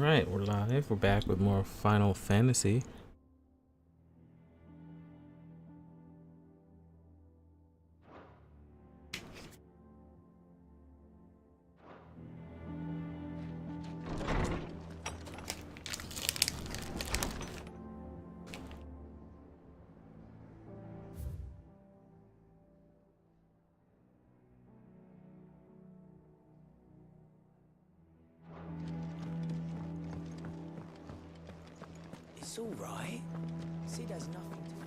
Alright, we're live. We're back with more Final Fantasy. It's all right. Sid has nothing to fear.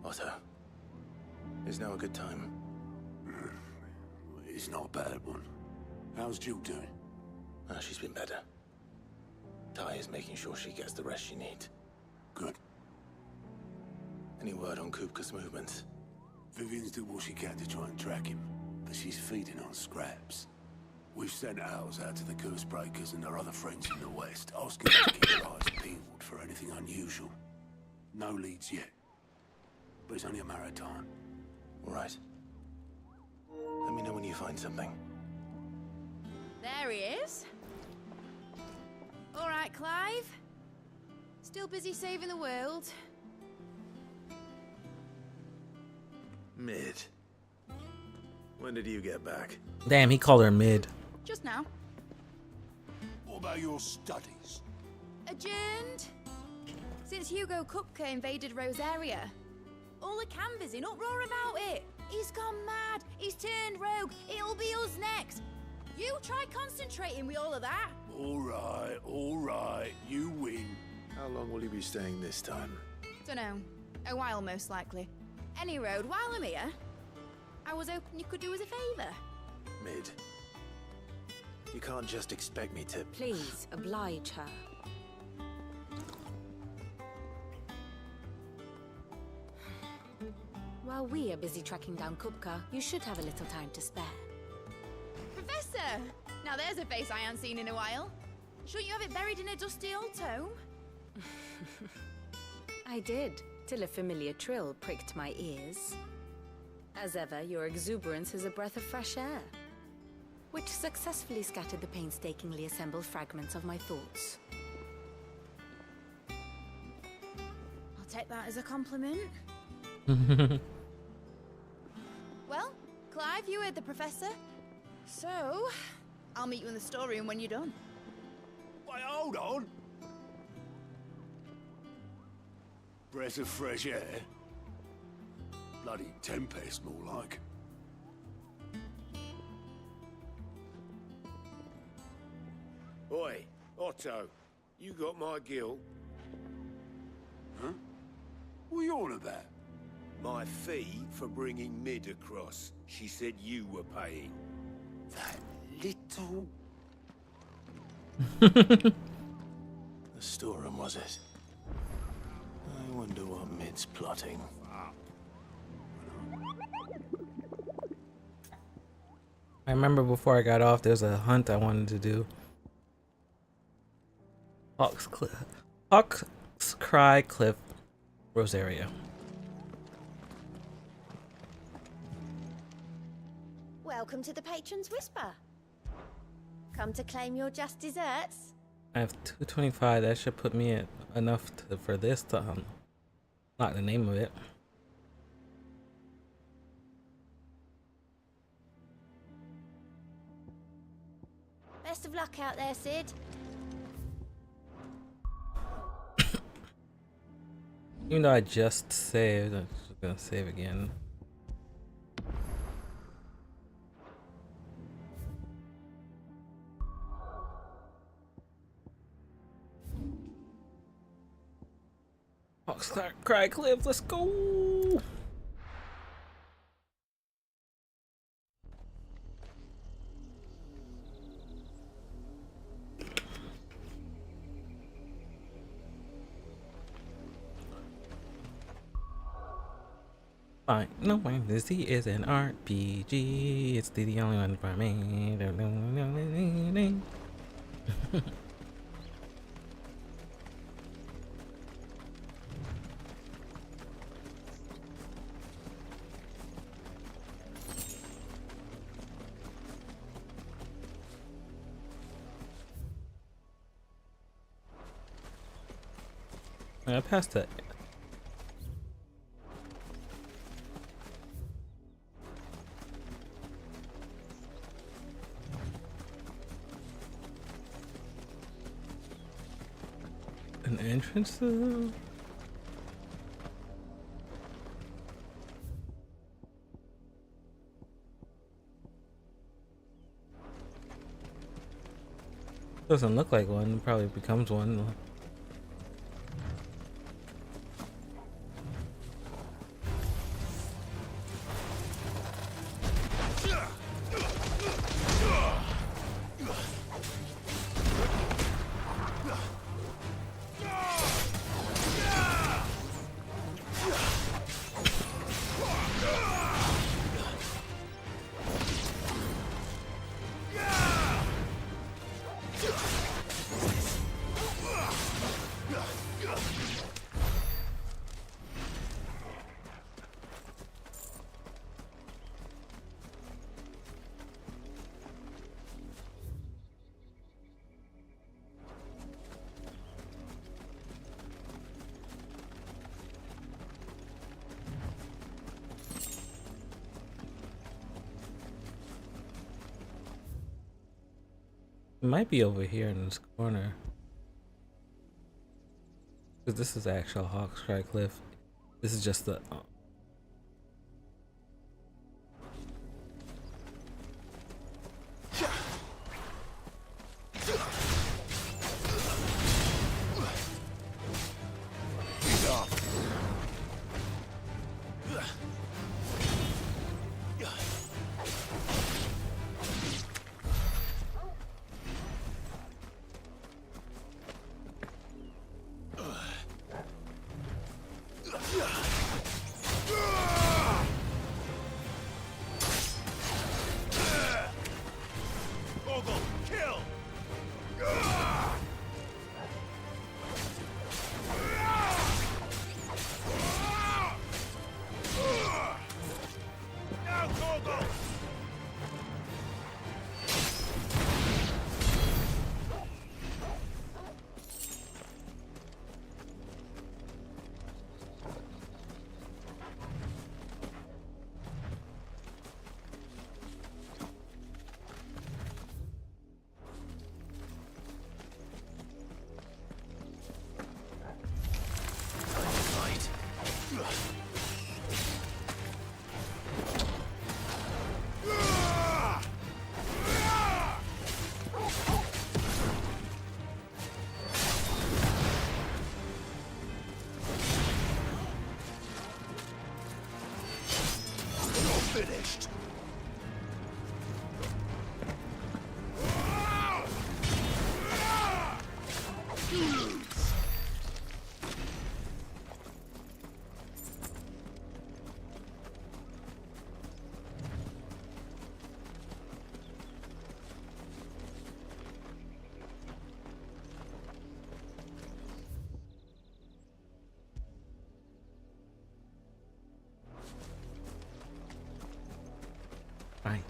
Otto, is now a good time? It's not a bad one. How's Jill doing? She's been better. Ty is making sure she gets the rest she needs. Good. Any word on Kupka's movements? Vivian's did what she can to try and track him, but she's feeding on scraps. We've sent ours out to the Curse Breakers and their other friends in the West, asking them to keep their eyes peeled for anything unusual. No leads yet, but it's only a matter of time. All right. Let me know when you find something. There he is. All right, Clive. Still busy saving the world. Mid. When did you get back? Damn, he called her mid. Just now. What about your studies? Adjourned. Since Hugo Kupka invaded Rosaria. All the canvas in uproar about it. He's gone mad. He's turned rogue. It'll be us next. You try concentrating with all of that. All right, you win. How long will you be staying this time? Dunno. A while, most likely. Any road, while I'm here, I was hoping you could do us a favour. Mid. You can't just expect me to... Please, oblige her. While we are busy tracking down Kupka, you should have a little time to spare. Professor! Now there's a face I haven't seen in a while. Shouldn't you have it buried in a dusty old tome? I did, till a familiar trill pricked my ears. As ever, your exuberance is a breath of fresh air, which successfully scattered the painstakingly assembled fragments of my thoughts. I'll take that as a compliment. Well, Clive, you heard the professor. So, I'll meet you in the storeroom when you're done. Wait, hold on. Breath of fresh air? Bloody tempest, more like. Oi, Otto, you got my gill? Huh? What are you on about? My fee for bringing Mid across. She said you were paying. That little... The storeroom, was it? I wonder what Mid's plotting. I remember before I got off, there's a hunt I wanted to do. Hawk's Cry Cliff, Rosaria. Welcome to the Patron's Whisper. Come to claim your just desserts? I have 225. That should put me at enough for this to not the name of it. Best of luck out there, Sid. Even though I just saved, I'm just gonna save again. Hawk's Cry Cliff, let's go! Fine. No one. This is an RPG. It's the only one for me. I passed it. An entrance to doesn't look like one, probably becomes one. It might be over here in this corner. Because this is the actual Hawkscry Cliff. This is just the... Finished. Fine.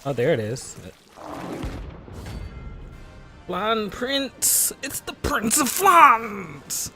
Oh, there it is. Flan Prince! It's the Prince of Flans!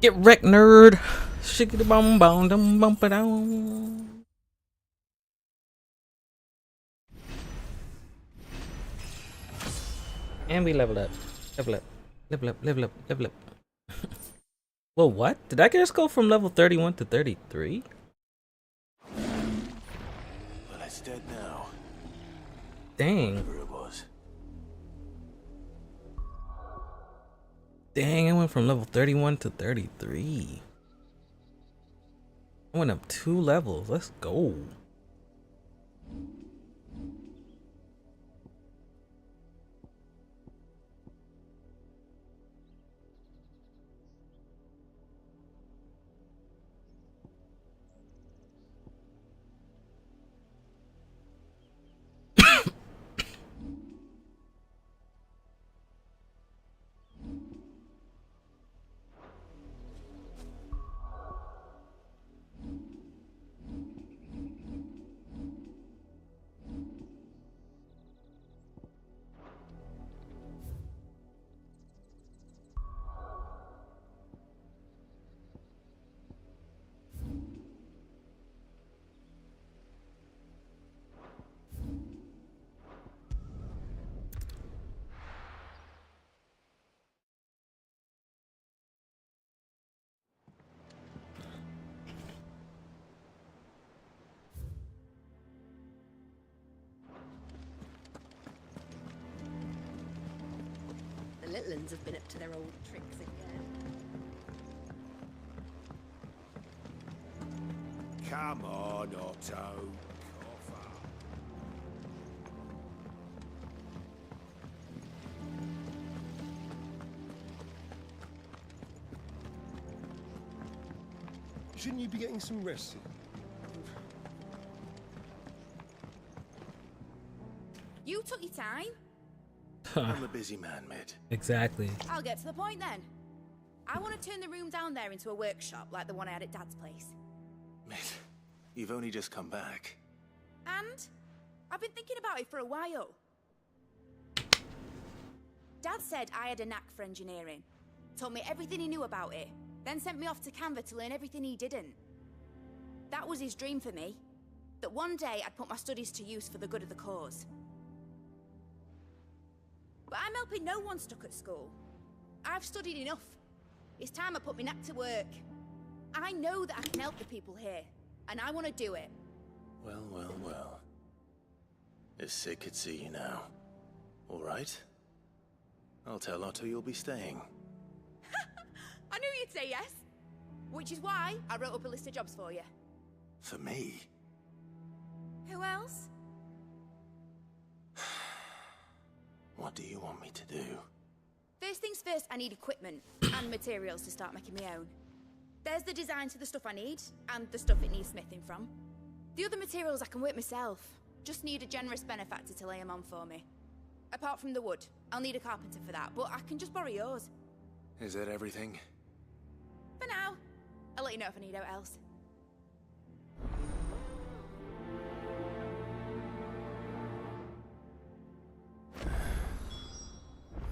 Get wrecked, nerd. Shiggity bum bum dum bum ba down. And we level up. Level up. Level up. Level up. Level up. Whoa, what? Did I just go from level 31 to 33? Well, it's dead now. Dang. Whatever it was. Dang, I went from level 31 to 33. I went up 2 levels. Let's go. The little uns have been up to their old tricks again. Come on, Otto. Cough up. Shouldn't you be getting some rest? You took your time. I'm a busy man, Mid. Exactly. I'll get to the point then. I want to turn the room down there into a workshop like the one I had at Dad's place. Mid, you've only just come back. And I've been thinking about it for a while. Dad said I had a knack for engineering. Told me everything he knew about it. Then sent me off to Canva to learn everything he didn't. That was his dream for me. That one day I'd put my studies to use for the good of the cause. But I'm helping no one stuck at school. I've studied enough. It's time I put my knack to work. I know that I can help the people here, and I want to do it. Well, well, well. If Sid could see you now. All right? I'll tell Otto you'll be staying. I knew you'd say yes. Which is why I wrote up a list of jobs for you. For me? Who else? What do you want me to do? First things first, I need equipment and materials to start making my own. There's the design to the stuff I need, and the stuff it needs smithing from. The other materials I can work myself. Just need a generous benefactor to lay them on for me. Apart from the wood, I'll need a carpenter for that, but I can just borrow yours. Is that everything? For now. I'll let you know if I need out else.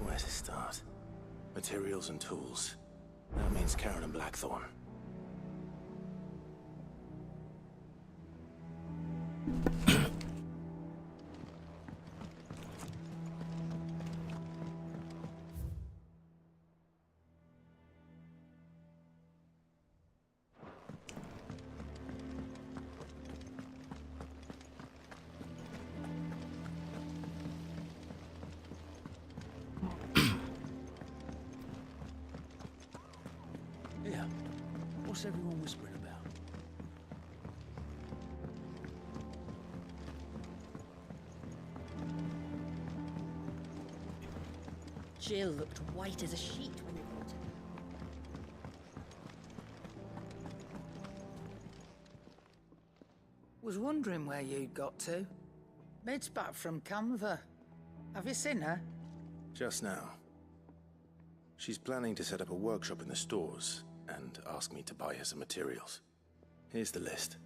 Where to start? Materials and tools. That means Karen and Blackthorn. Yeah. What's everyone whispering about? Jill looked white as a sheet when you brought her. Was wondering where you'd got to. Mid's back from Canva. Have you seen her? Just now. She's planning to set up a workshop in the stores and ask me to buy her some materials. Here's the list.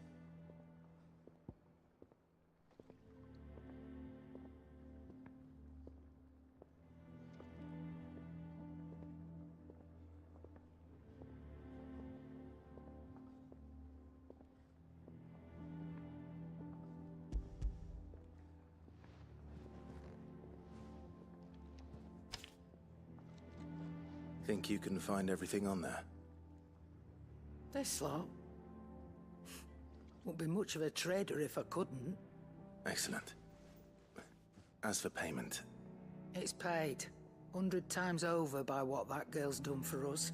Think you can find everything on there? This lot. Wouldn't be much of a trader if I couldn't. Excellent. As for payment, It's paid 100 times over by what that girl's done for us.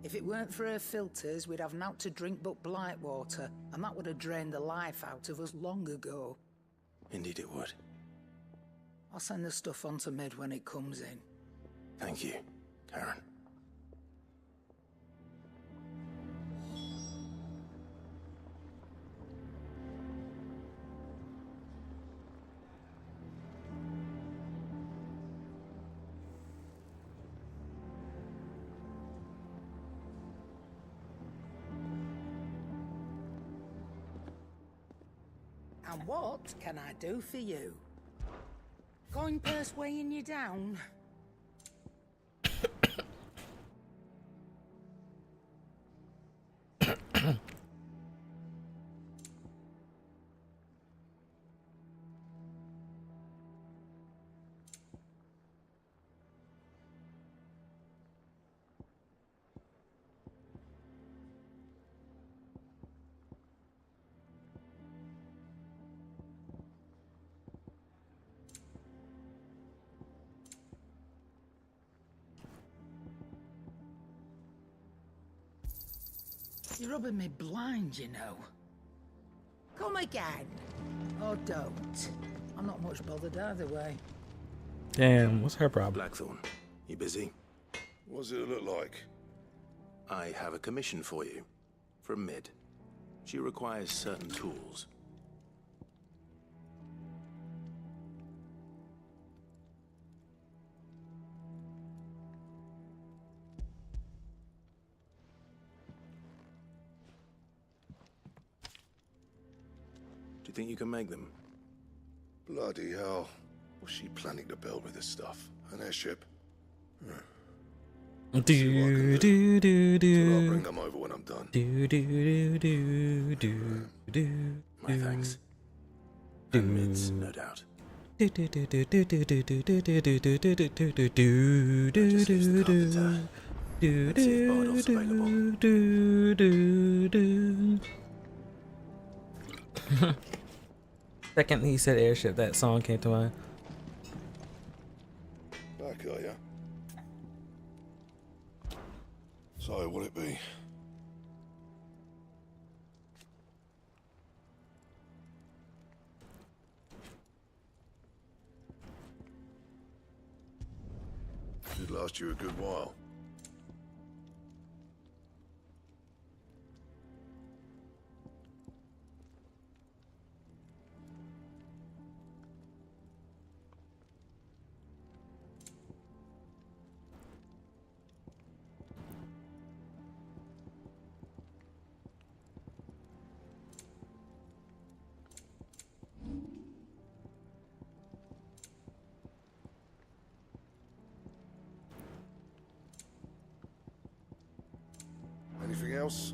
If it weren't for her filters, we'd have naught to drink but blight water, and that would have drained the life out of us long ago. indeed it would. I'll send the stuff on to Mid when it comes in. Thank you, Karen. And what can I do for you? Coin purse weighing you down? You're rubbing me blind, you know. Come again. Or don't. I'm not much bothered either way. Damn, what's her problem? Blackthorn, you busy? What does it look like? I have a commission for you. From Mid. She requires certain tools. Do you think you can make them? Bloody hell. What's she planning to build with this stuff? An airship? Do do do I'll do bring them over when I'm done. do do do do do. My thanks. And Mid's, no doubt. Do do do do do do do do do do do do do do do do Just leaves the do carpenter. do Let's see if Bardolph's available. do do do. Second he said airship, that song came to mind. Back, are ya? So, what'll it be? Should last you a good while. Anything else?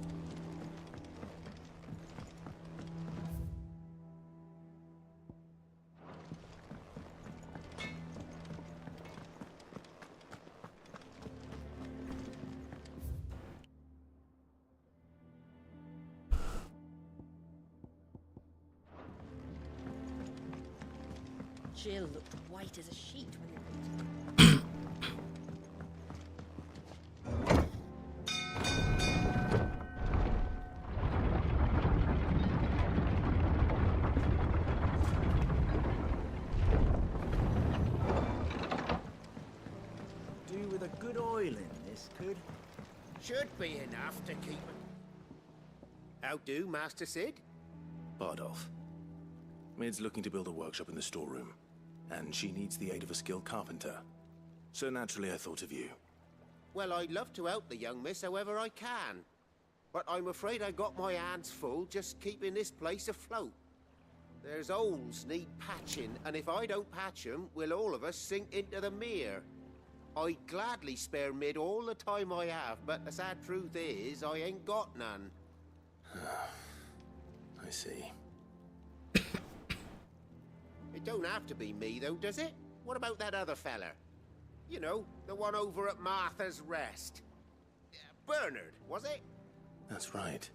Jill looked white as a sheet when you Do with a good oil in this, could? Should be enough to keep it. How do, Master Sid? Bardolph. Mid's looking to build a workshop in the storeroom, and she needs the aid of a skilled carpenter. So naturally I thought of you. Well, I'd love to help the young miss however I can. But I'm afraid I got my hands full just keeping this place afloat. There's holes need patching, and if I don't patch 'em, we'll all of us sink into the mere. I'd gladly spare Mid all the time I have, but the sad truth is, I ain't got none. I see. It don't have to be me, though, does it? What about that other fella? You know, the one over at Martha's Rest. Bernard, was it? That's right.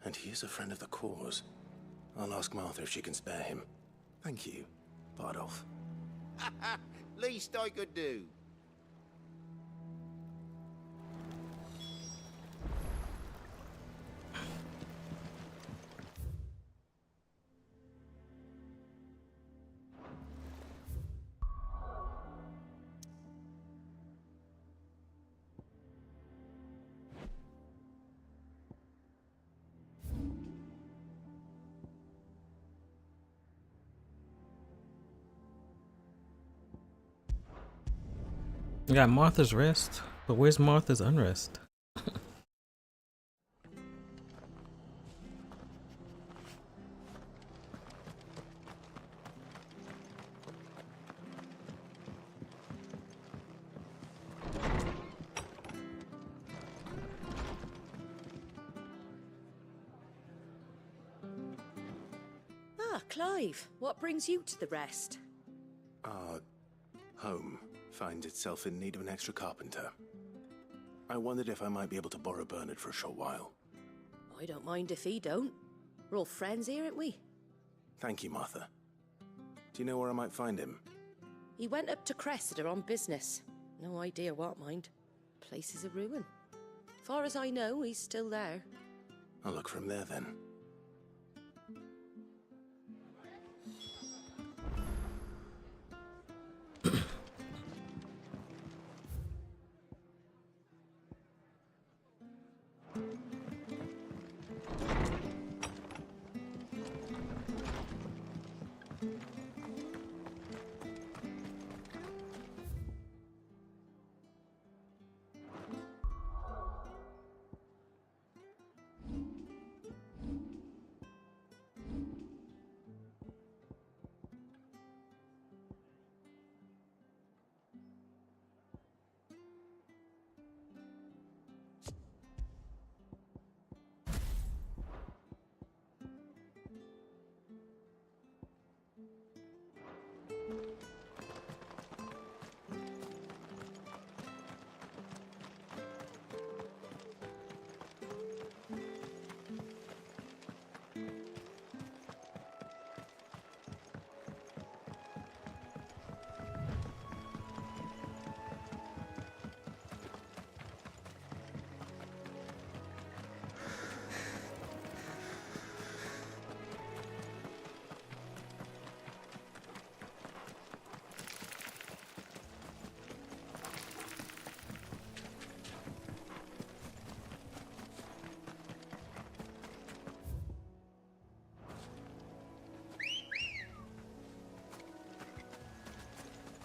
And he is a friend of the cause. I'll ask Martha if she can spare him. Thank you, Bardolph. Least I could do. We got Martha's Rest, but where's Martha's Unrest? Ah, Clive, what brings you to the Rest? Our home finds itself in need of an extra carpenter. I wondered if I might be able to borrow Bernard for a short while. I don't mind if he don't. We're all friends here, aren't we? Thank you, Martha. Do you know where I might find him? He went up to Cressida on business. No idea what, mind. Place is a ruin. Far as I know, he's still there. I'll look for him there then.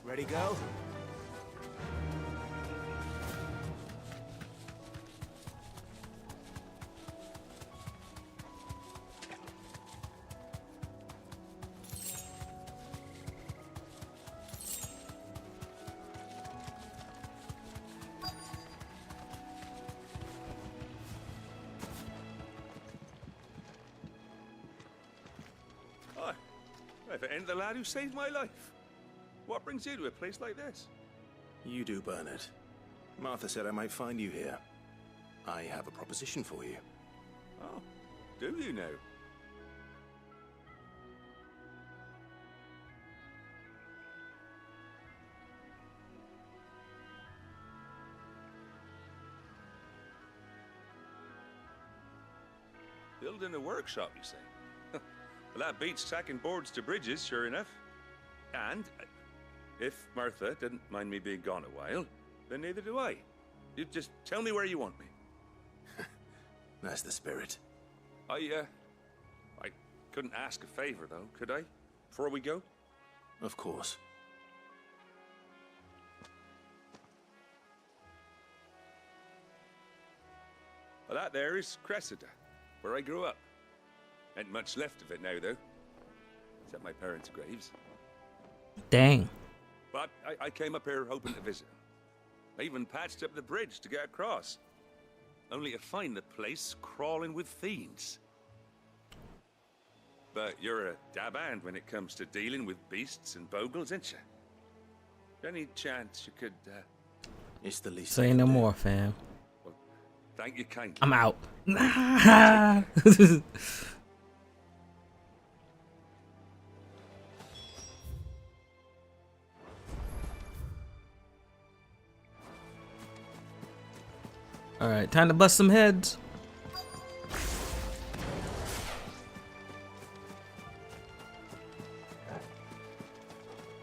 Ready, go? Hi. If it ain't the lad who saved my life. What brings you to a place like this? You do, Bernard. Martha said I might find you here. I have a proposition for you. Oh, do you now? Building a workshop, you say? Well, that beats tacking boards to bridges, sure enough. And if Martha didn't mind me being gone a while, then neither do I. You just tell me where you want me. That's the spirit. I couldn't ask a favor, though, could I? Before we go? Of course. Well, that there is Cressida, where I grew up. Ain't much left of it now, though. Except my parents' graves. Dang. But I came up here hoping to visit. I even patched up the bridge to get across. Only to find the place crawling with fiends. But you're a dab hand when it comes to dealing with beasts and bogles, ain't you? Any chance you could, It's the least. Say no more, fam. well, thank you kindly. I'm out. All right, time to bust some heads.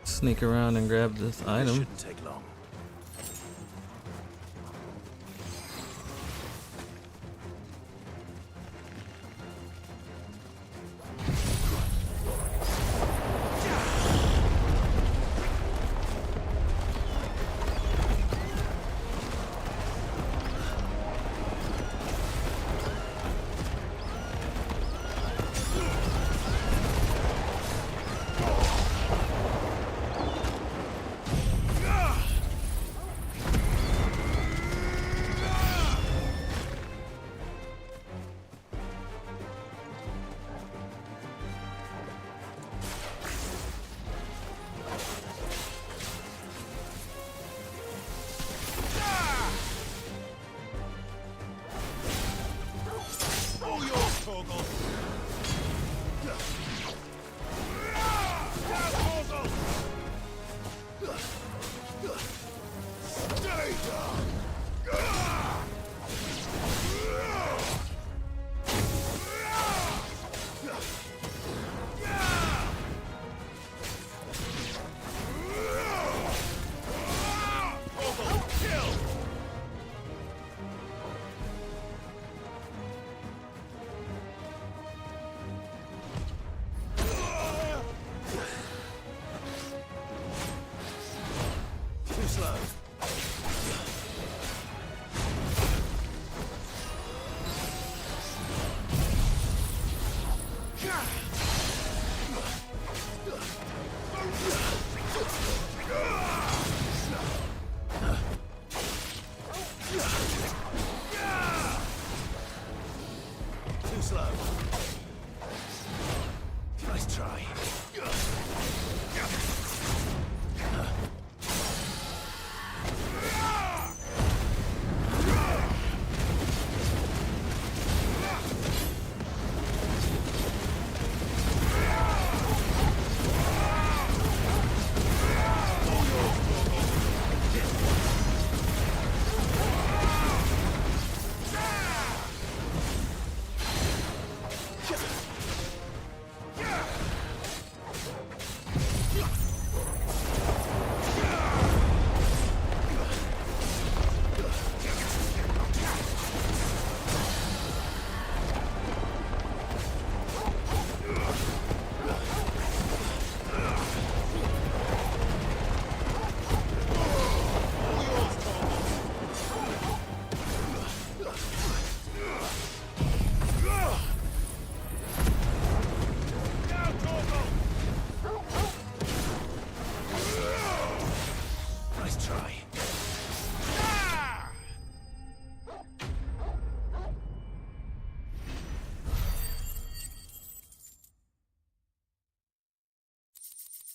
Sneak around and grab this item. Shouldn't take long.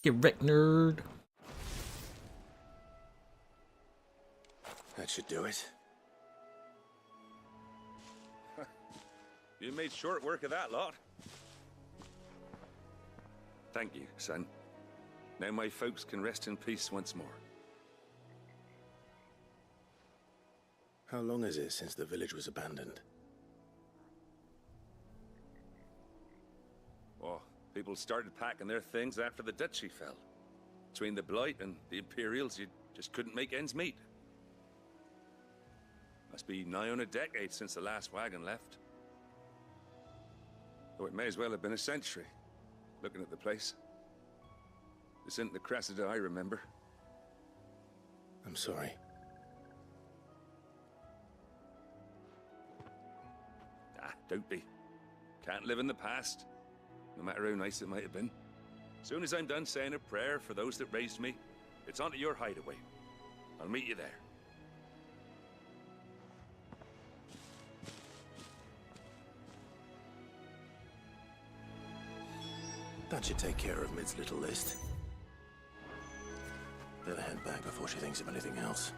Get wrecked, nerd. That should do it. You made short work of that lot. Thank you, son. Now my folks can rest in peace once more. How long is it since the village was abandoned? Oh, people started packing their things after the duchy fell. Between the Blight and the Imperials, you just couldn't make ends meet. Must be nigh on a decade since the last wagon left. Though it may as well have been a century, looking at the place. This isn't the Cressida I remember. I'm sorry. Ah, don't be. Can't live in the past, no matter how nice it might have been. Soon as I'm done saying a prayer for those that raised me, it's onto your hideaway. I'll meet you there. That should take care of Mid's little list. Better head back before she thinks of anything else.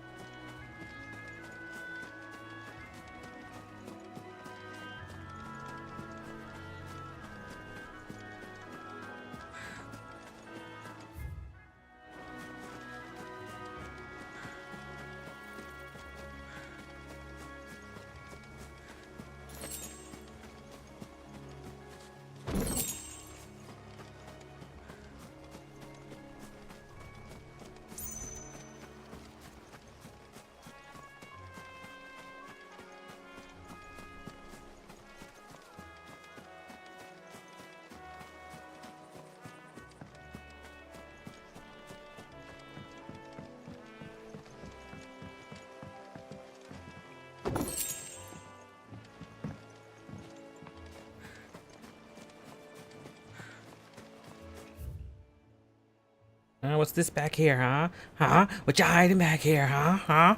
What's this back here, huh? Huh? What you hiding back here, huh? Huh?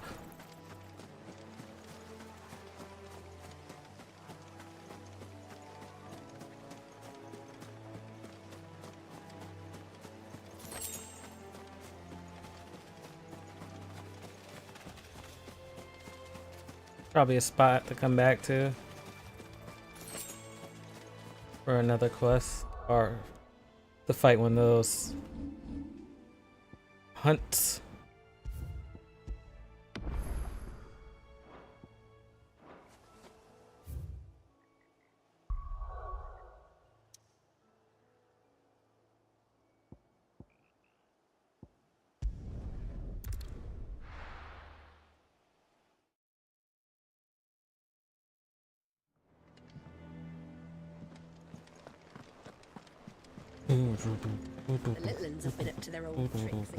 Probably a spot to come back to for another quest or to fight one of those hunts. The little ones have been up to their old tricks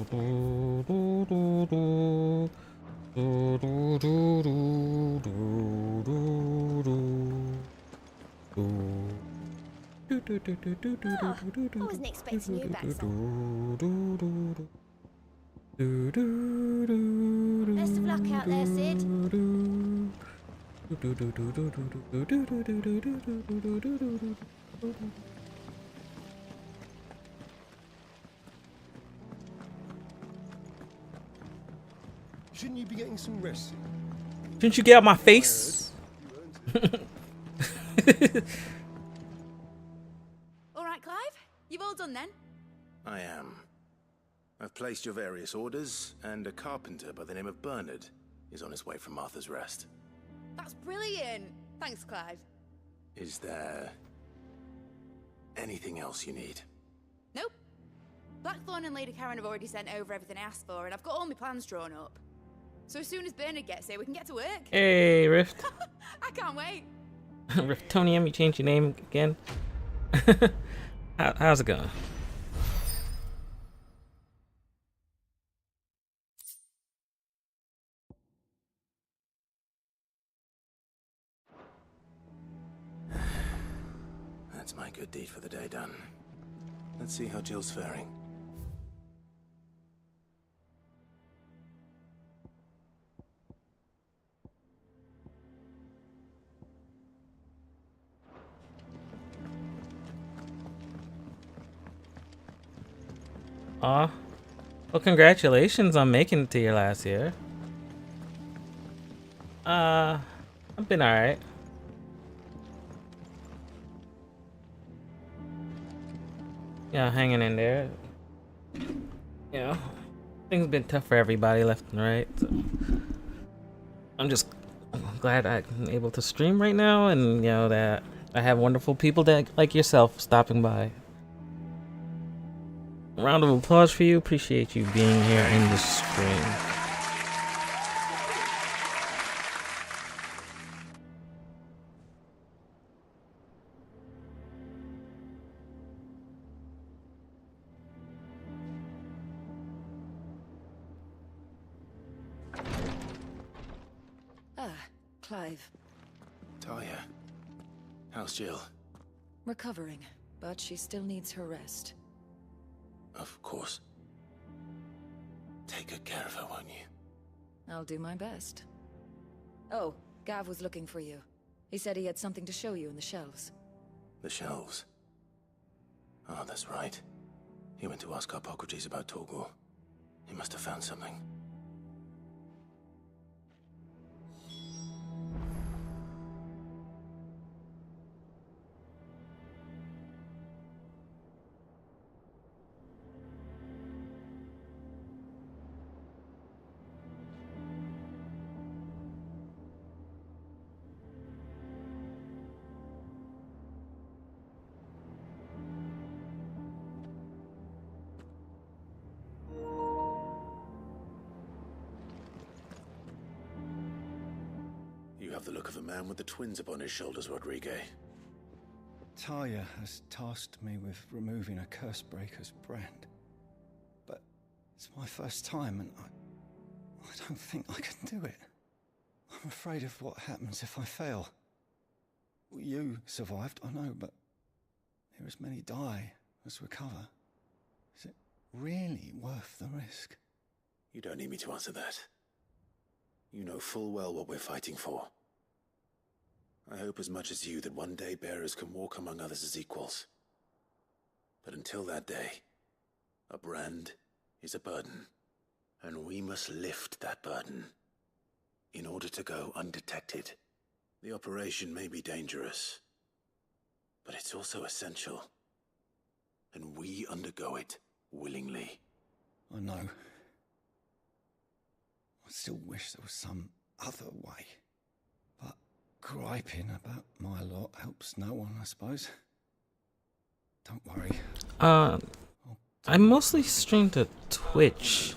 I wasn't expecting you back, son. Best of luck out there, Sid. Shouldn't you be getting some rest? Shouldn't you get out my face? All right, Clive? You've all done then? I am. I've placed your various orders, and a carpenter by the name of Bernard is on his way from Martha's Rest. That's brilliant. Thanks, Clive. Is there anything else you need? Nope. Blackthorn and Lady Karen have already sent over everything I asked for, and I've got all my plans drawn up. So as soon as Bernard gets here, we can get to work. Hey, Rift. I can't wait. Riftonium, you changed your name again. How's it going? That's my good deed for the day done. Let's see how Jill's faring. Aw. Well, congratulations on making it to your last year. I've been alright. Yeah, hanging in there. You know, things been tough for everybody left and right. So I'm just glad I'm able to stream right now, and you know that I have wonderful people that like yourself stopping by. A round of applause for you. Appreciate you being here in the stream. Clive. Talia, how's Jill? Recovering, but she still needs her rest. Of course. Take good care of her, won't you? I'll do my best. Oh, Gav was looking for you. He said he had something to show you in the shelves. The shelves. Oh, that's right. He went to ask Harpocrates about Torgor. He must have found something. You have the look of a man with the twins upon his shoulders, Rodriguez. Taya has tasked me with removing a Cursebreaker's brand. But it's my first time, and I don't think I can do it. I'm afraid of what happens if I fail. You survived, I know, but there as many die as recover. Is it really worth the risk? You don't need me to answer that. You know full well what we're fighting for. I hope as much as you that one day bearers can walk among others as equals. But until that day, a brand is a burden, and we must lift that burden in order to go undetected. The operation may be dangerous, but it's also essential, and we undergo it willingly. I know. I still wish there was some other way. But griping about my lot helps no one, I suppose. Don't worry. I mostly stream to Twitch.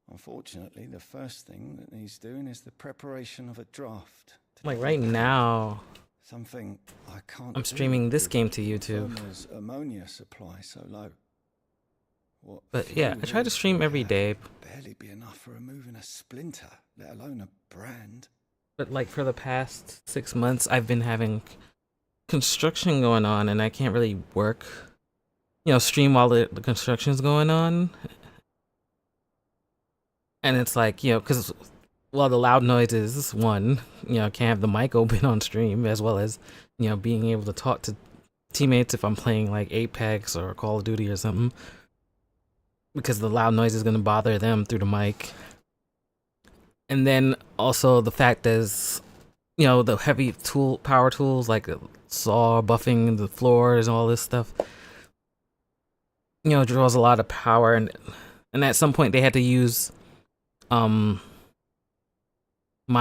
Unfortunately, the first thing that needs doing is the preparation of a draft. Like right now, something I can't. I'm streaming this game to YouTube. Ammonia supply so low. But yeah, I try to stream every day. Barely be enough for removing a splinter, let alone a brand. But like for the past 6 months, I've been having construction going on, and I can't really work. Stream while the construction's going on. And it's like, because the loud noises, one, can't have the mic open on stream, as well as, being able to talk to teammates if I'm playing like Apex or Call of Duty or something. Because the loud noise is going to bother them through the mic. And then also the fact is, the heavy power tools like saw, buffing the floors and all this stuff, draws a lot of power. And at some point they had to use my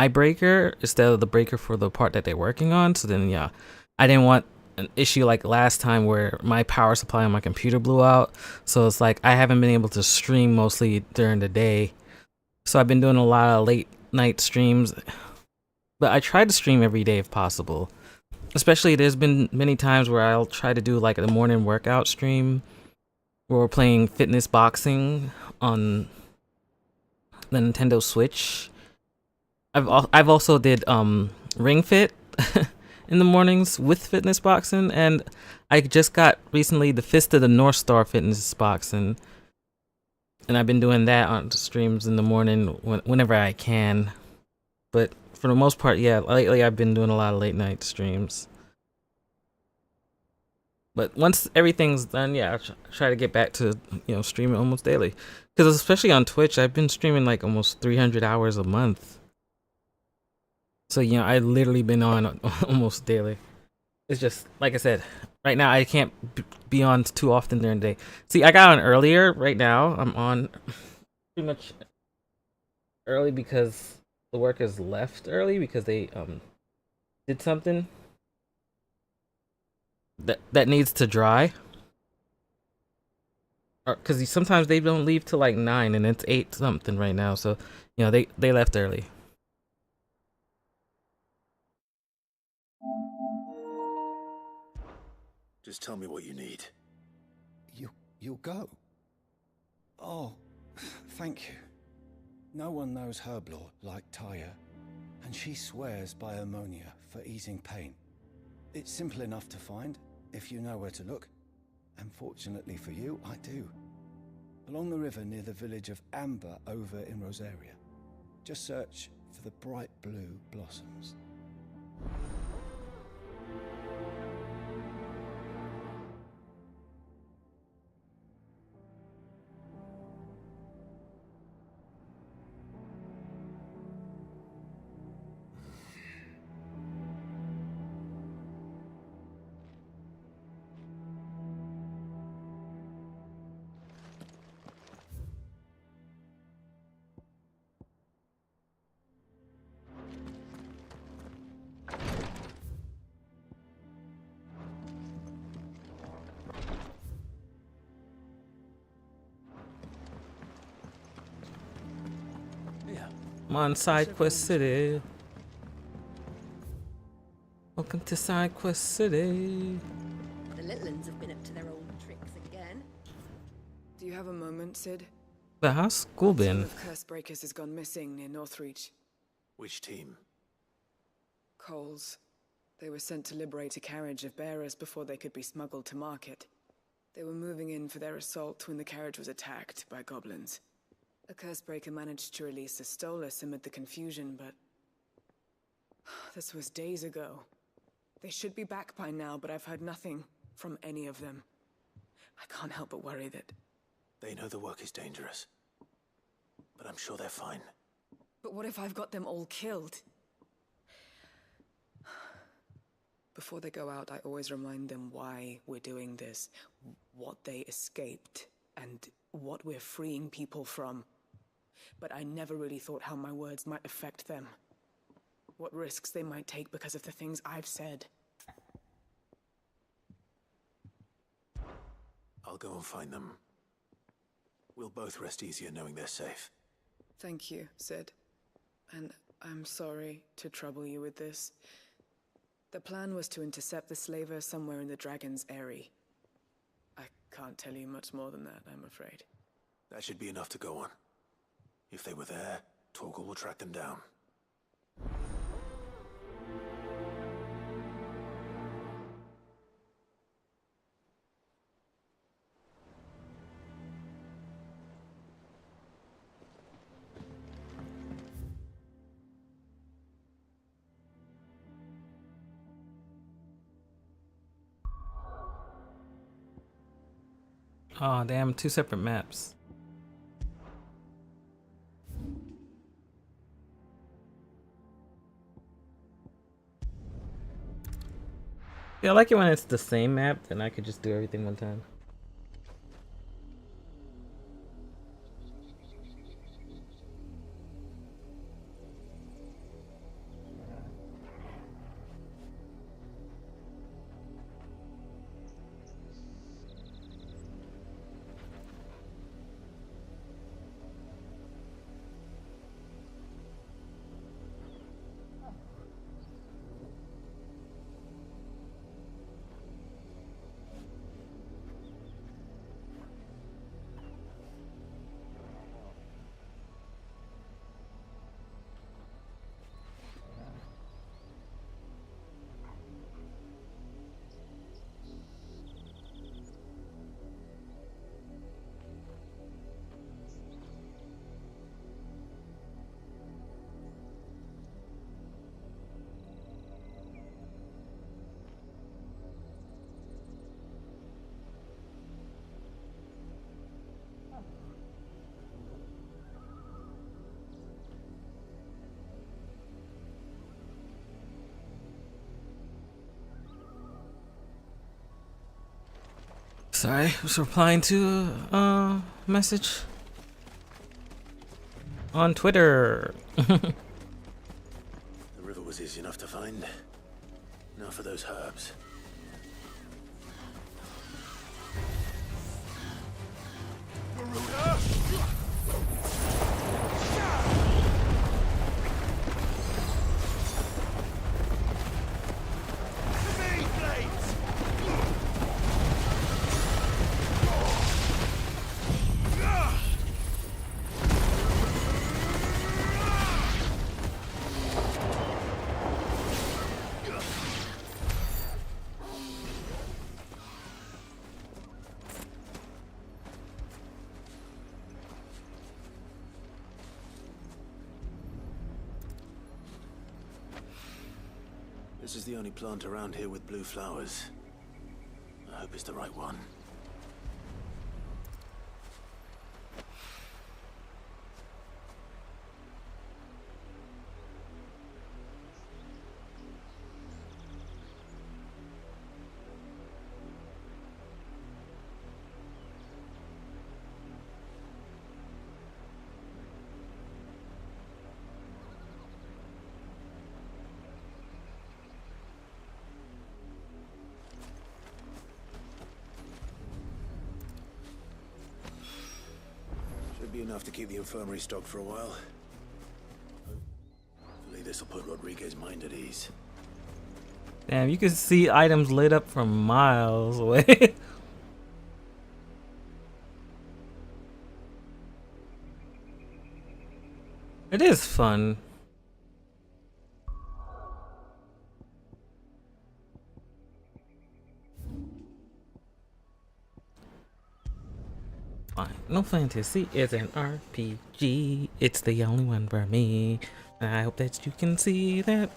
breaker instead of the breaker for the part that they're working on. So then, I didn't want an issue like last time where my power supply on my computer blew out. So it's like I haven't been able to stream mostly during the day. So I've been doing a lot of late night streams, but I try to stream every day if possible. Especially there's been many times where I'll try to do like a morning workout stream where we're playing fitness boxing on the Nintendo Switch. I've also did Ring Fit in the mornings with fitness boxing, and I just got recently the Fist of the North Star fitness boxing, and I've been doing that on streams in the morning whenever I can. But for the most part, lately I've been doing a lot of late night streams. But once everything's done, I'll try to get back to streaming almost daily. Because especially on Twitch, I've been streaming like almost 300 hours a month. So I've literally been on almost daily. It's just like I said, right now I can't be on too often during the day. See, I got on earlier. Right now I'm on pretty much early because the workers left early because they did something that needs to dry. Because sometimes they don't leave till like 9 and it's 8 something right now. So they left early. Just tell me what you need. You'll go? Oh, thank you. No one knows herb lore like Taya, and she swears by ammonia for easing pain. It's simple enough to find, if you know where to look. And fortunately for you, I do. Along the river near the village of Amber over in Rosaria. Just search for the bright blue blossoms. I'm on Side Quest City. Welcome to Side Quest City. The little uns have been up to their old tricks again. Do you have a moment, Sid? But how's school Team been? of Cursebreakers has gone missing near Northreach. Which team? Coles. They were sent to liberate a carriage of bearers before they could be smuggled to market. They were moving in for their assault when the carriage was attacked by goblins. A Cursebreaker managed to release a Stolas amid the confusion, but... this was days ago. They should be back by now, but I've heard nothing from any of them. I can't help but worry that... They know the work is dangerous. But I'm sure they're fine. But what if I've got them all killed? Before they go out, I always remind them why we're doing this, what they escaped, and what we're freeing people from. But I never really thought how my words might affect them. What risks they might take because of the things I've said. I'll go and find them. We'll both rest easier knowing they're safe. Thank you, Sid. And I'm sorry to trouble you with this. The plan was to intercept the slaver somewhere in the Dragon's Eyrie. I can't tell you much more than that, I'm afraid. That should be enough to go on. If they were there, Torgal will track them down. Oh damn, 2 separate maps. Yeah, I like it when it's the same map, then I could just do everything one time. Sorry, I was replying to a message on Twitter. The river was easy enough to find. Now for those herbs. This is the only plant around here with blue flowers. I hope it's the right one. Should be enough to keep the infirmary stocked for a while. this'll put Rodriguez's mind at ease. Damn, you can see items lit up from miles away. It is fun. Final Fantasy is an RPG. It's the only one for me. And I hope that you can see that.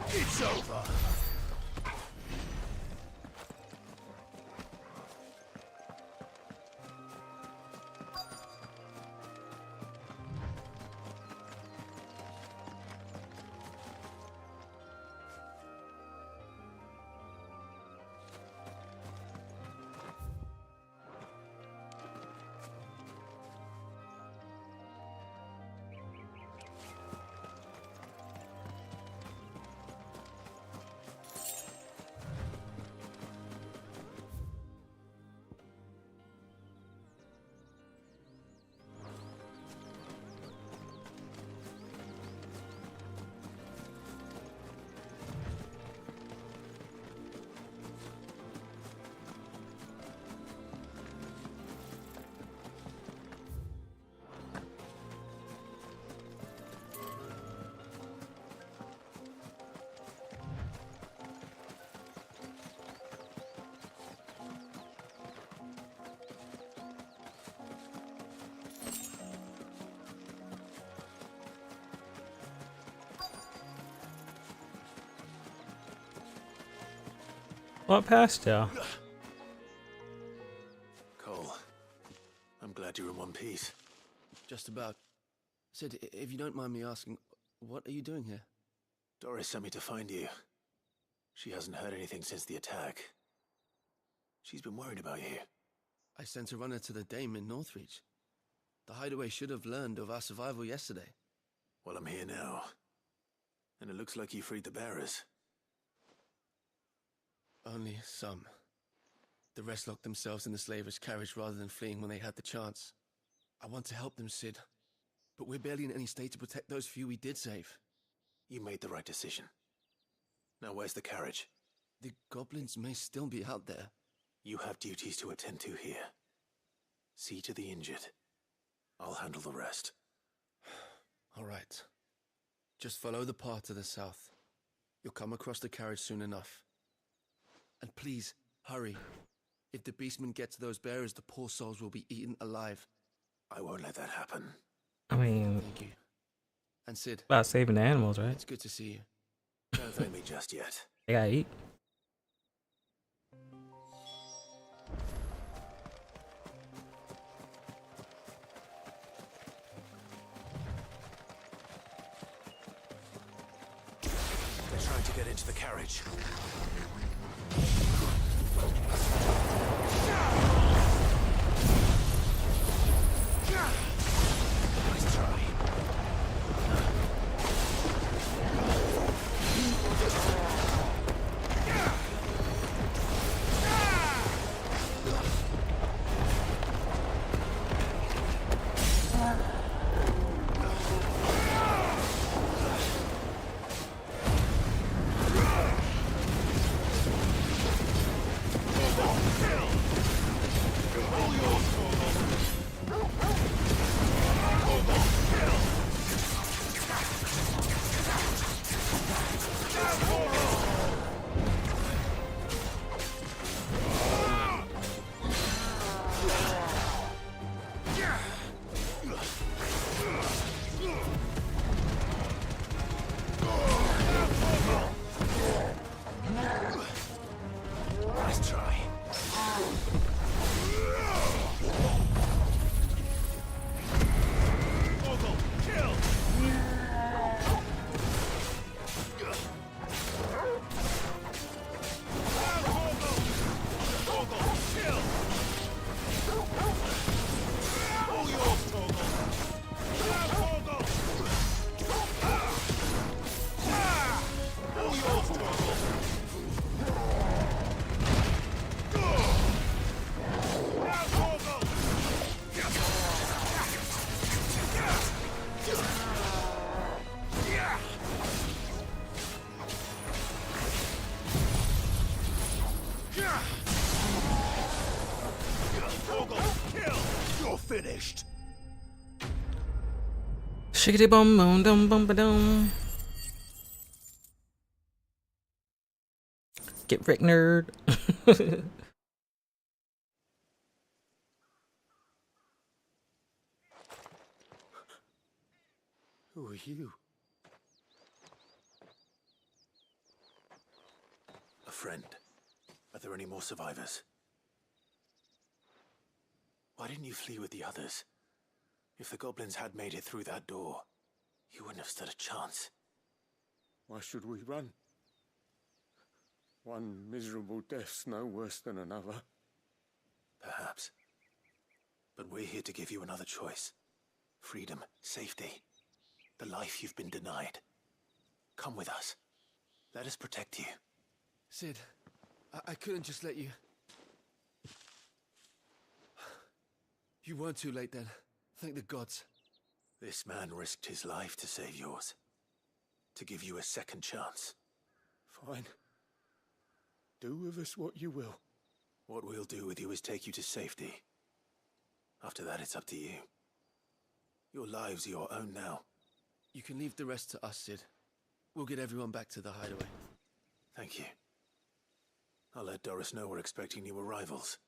It's over. What past y'all? Cole, I'm glad you're in one piece. Just about. Sid, if you don't mind me asking, what are you doing here? Doris sent me to find you. She hasn't heard anything since the attack. She's been worried about you. I sent a runner to the Dame in Northreach. The hideaway should have learned of our survival yesterday. Well, I'm here now. And it looks like you freed the bearers. Only some. The rest locked themselves in the slaver's carriage rather than fleeing when they had the chance. I want to help them, Sid. But we're barely in any state to protect those few we did save. You made the right decision. Now where's the carriage? The goblins may still be out there. You have duties to attend to here. See to the injured. I'll handle the rest. All right. Just follow the path to the south. You'll come across the carriage soon enough. And please, hurry. If the beastmen get to those bearers, the poor souls will be eaten alive. I won't let that happen. I mean, thank you. And Sid, about saving the animals, right? It's good to see you. Don't thank me just yet. They gotta eat. They're trying to get into the carriage. Nice try. finished? Shiggity bum bum dum bum ba dum. Get Rick nerd. Who are you? A friend. Are there any more survivors? Why didn't you flee with the others? If the goblins had made it through that door, you wouldn't have stood a chance. Why should we run? One miserable death's no worse than another. Perhaps. But we're here to give you another choice. Freedom, safety, the life you've been denied. Come with us. Let us protect you. Sid, I couldn't just let you... You weren't too late then. Thank the gods. This man risked his life to save yours. To give you a second chance. Fine. Do with us what you will. What we'll do with you is take you to safety. After that, it's up to you. Your lives are your own now. You can leave the rest to us, Sid. We'll get everyone back to the hideaway. Thank you. I'll let Doris know we're expecting new arrivals.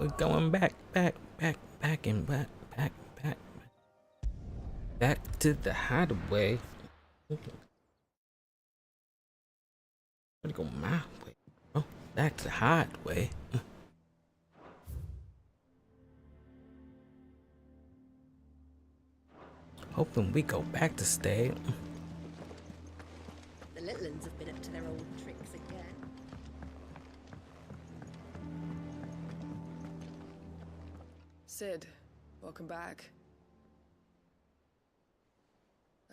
We're going back and back to the hideaway. Gotta go my way. Oh, back to the hideaway. Hoping we go back to stay. The little uns have been up to their old tricks again. Sid, welcome back.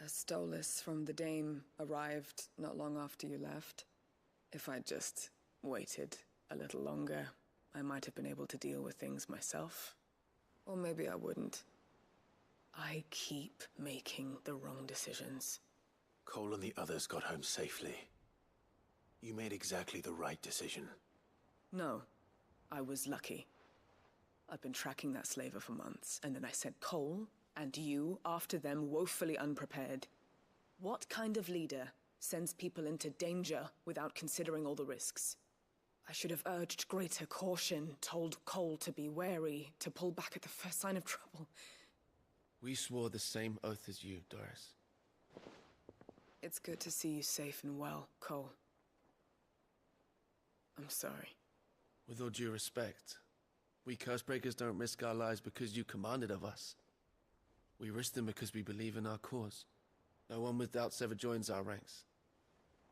A Stolas from the Dame arrived not long after you left. If I'd just waited a little longer, I might have been able to deal with things myself. Or maybe I wouldn't. I keep making the wrong decisions. Cole and the others got home safely. You made exactly the right decision. No, I was lucky. I've been tracking that slaver for months, and then I sent Cole and you after them woefully unprepared. What kind of leader sends people into danger without considering all the risks? I should have urged greater caution, told Cole to be wary, to pull back at the first sign of trouble. We swore the same oath as you, Doris. It's good to see you safe and well, Cole. I'm sorry. With all due respect, we Cursebreakers don't risk our lives because you commanded of us. We risk them because we believe in our cause. No one with doubts ever joins our ranks.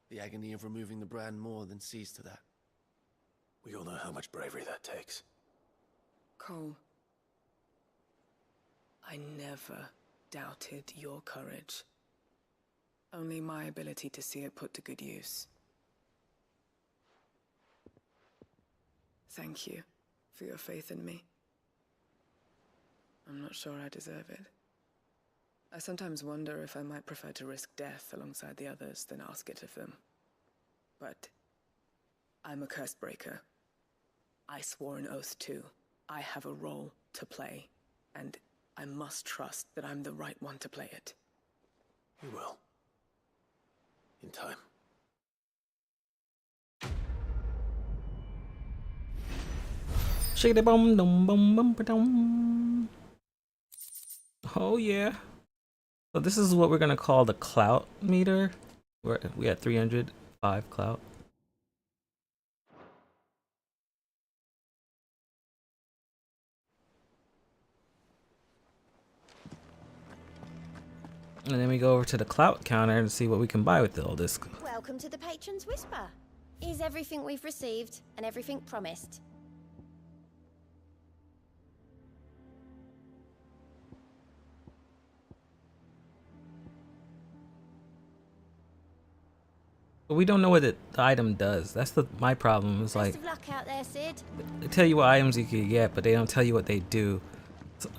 The agony of removing the brand more than sees to that. We all know how much bravery that takes. Cole, I never doubted your courage. Only my ability to see it put to good use. Thank you for your faith in me. I'm not sure I deserve it. I sometimes wonder if I might prefer to risk death alongside the others than ask it of them. But I'm a Cursebreaker. I swore an oath too. I have a role to play, and I must trust that I'm the right one to play it. You will. In time. Shake it bum dum bum bum ba-dum. Oh yeah. So this is what we're gonna call the clout meter. We at 305 clout. And then we go over to the clout counter and see what we can buy with all this. Welcome to the Patron's Whisper. Is everything we've received and everything promised? But we don't know what the item does. That's my problem. It's like Best of luck out there, Sid. they tell you what items you can get, but they don't tell you what they do.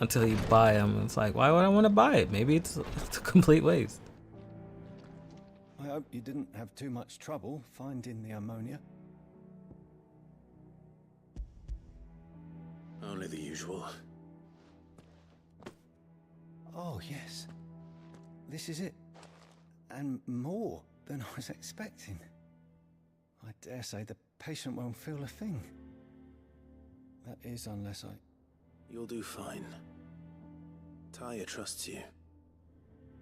until you buy them. It's like, why would I want to buy it? Maybe it's a complete waste. I hope you didn't have too much trouble finding the ammonia. Only the usual. Oh, yes. This is it. And more than I was expecting. I dare say the patient won't feel a thing. That is, unless I... You'll do fine. Taya trusts you,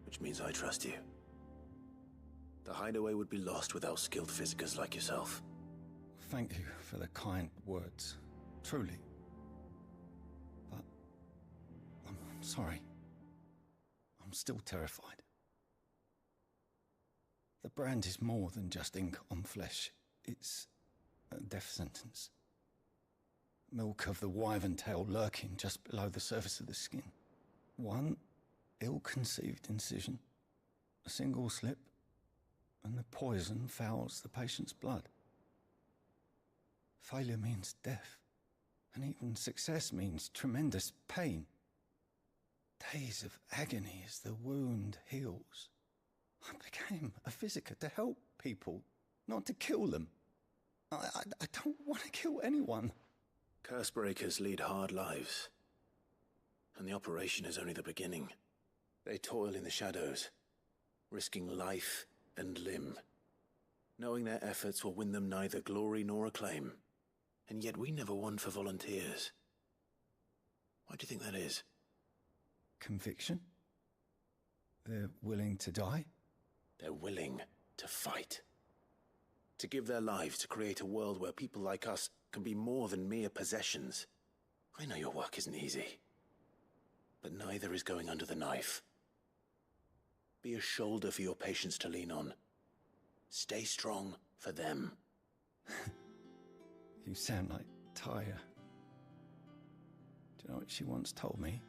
which means I trust you. The hideaway would be lost without skilled physicers like yourself. Thank you for the kind words. Truly. But... I'm sorry. I'm still terrified. The brand is more than just ink on flesh. It's a death sentence. Milk of the wyvern tail lurking just below the surface of the skin. One ill-conceived incision, a single slip, and the poison fouls the patient's blood. Failure means death, and even success means tremendous pain. Days of agony as the wound heals. I became a physiker to help people, not to kill them. I don't want to kill anyone. Cursebreakers lead hard lives, and the operation is only the beginning. They toil in the shadows, risking life and limb, knowing their efforts will win them neither glory nor acclaim. And yet we never won for volunteers. Why do you think that is? Conviction? They're willing to die? They're willing to fight. To give their lives to create a world where people like us can be more than mere possessions. I know your work isn't easy, but neither is going under the knife. Be a shoulder for your patients to lean on. Stay strong for them. You sound like Taya. Do you know what she once told me?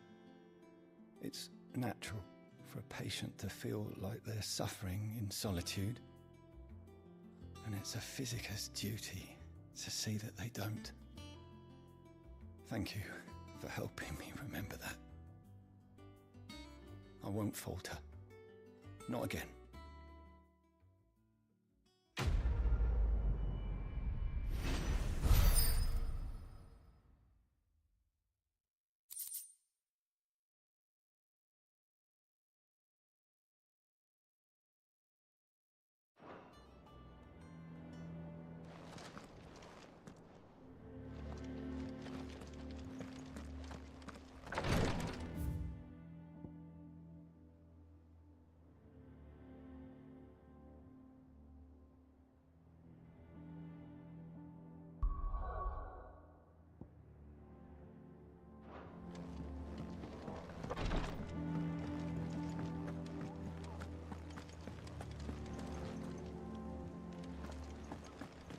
It's natural for a patient to feel like they're suffering in solitude. And it's a physiker's duty to see that they don't. Thank you for helping me remember that. I won't falter. Not again.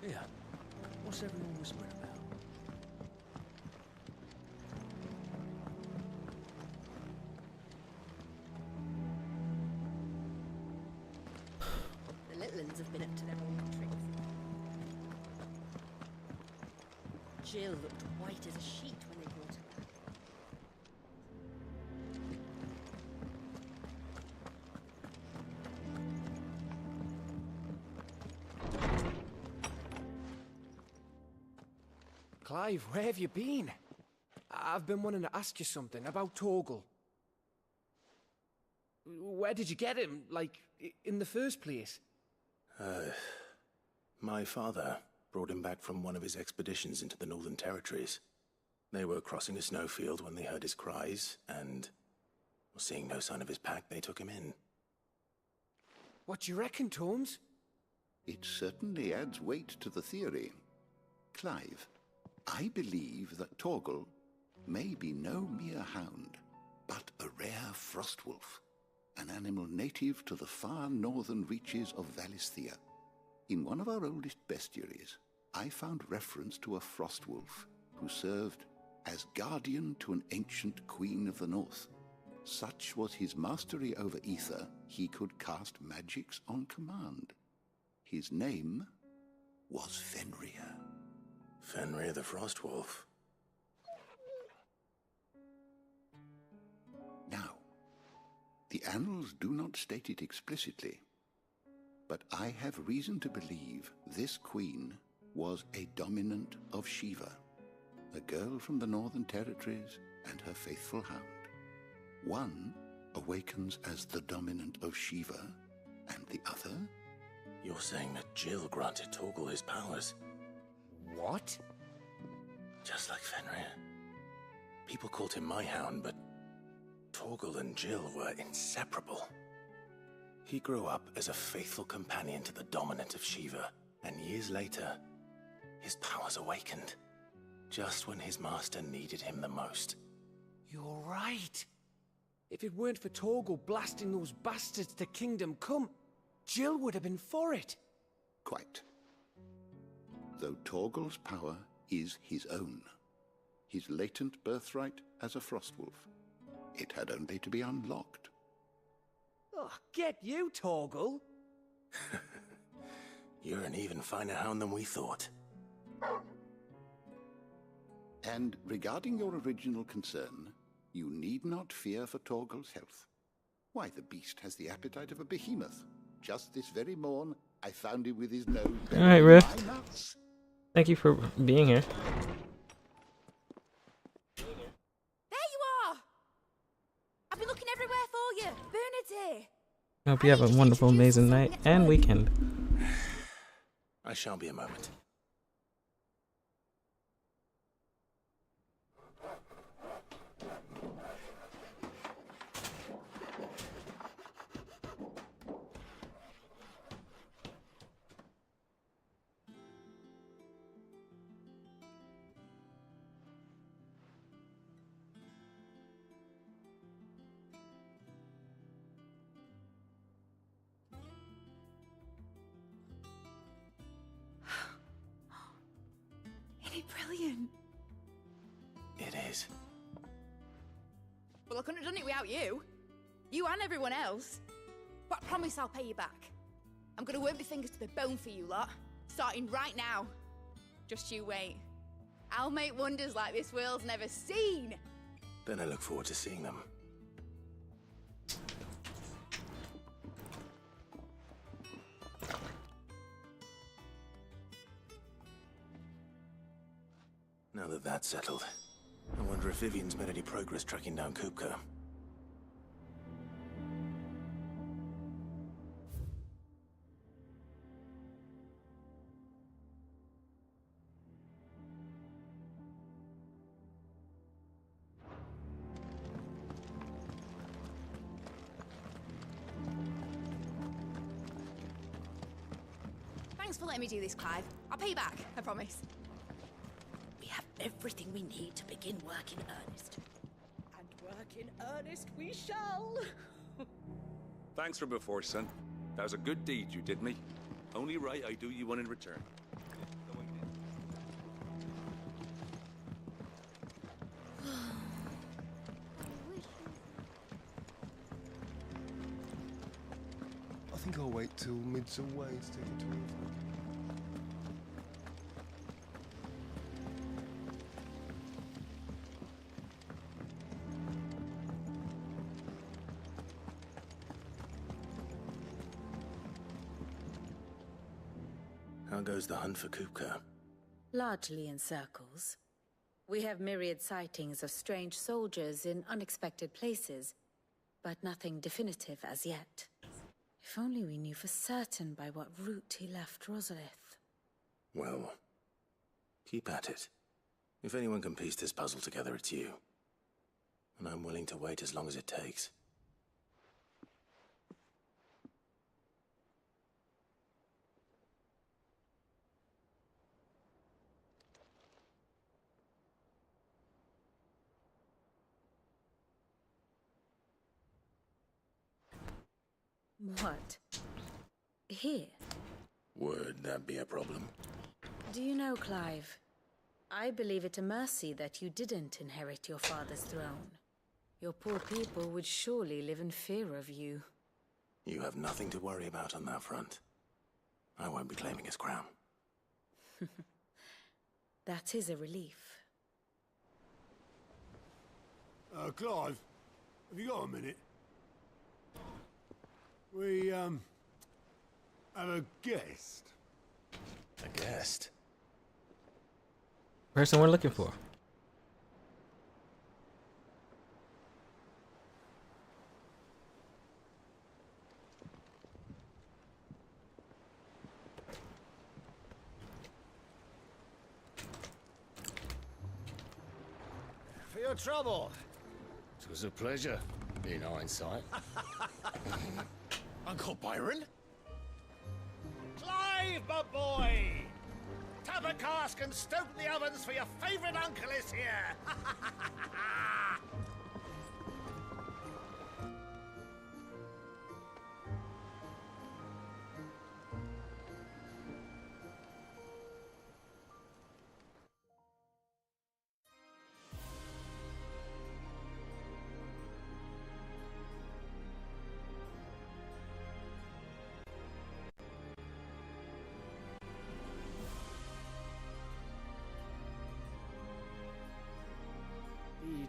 Yeah. What's everyone whispering about? The little uns have been up to their old tricks. Jill looked white as a sheet when they brought her back. Clive, where have you been? I've been wanting to ask you something about Torgal. Where did you get him, like, in the first place? My father brought him back from one of his expeditions into the Northern Territories. They were crossing a snowfield when they heard his cries, and, seeing no sign of his pack, they took him in. What do you reckon, Torms? It certainly adds weight to the theory. Clive, I believe that Torgal may be no mere hound, but a rare frostwolf, an animal native to the far northern reaches of Valisthea. In one of our oldest bestiaries, I found reference to a frostwolf who served as guardian to an ancient queen of the north. Such was his mastery over ether, he could cast magics on command. His name was Fenrir. Fenrir the Frostwolf. The annals do not state it explicitly, but I have reason to believe this queen was a dominant of Shiva, a girl from the Northern Territories and her faithful hound. One awakens as the dominant of Shiva, and the other? You're saying that Jill granted Torgal his powers? What? Just like Fenrir. People called him my hound, but Torgal and Jill were inseparable. He grew up as a faithful companion to the dominant of Shiva, and years later, his powers awakened, just when his master needed him the most. You're right. If it weren't for Torgal blasting those bastards to Kingdom Come, Jill would have been for it. Quite. Though Torgal's power is his own, his latent birthright as a Frostwolf, it had only to be unlocked. Oh, get you, Torgal. You're an even finer hound than we thought. And regarding your original concern, you need not fear for Torgal's health. Why, the beast has the appetite of a behemoth. Just this very morn, I found him with his nose buried Alright, in Rift. my nuts. Thank you for being here. There you are! I've been looking everywhere for you. Bernard's here. I hope you have a wonderful, amazing night and weekend. I shan't be a moment. Isn't it brilliant? It is. Well, I couldn't have done it without you. You and everyone else. But I promise I'll pay you back. I'm gonna work my fingers to the bone for you lot, starting right now. Just you wait. I'll make wonders like this world's never seen. Then I look forward to seeing them. Now that that's settled, I wonder if Vivian's made any progress tracking down Kupka. Thanks for letting me do this, Clive. I'll pay you back, I promise. We have everything we need to begin work in earnest. And work in earnest we shall. Thanks for before, son. That was a good deed you did me. Only right I do you one in return. I think I'll wait till mid's away to take a tour of them. How goes the hunt for Kupka? Largely in circles. We have myriad sightings of strange soldiers in unexpected places, but nothing definitive as yet. If only we knew for certain by what route he left Rosalith. Well, keep at it. If anyone can piece this puzzle together, it's you. And I'm willing to wait as long as it takes. What? Here? Would that be a problem? Do you know, Clive? I believe it a mercy that you didn't inherit your father's throne. Your poor people would surely live in fear of you. You have nothing to worry about on that front. I won't be claiming his crown. That is a relief. Clive, have you got a minute? We, have a guest. A guest? Person we're looking for. For your trouble. It was a pleasure, in hindsight. Uncle Byron? Clive, my boy! Tap a cask and stoke the ovens, for your favourite uncle is here!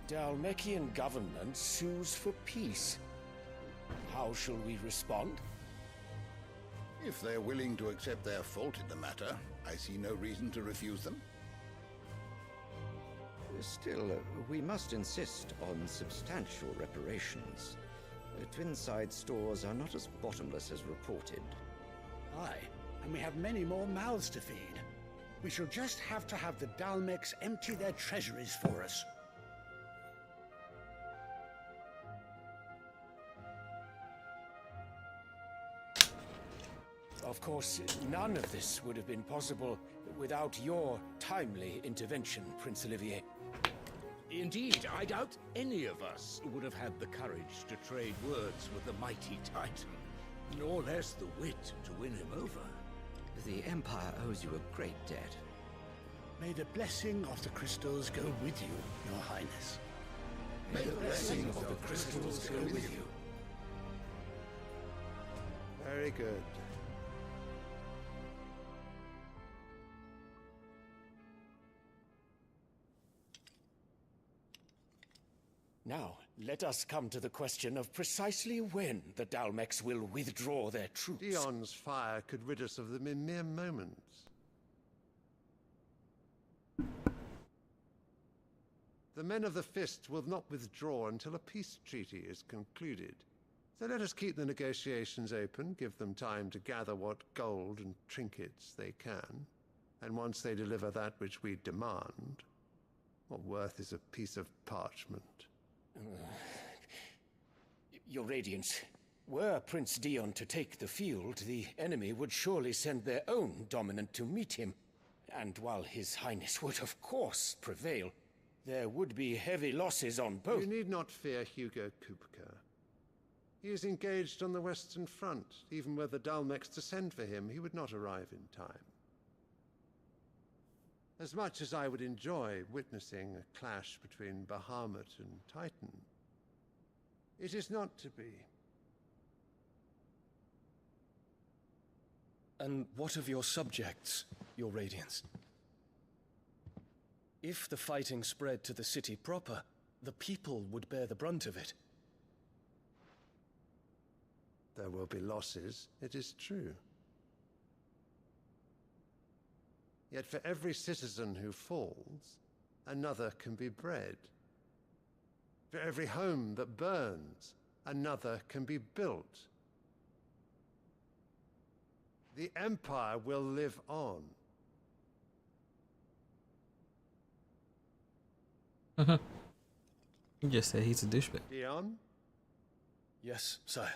The Dalmekian government sues for peace. How shall we respond? If they're willing to accept their fault in the matter, I see no reason to refuse them. Still, we must insist on substantial reparations. Twinside stores are not as bottomless as reported. Aye, and we have many more mouths to feed. We shall just have to have the Dalmex empty their treasuries for us. Of course, none of this would have been possible without your timely intervention, Prince Olivier. Indeed, I doubt any of us would have had the courage to trade words with the mighty Titan, nor less the wit to win him over. The Empire owes you a great debt. May the blessing of the crystals go with you, Your Highness. May the blessing of the crystals go with you. Very good. Now, let us come to the question of precisely when the Dalmex will withdraw their troops. Dion's fire could rid us of them in mere moments. The men of the Fist will not withdraw until a peace treaty is concluded. So let us keep the negotiations open, give them time to gather what gold and trinkets they can, and once they deliver that which we demand, what worth is a piece of parchment? Your Radiance, were Prince Dion to take the field, the enemy would surely send their own dominant to meet him. And while His Highness would of course prevail, there would be heavy losses on both. You need not fear Hugo Kupka. He is engaged on the Western Front. Even were the Dalmex to send for him, he would not arrive in time. As much as I would enjoy witnessing a clash between Bahamut and Titan, it is not to be. And what of your subjects, Your Radiance? If the fighting spread to the city proper, the people would bear the brunt of it. There will be losses, it is true. Yet for every citizen who falls, another can be bred. For every home that burns, another can be built. The Empire will live on. You just said he's a douchebag. Dion? Yes, sire.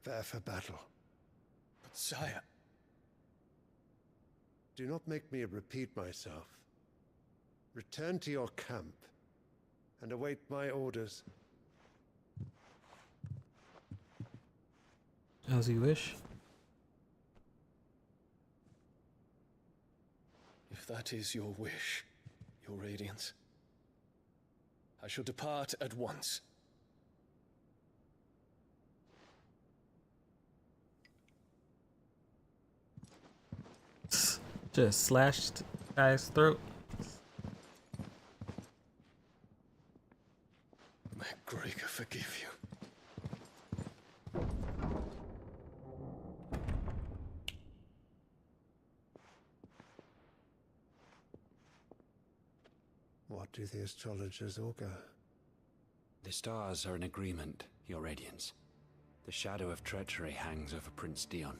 prepare for battle. But sire... Do not make me repeat myself. Return to your camp and await my orders. As you wish. If that is your wish, Your Radiance, I shall depart at once. Just slashed guy's throat. May Gregor forgive you. What do the astrologers augur? The stars are in agreement, Your Radiance. The shadow of treachery hangs over Prince Dion.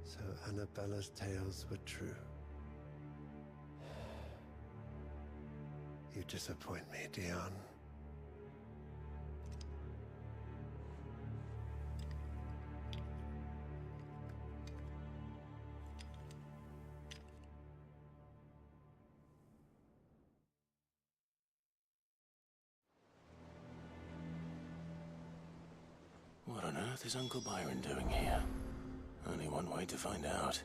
So Annabella's tales were true. You disappoint me, Dion. What on earth is Uncle Byron doing here? Only one way to find out.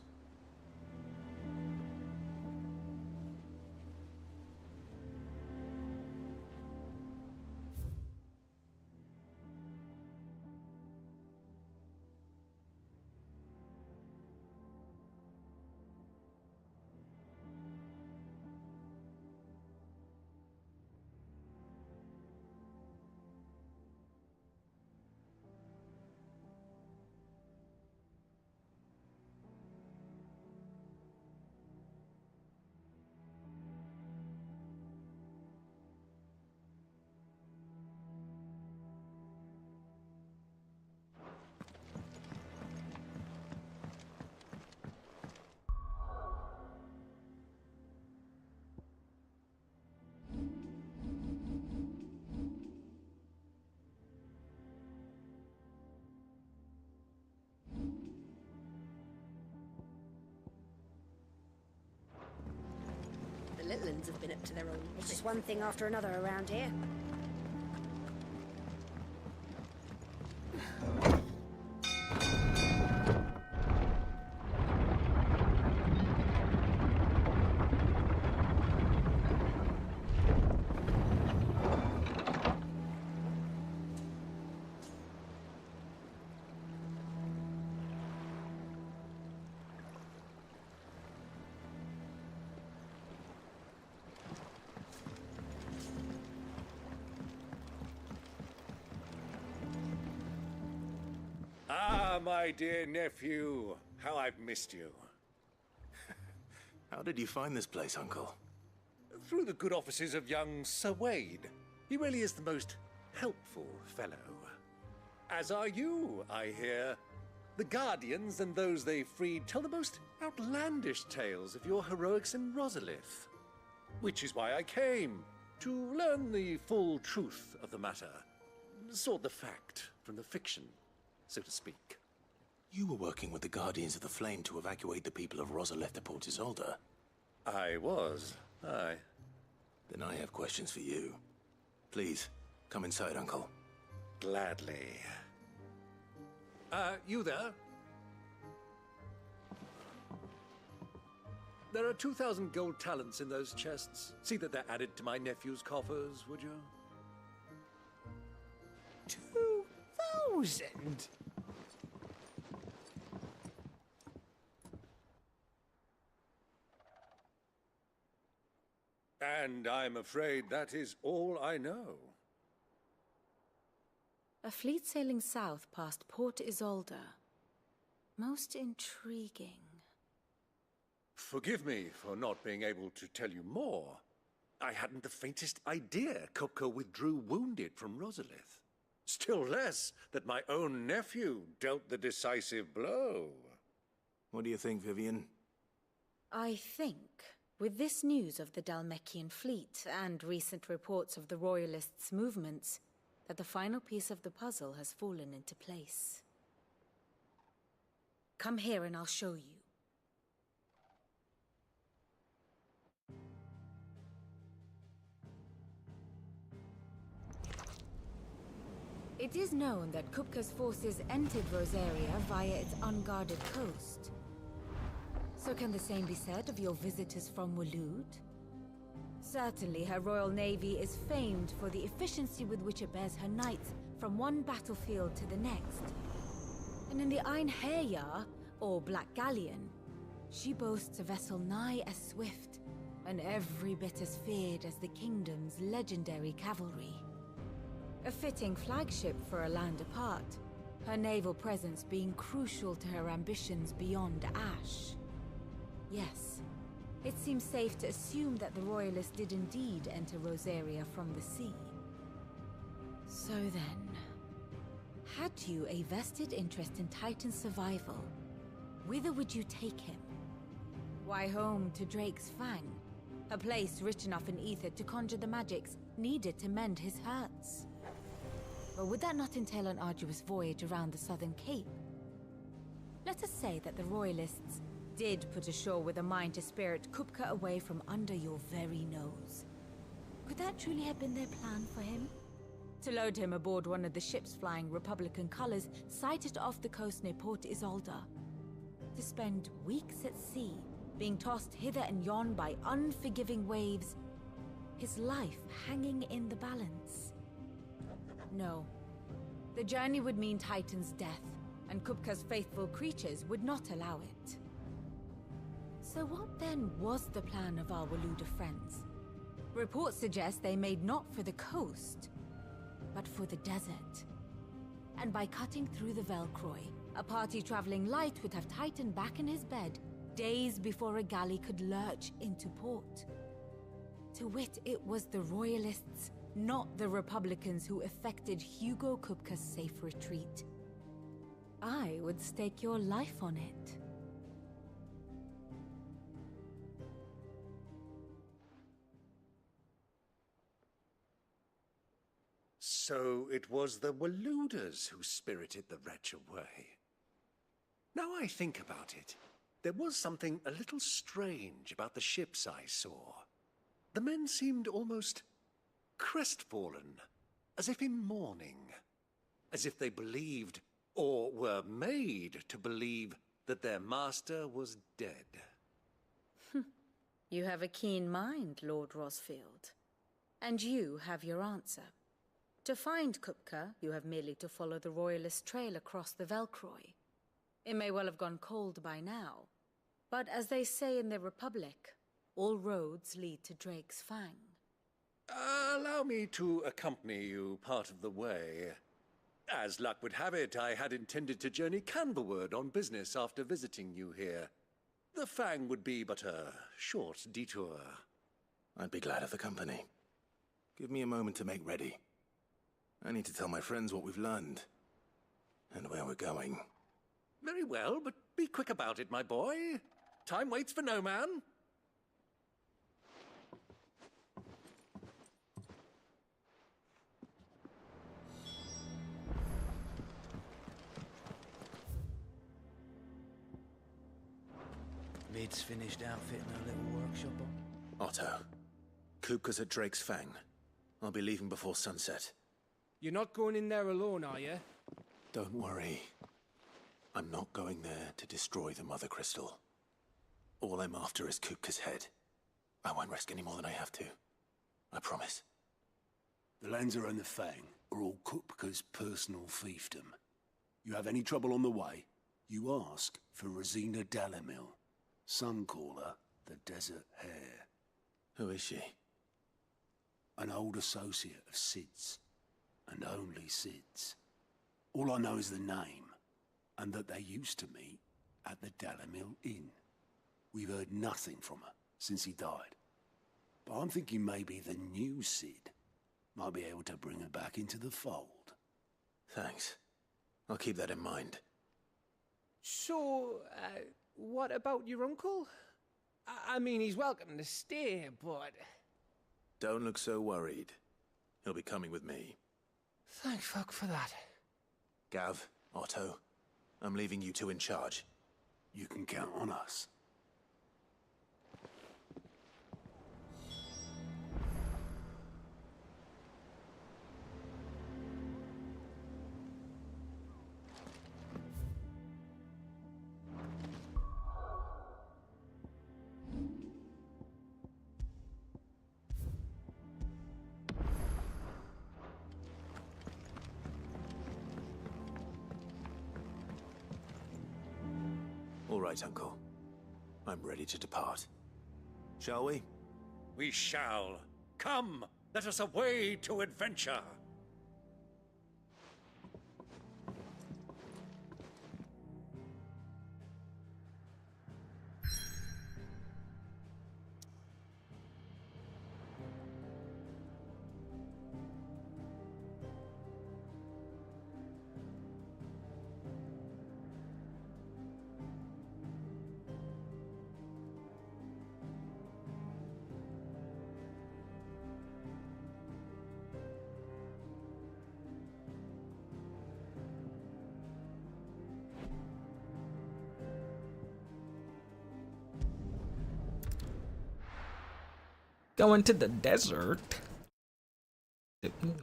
The little ones have been up to their own. It's just one thing after another around here. Ah, my dear nephew, how I've missed you. How did you find this place, Uncle? Through the good offices of young Sir Wade. He really is the most helpful fellow. As are you, I hear. The Guardians and those they freed tell the most outlandish tales of your heroics in Rosalith. Which is why I came, to learn the full truth of the matter. Sort the fact from the fiction, so to speak. You were working with the Guardians of the Flame to evacuate the people of Rosalith to Port Isolde. I was, aye. Then I have questions for you. Please, come inside, Uncle. Gladly. You there? There are 2,000 gold talents in those chests. See that they're added to my nephew's coffers, would you? 2,000? And I'm afraid that is all I know. A fleet sailing south past Port Isolde. Most intriguing. Forgive me for not being able to tell you more. I hadn't the faintest idea Kopko withdrew wounded from Rosalith. Still less that my own nephew dealt the decisive blow. What do you think, Vivian? I think With this news of the Dalmekian fleet and recent reports of the Royalists' movements, that the final piece of the puzzle has fallen into place. Come here and I'll show you. It is known that Kupka's forces entered Rosaria via its unguarded coast. So can the same be said of your visitors from Waloed? Certainly her Royal Navy is famed for the efficiency with which it bears her knights from one battlefield to the next. And in the Einherjar, or Black Galleon, she boasts a vessel nigh as swift and every bit as feared as the kingdom's legendary cavalry. A fitting flagship for a land apart, her naval presence being crucial to her ambitions beyond Ash. Yes, it seems safe to assume that the Royalists did indeed enter Rosaria from the sea. So then, had you a vested interest in Titan's survival, whither would you take him? Why, home to Drake's Fang, a place rich enough in ether to conjure the magics needed to mend his hurts. But would that not entail an arduous voyage around the southern cape? Let us say that the Royalists did put ashore with a mind to spirit Kupka away from under your very nose. Could that truly have been their plan for him? To load him aboard one of the ships flying Republican colors sighted off the coast near Port Isolda? To spend weeks at sea, being tossed hither and yon by unforgiving waves, his life hanging in the balance? No. The journey would mean Titan's death, and Kupka's faithful creatures would not allow it. So what then was the plan of our Waluda friends? Reports suggest they made not for the coast, but for the desert. And by cutting through the Velcroy, a party traveling light would have Titan back in his bed days before a galley could lurch into port. To wit, it was the Royalists, not the Republicans, who effected Hugo Kupka's safe retreat. I would stake your life on it. So it was the Waluders who spirited the wretch away. Now I think about it, there was something a little strange about the ships I saw. The men seemed almost crestfallen, as if in mourning, as if they believed, or were made to believe, that their master was dead. You have a keen mind, Lord Rosfield. And you have your answer. To find Kupka, you have merely to follow the Royalist trail across the Velcroy. It may well have gone cold by now, but as they say in the Republic, all roads lead to Drake's Fang. Allow me to accompany you part of the way. As luck would have it, I had intended to journey Canverward on business after visiting you here. The Fang would be but a short detour. I'd be glad of the company. Give me a moment to make ready. I need to tell my friends what we've learned, and where we're going. Very well, but be quick about it, my boy. Time waits for no man. Lid's finished outfitting her little workshop on. Otto, Kupka's at Drake's Fang. I'll be leaving before sunset. You're not going in there alone, are you? Don't worry. I'm not going there to destroy the Mother Crystal. All I'm after is Kupka's head. I won't risk any more than I have to. I promise. The Lanza and the Fang are all Kupka's personal fiefdom. You have any trouble on the way, you ask for Rosina Dalamil. Some call her the Desert Hare. Who is she? An old associate of Sid's, and only Sid's. All I know is the name, and that they used to meet at the Dalamil Inn. We've heard nothing from her since he died. But I'm thinking maybe the new Sid might be able to bring her back into the fold. Thanks. I'll keep that in mind. So, what about your uncle? I mean, he's welcome to stay, but... Don't look so worried. He'll be coming with me. Thank fuck for that. Gav, Otto, I'm leaving you two in charge. You can count on us. All right, Uncle. I'm ready to depart. Shall we? We shall. Come, let us away to adventure. Going to the desert.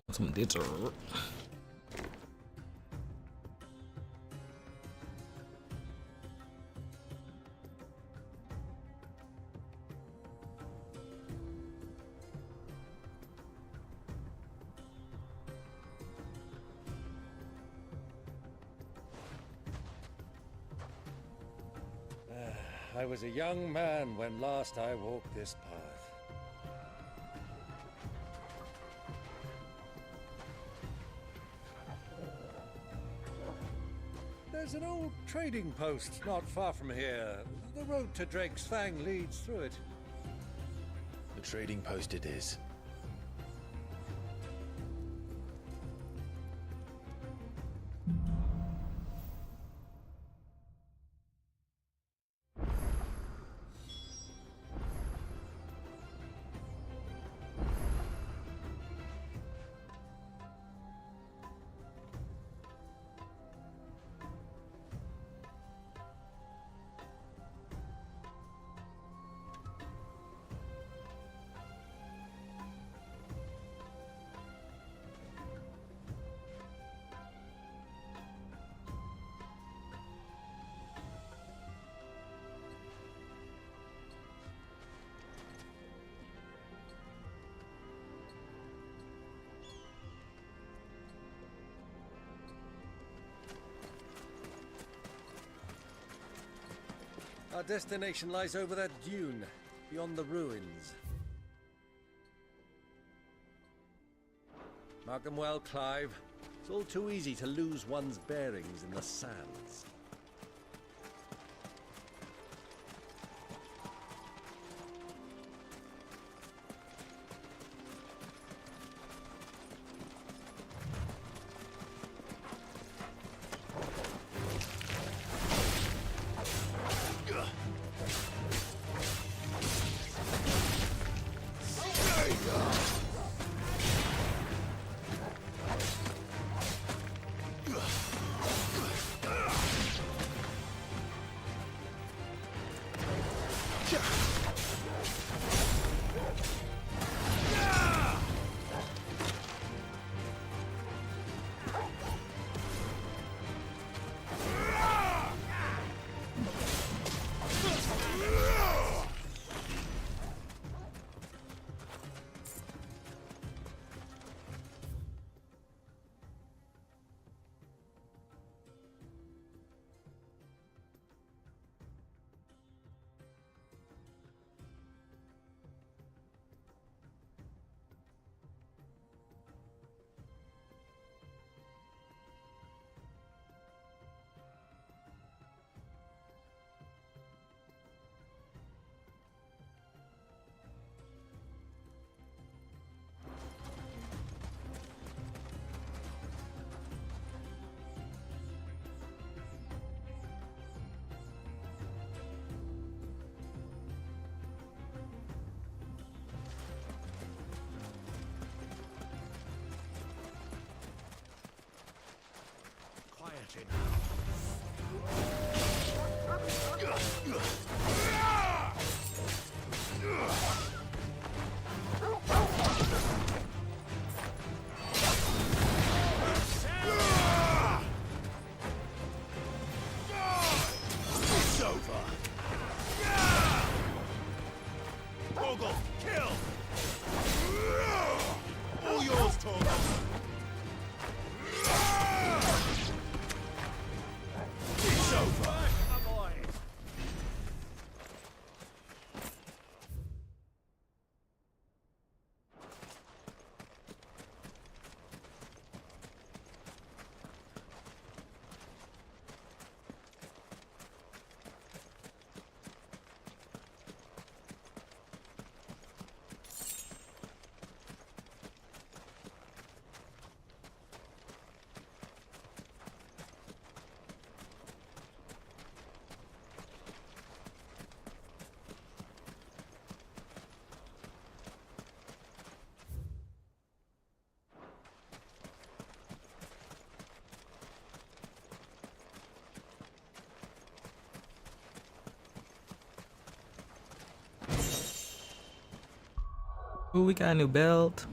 Some desert. I was a young man when last I walked this path. There's an old trading post not far from here. The road to Drake's Fang leads through it. The trading post it is. Our destination lies over that dune, beyond the ruins. Mark them well, Clive. It's all too easy to lose one's bearings in the sands. Torgal, kill! All yours, Torgal! It's over! Ooh, we got a new belt.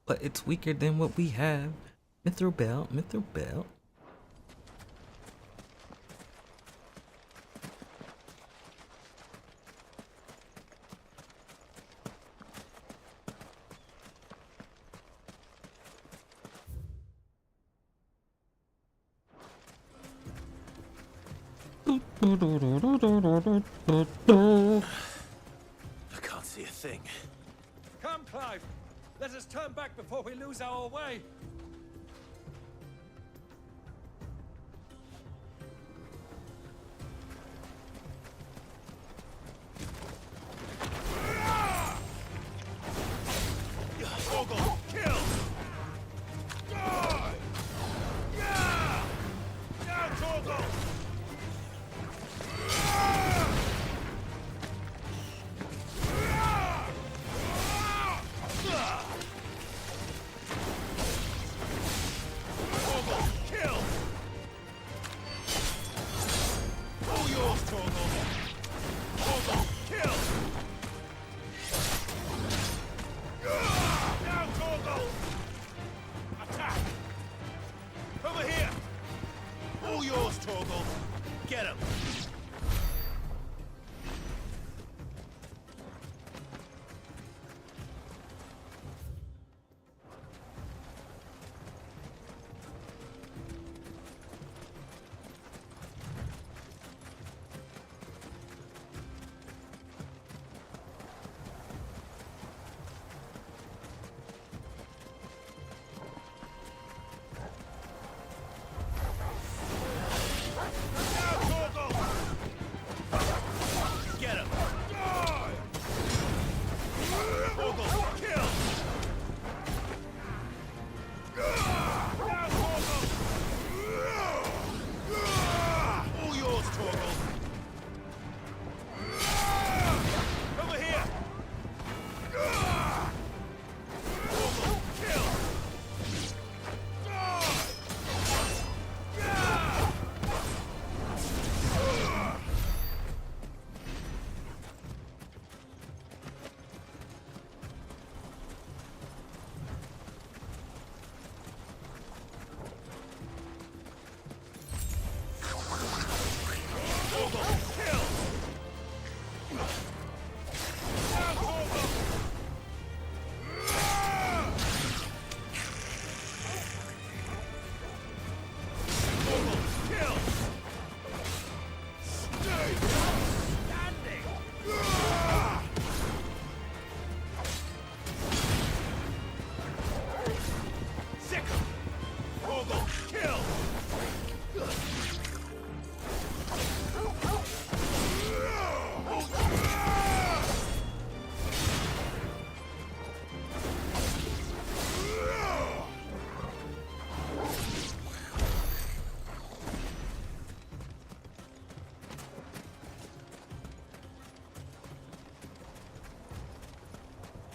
But it's weaker than what we have. Mithril belt, mithril belt. I can't see a thing. Come, Clive. Let us turn back before we lose our way. Torgal, kill! Die! Yeah! Now, Torgal! Torgal, kill! All yours, Torgal! Torgal, kill! Now, Torgal! Attack! Over here! All yours, Torgal! Get him!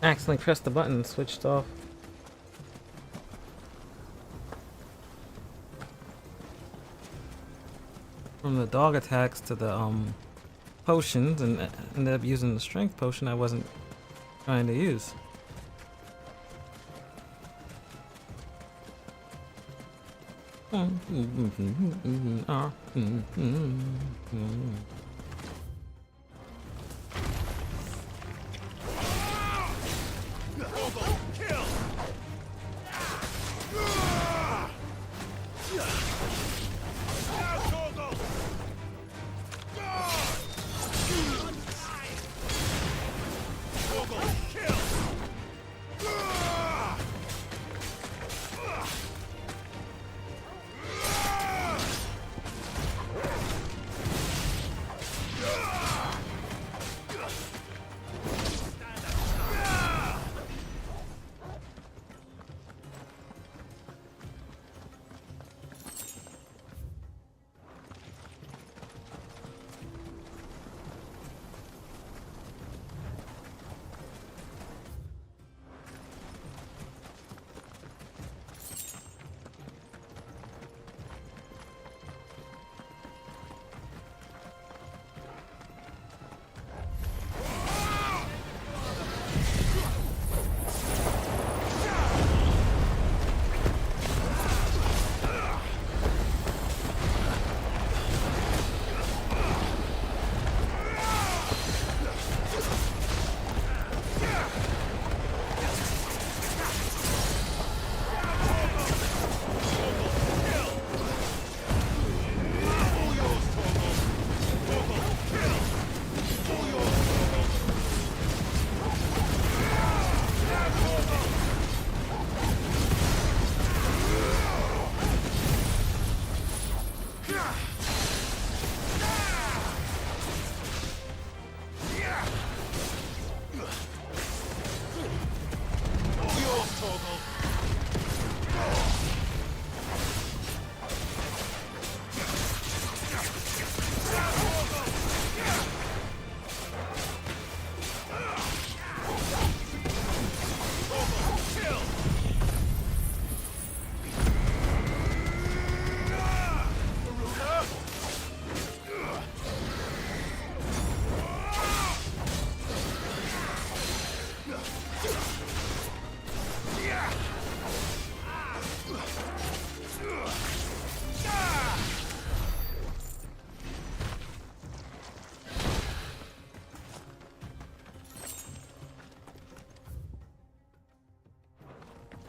Accidentally pressed the button and switched off. From the dog attacks to the potions, and ended up using the strength potion I wasn't trying to use.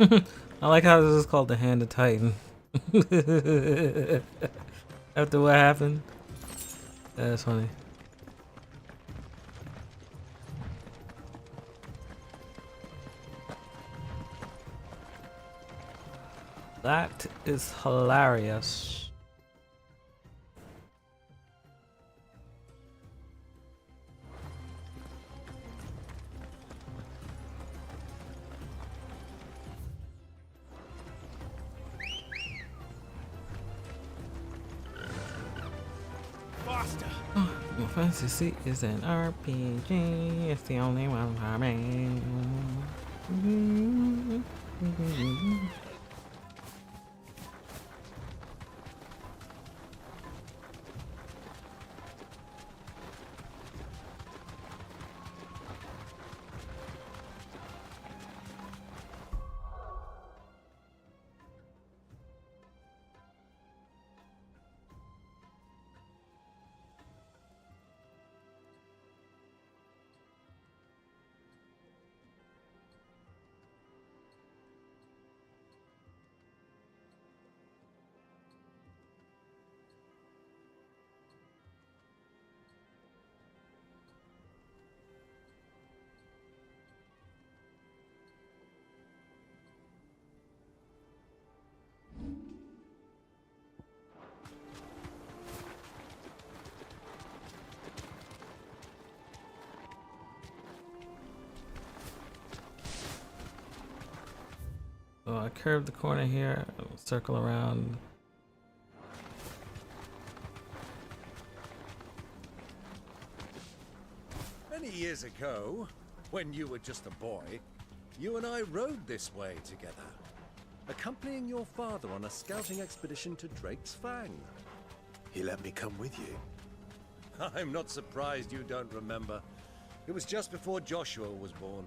I like how this is called the Hand of Titan. After what happened. That's funny. That is hilarious. Faster! My fancy seat is an RPG. It's the only one for me. So I curve the corner here, circle around. Many years ago, when you were just a boy, you and I rode this way together, accompanying your father on a scouting expedition to Drake's Fang. He let me come with you. I'm not surprised you don't remember. It was just before Joshua was born.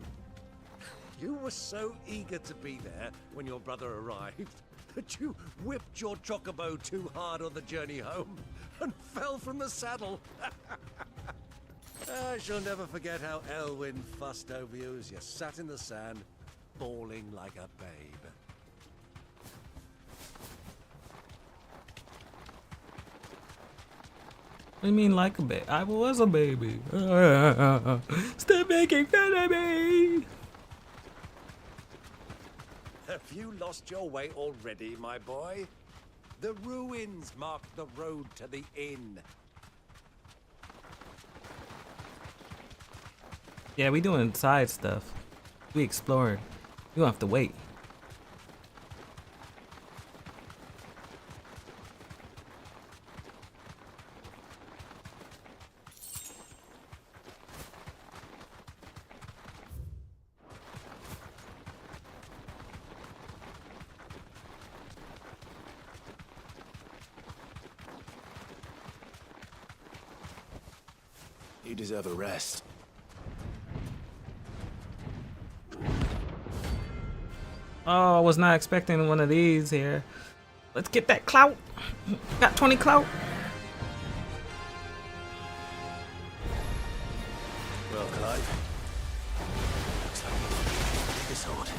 You were so eager to be there when your brother arrived that you whipped your chocobo too hard on the journey home and fell from the saddle. I shall never forget how Elwyn fussed over you as you sat in the sand, bawling like a babe. What do you mean like a baby? I was a baby. Stop making fun of me. Have you lost your way already, my boy? The ruins mark the road to the inn. Yeah, we doing side stuff. We explored. You don't have to wait. You deserve a rest. Oh, I was not expecting one of these here. Let's get that clout. Got 20 clout. Well, Clive. Looks like this odd.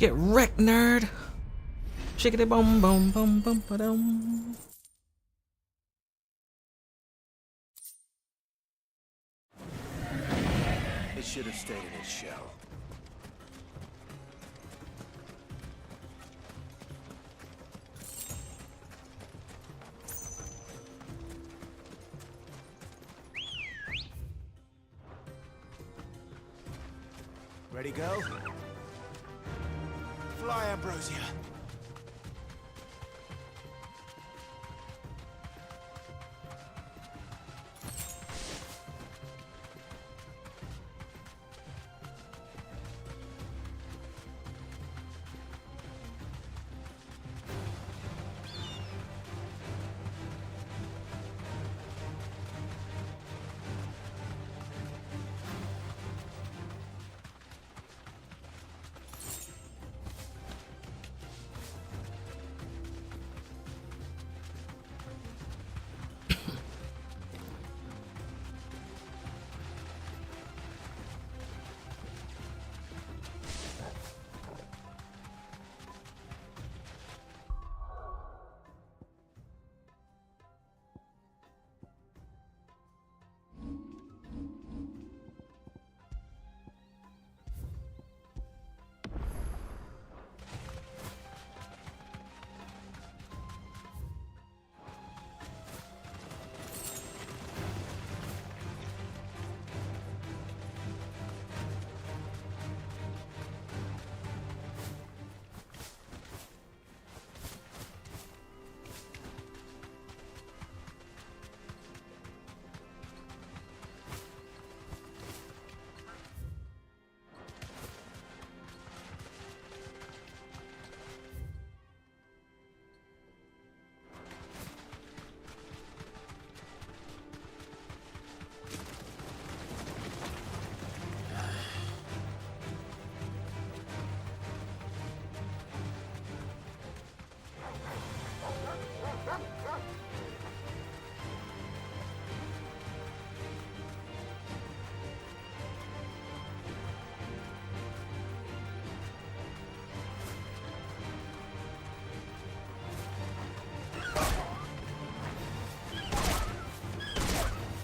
Get wrecked, nerd. Shiggity bum bum bum bum ba dum. It should have stayed in its shell. Ready, go? Fly, Ambrosia.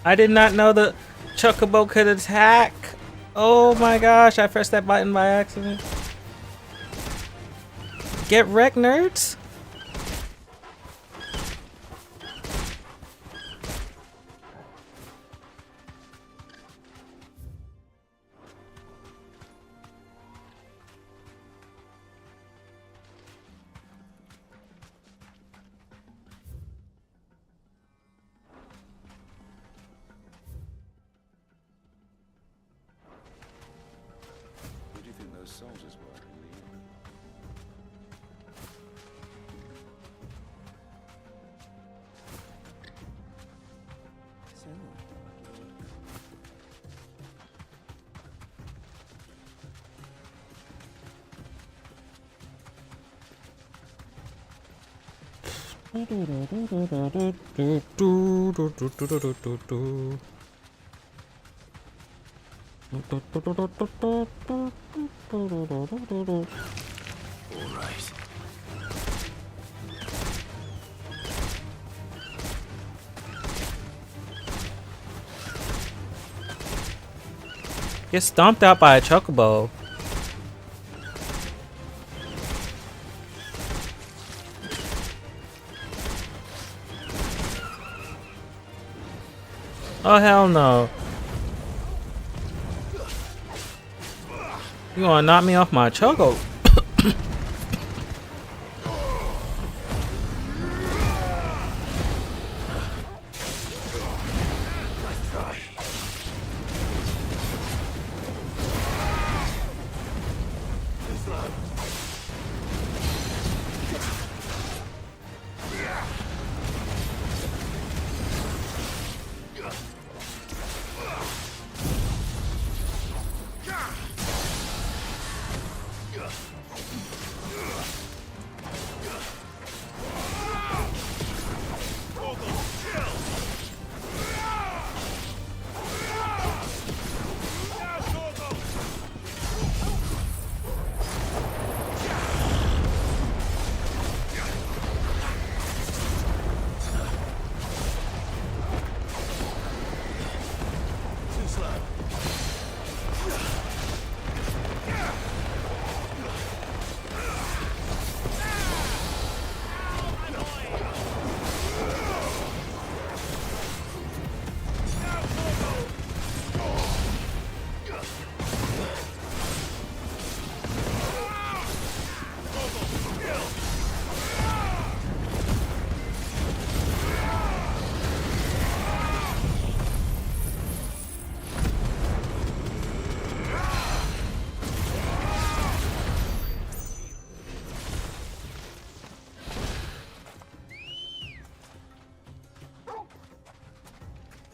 I did not know the chocobo could attack. Oh my gosh, I pressed that button by accident. Get wrecked, nerds. Who do you think those soldiers were in the end? Alright. Get stomped out by a chocobo. Oh hell no. You gonna knock me off my choco? Yeah.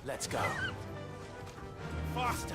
Let's go. Faster!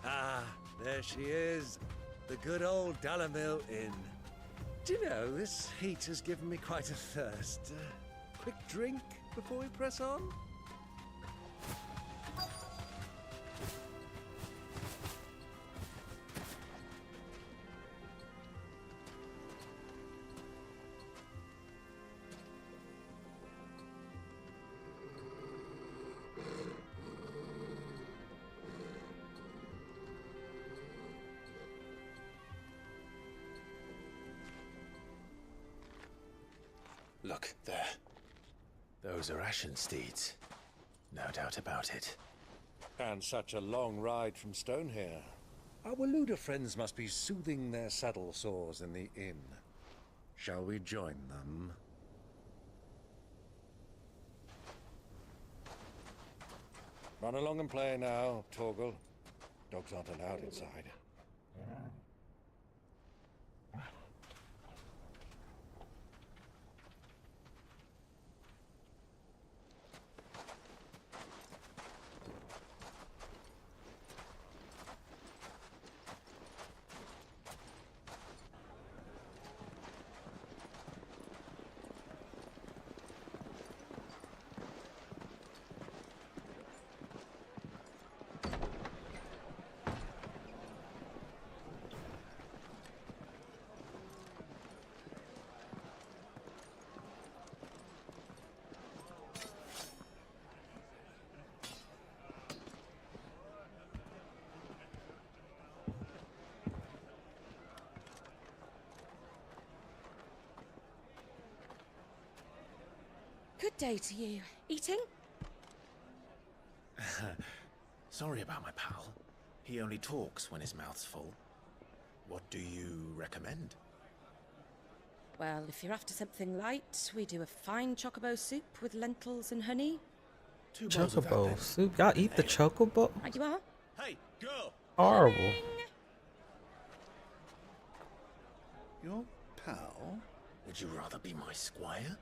Ah, there she is. The good old Dalamil Inn. Do you know, this heat has given me quite a thirst. Quick drink before we press on? Look, there. Those are Ashen steeds. No doubt about it. And such a long ride from Stonehair. Our Waluda friends must be soothing their saddle sores in the inn. Shall we join them? Run along and play now, Torgal. Dogs aren't allowed inside. Good day to you. Eating? Sorry about my pal. He only talks when his mouth's full. What do you recommend? Well, if you're after something light, we do a fine chocobo soup with lentils and honey. Chocobo soup? Y'all eat the chocobo? Right you are. Hey, girl! Horrible. Your pal? Would you rather be my squire?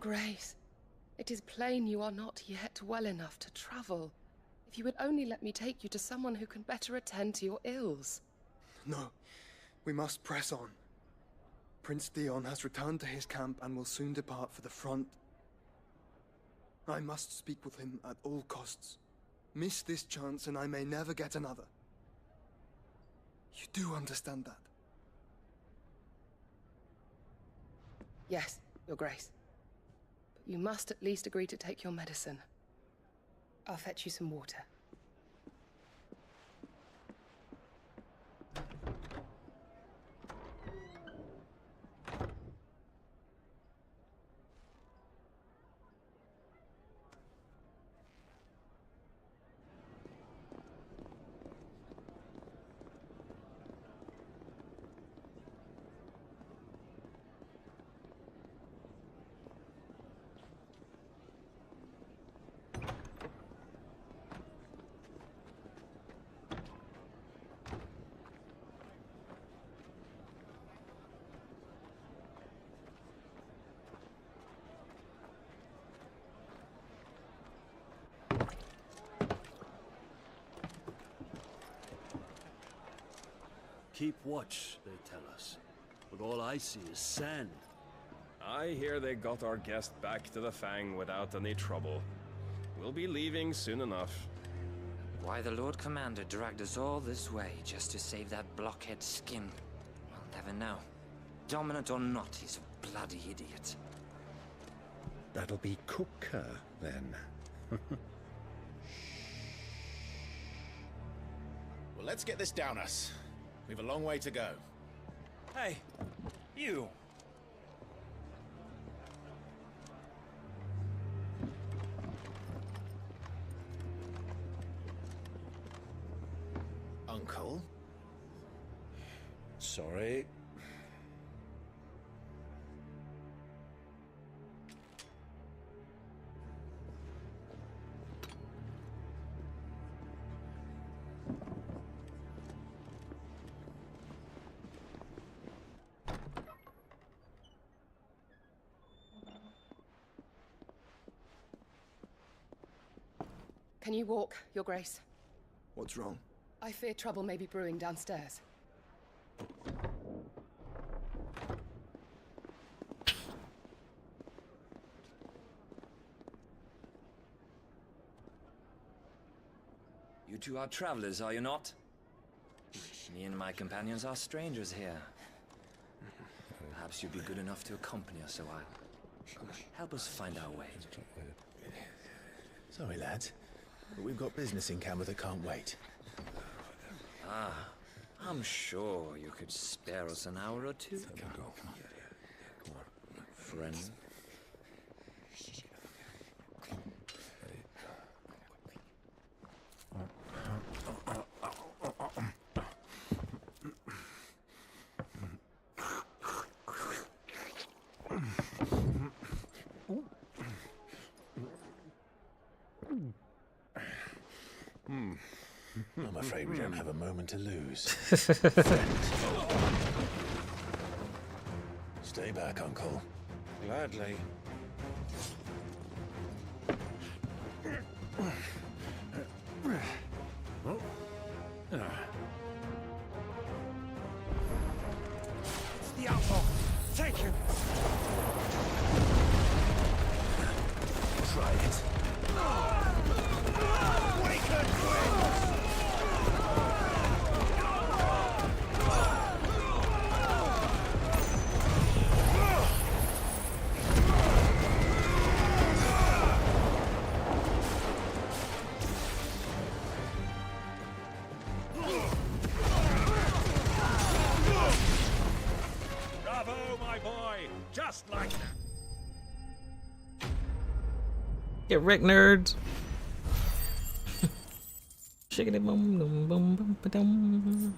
Grace, it is plain you are not yet well enough to travel. If you would only let me take you to someone who can better attend to your ills. No, we must press on. Prince Dion has returned to his camp and will soon depart for the front. I must speak with him at all costs. Miss this chance and I may never get another. You do understand that? Yes, Your Grace. But you must at least agree to take your medicine. I'll fetch you some water. Keep watch, they tell us. But all I see is sand. I hear they got our guest back to the Fang without any trouble. We'll be leaving soon enough. Why the Lord Commander dragged us all this way just to save that blockhead's skin, we'll never know. Dominant or not, he's a bloody idiot. That'll be Cooker, then. Well, let's get this down us. We've a long way to go. Hey, you! Uncle? Sorry. Can you walk, Your Grace? What's wrong? I fear trouble may be brewing downstairs. You two are travelers, are you not? Me and my companions are strangers here. Perhaps you'd be good enough to accompany us a while. Help us find our way. Sorry, lads, but we've got business in camera that can't wait. Ah, I'm sure you could spare us an hour or two. Friend. I'm afraid we don't have a moment to lose. Stay back, Uncle. Gladly. It's the outlaw! Take him! Try it. Waken, twins! Bravo, my boy! Just like that! Get wrecked, nerds. Shiggity boom boom boom boom ba-dum.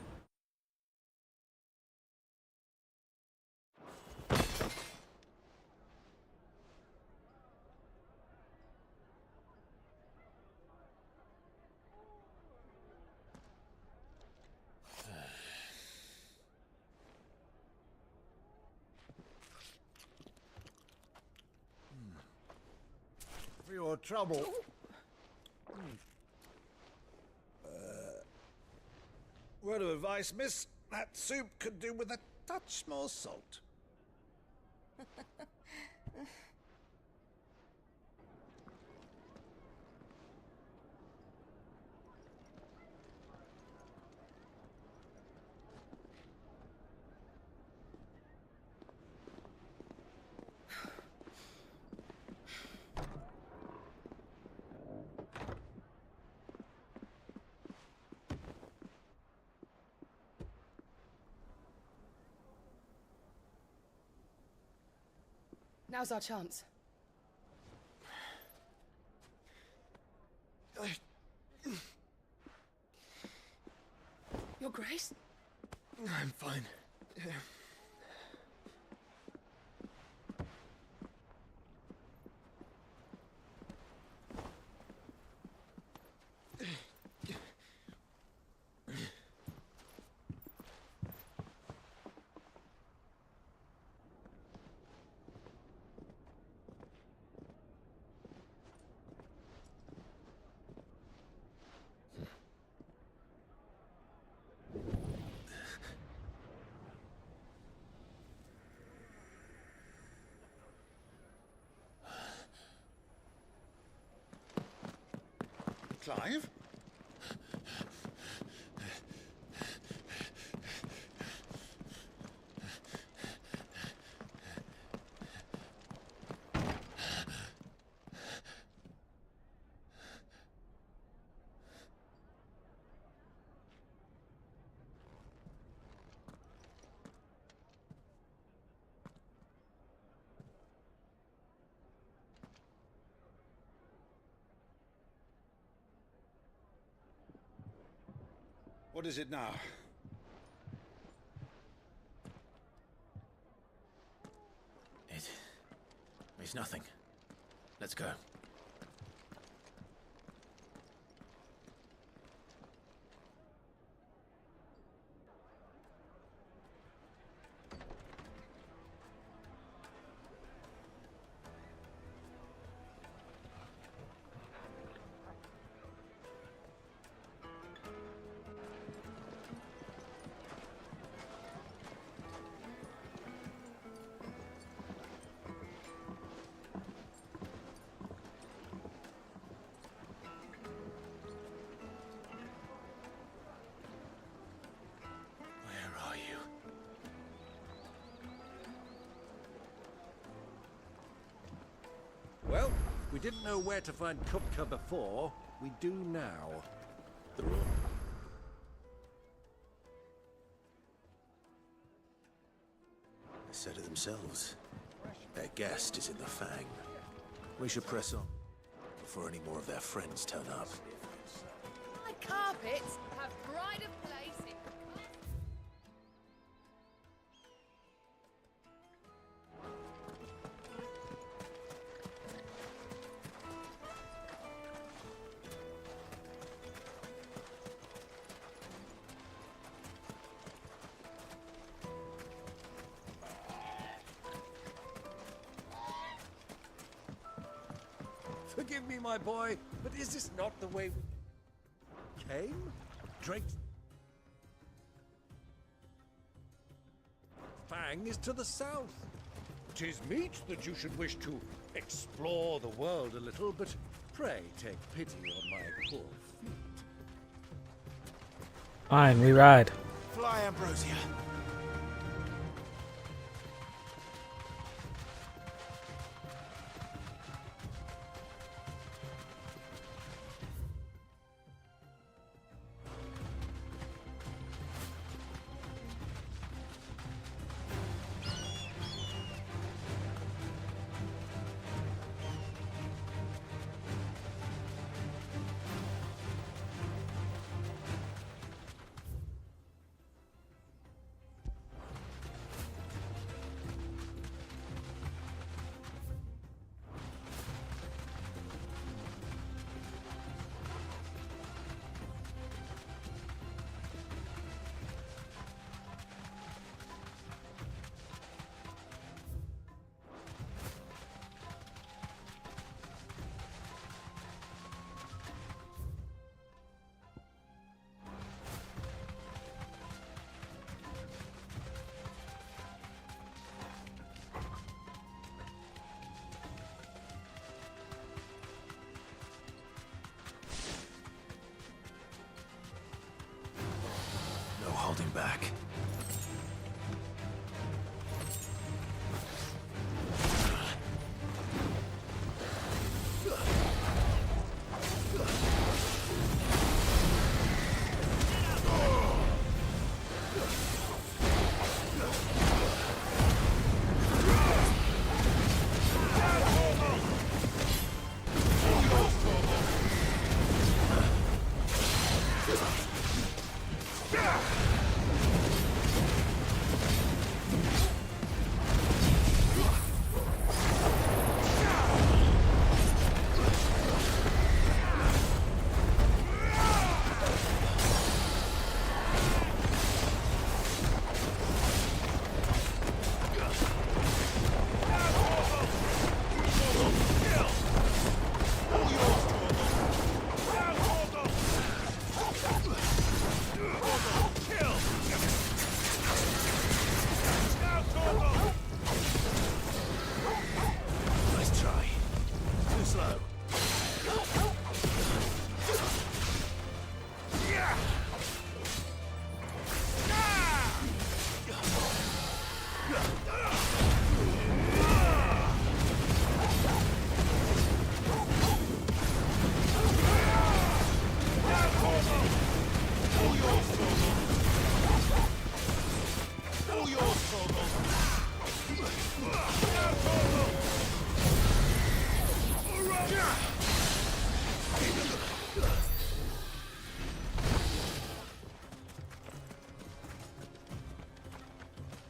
For your trouble. Word of advice, miss. That soup could do with a touch more salt. Now's our chance. Your Grace? I'm fine. Clive? What is it now? It's nothing. Let's go. Well, we didn't know where to find Kupka before. We do now. They said it themselves. Their guest is in the Fang. We should press on before any more of their friends turn up. My carpets have pride of place in... Forgive me, my boy, but is this not the way we came? Drake... Fang is to the south. 'Tis meet that you should wish to explore the world a little, but pray take pity on my poor feet. Fine, we ride. Fly, Ambrosia. Holding back.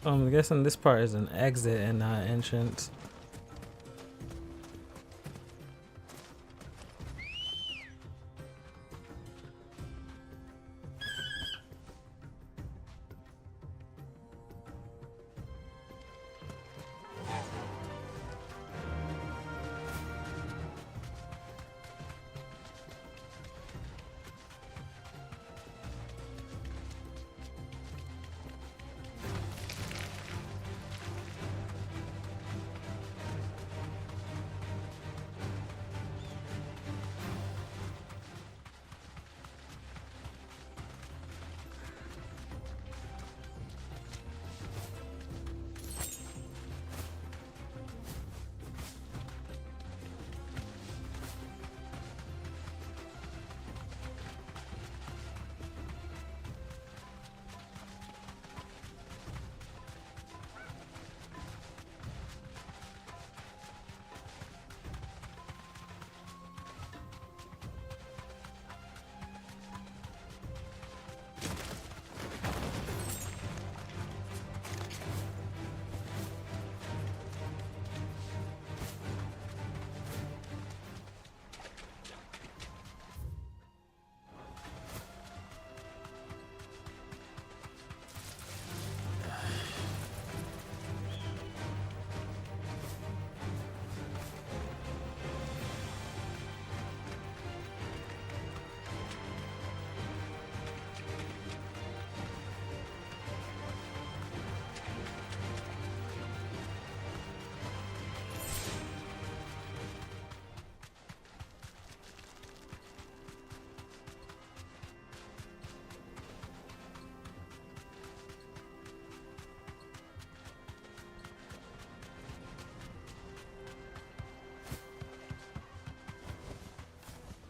I'm guessing this part is an exit and not entrance.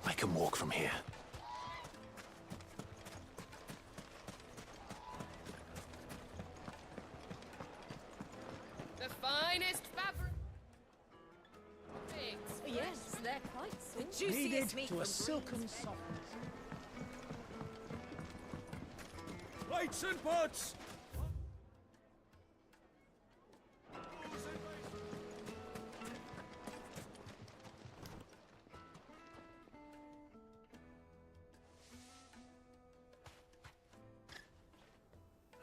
I can walk from here. The finest fabric. Yes, they're quite The smooth. juiciest meat to a silken softness. Lights and butts!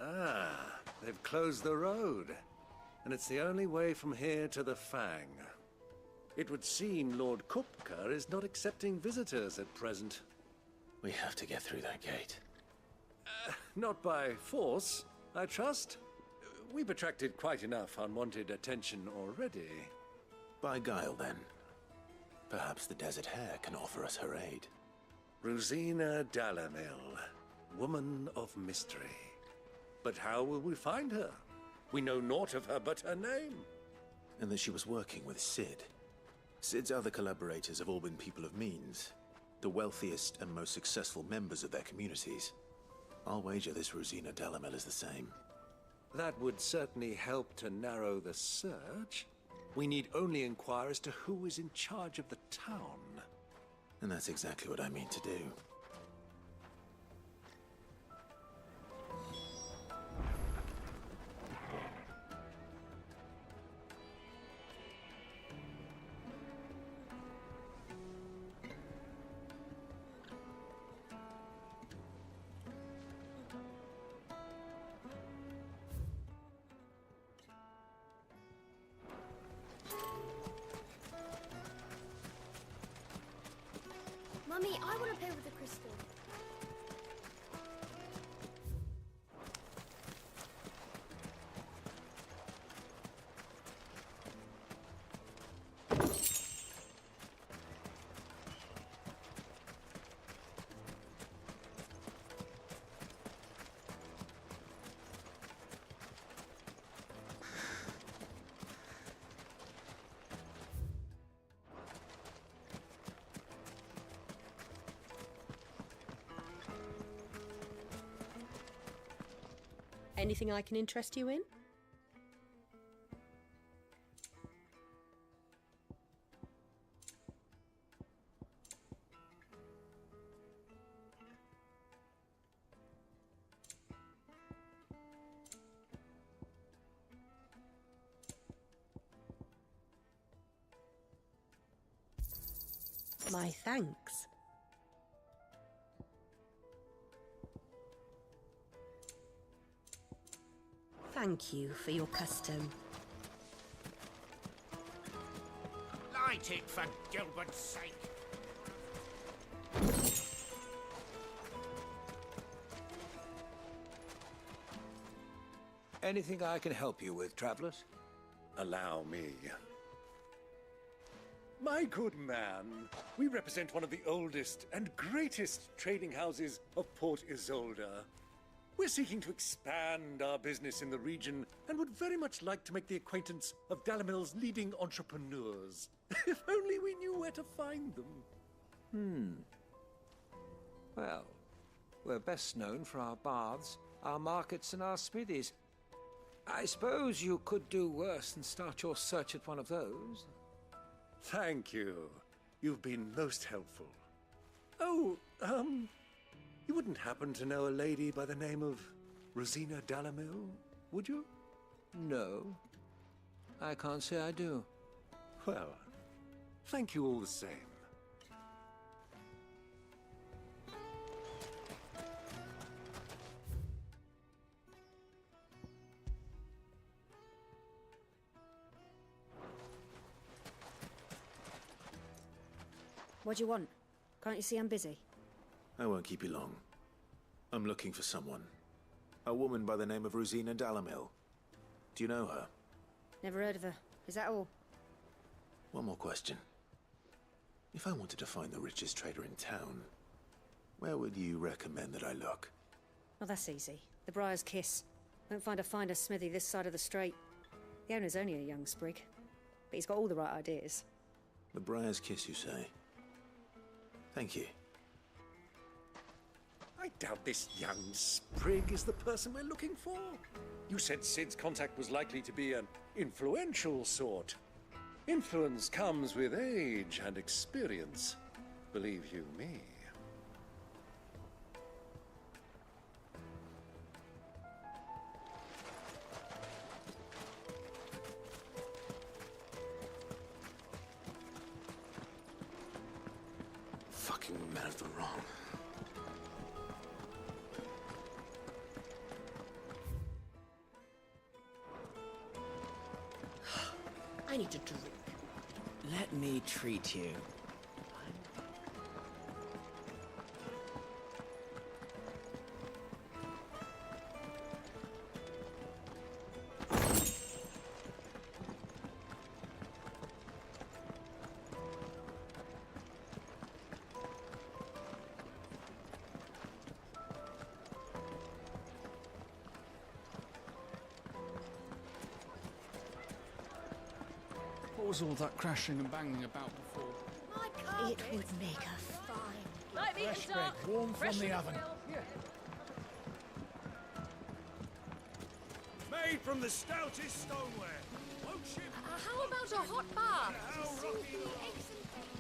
Ah, they've closed the road. And it's the only way from here to the Fang. It would seem Lord Kupka is not accepting visitors at present. We have to get through that gate. Not by force, I trust. We've attracted quite enough unwanted attention already. By guile, then. Perhaps the Desert Hare can offer us her aid. Rosina Dalamil, woman of mystery. But how will we find her? We know naught of her but her name. And that she was working with Sid. Sid's other collaborators have all been people of means, the wealthiest and most successful members of their communities. I'll wager this Rosina Dalamel is the same. That would certainly help to narrow the search. We need only inquire as to who is in charge of the town. And that's exactly what I mean to do. Mummy, I want to play with the crystal. Anything I can interest you in? My thanks. Thank you for your custom. Light it for Gilbert's sake. Anything I can help you with, travelers? Allow me. My good man, we represent one of the oldest and greatest trading houses of Port Isolde. We're seeking to expand our business in the region and would very much like to make the acquaintance of Dalamil's leading entrepreneurs. If only we knew where to find them. Well, we're best known for our baths, our markets, and our smithies. I suppose you could do worse than start your search at one of those. Thank you. You've been most helpful. Oh, you wouldn't happen to know a lady by the name of Rosina Dalamil, would you? No, I can't say I do. Well, thank you all the same. What do you want? Can't you see I'm busy? I won't keep you long. I'm looking for someone. A woman by the name of Rosina Dalamil. Do you know her? Never heard of her. Is that all? One more question. If I wanted to find the richest trader in town, where would you recommend that I look? Oh, that's easy. The Briar's Kiss. Won't find a finer smithy this side of the strait. The owner's only a young sprig, but he's got all the right ideas. The Briar's Kiss, you say? Thank you. I doubt this young sprig is the person we're looking for. You said Sid's contact was likely to be an influential sort. Influence comes with age and experience, believe you me. Fucking men of the wrong. I need a drink. Let me treat you. What was all that crashing and banging about before? It would make a fine. Light the Fresh bread, warm from the oven. Made from the stoutest stoneware. Won't you? How about a hot bath? How To soothe rocky the the aches and pains.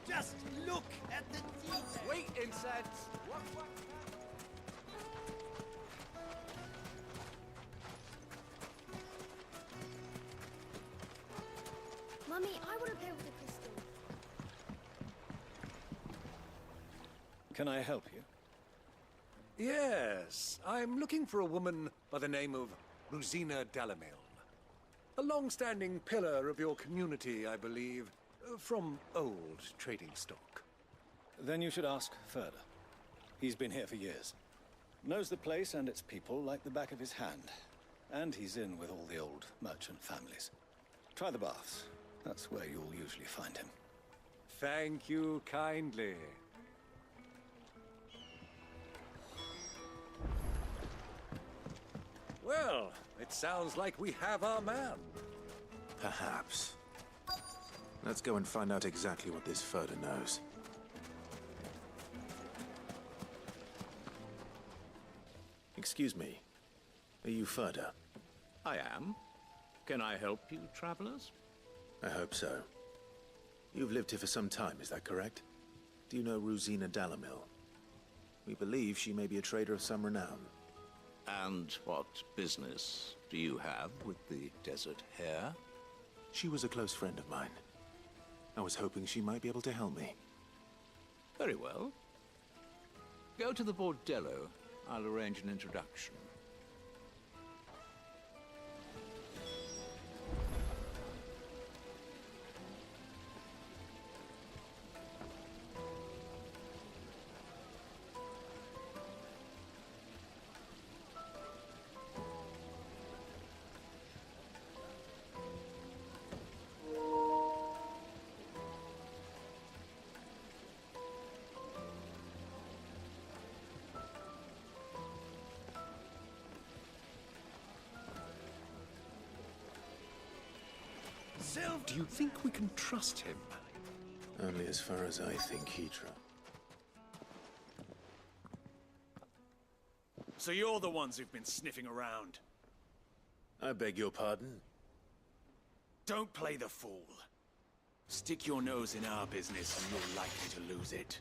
Just look at the detail. Sweet incense. What? Mummy, I want to play with the crystal. Can I help you? Yes, I'm looking for a woman by the name of Rosina Dalamil. A long-standing pillar of your community, I believe, from old trading stock. Then you should ask further. He's been here for years. Knows the place and its people like the back of his hand. And he's in with all the old merchant families. Try the baths. That's where you'll usually find him. Thank you kindly. Well, it sounds like we have our man. Perhaps. Let's go and find out exactly what this Furter knows. Excuse me. Are you Furter? I am. Can I help you, travelers? I hope so. You've lived here for some time, is that correct? Do you know Rosina Dalamil? We believe she may be a trader of some renown. And what business do you have with the desert hare? She was a close friend of mine. I was hoping she might be able to help me. Very well. Go to the bordello. I'll arrange an introduction. Do you think we can trust him? Only as far as I think he trusts. So you're the ones who've been sniffing around. I beg your pardon? Don't play the fool. Stick your nose in our business and you're likely to lose it.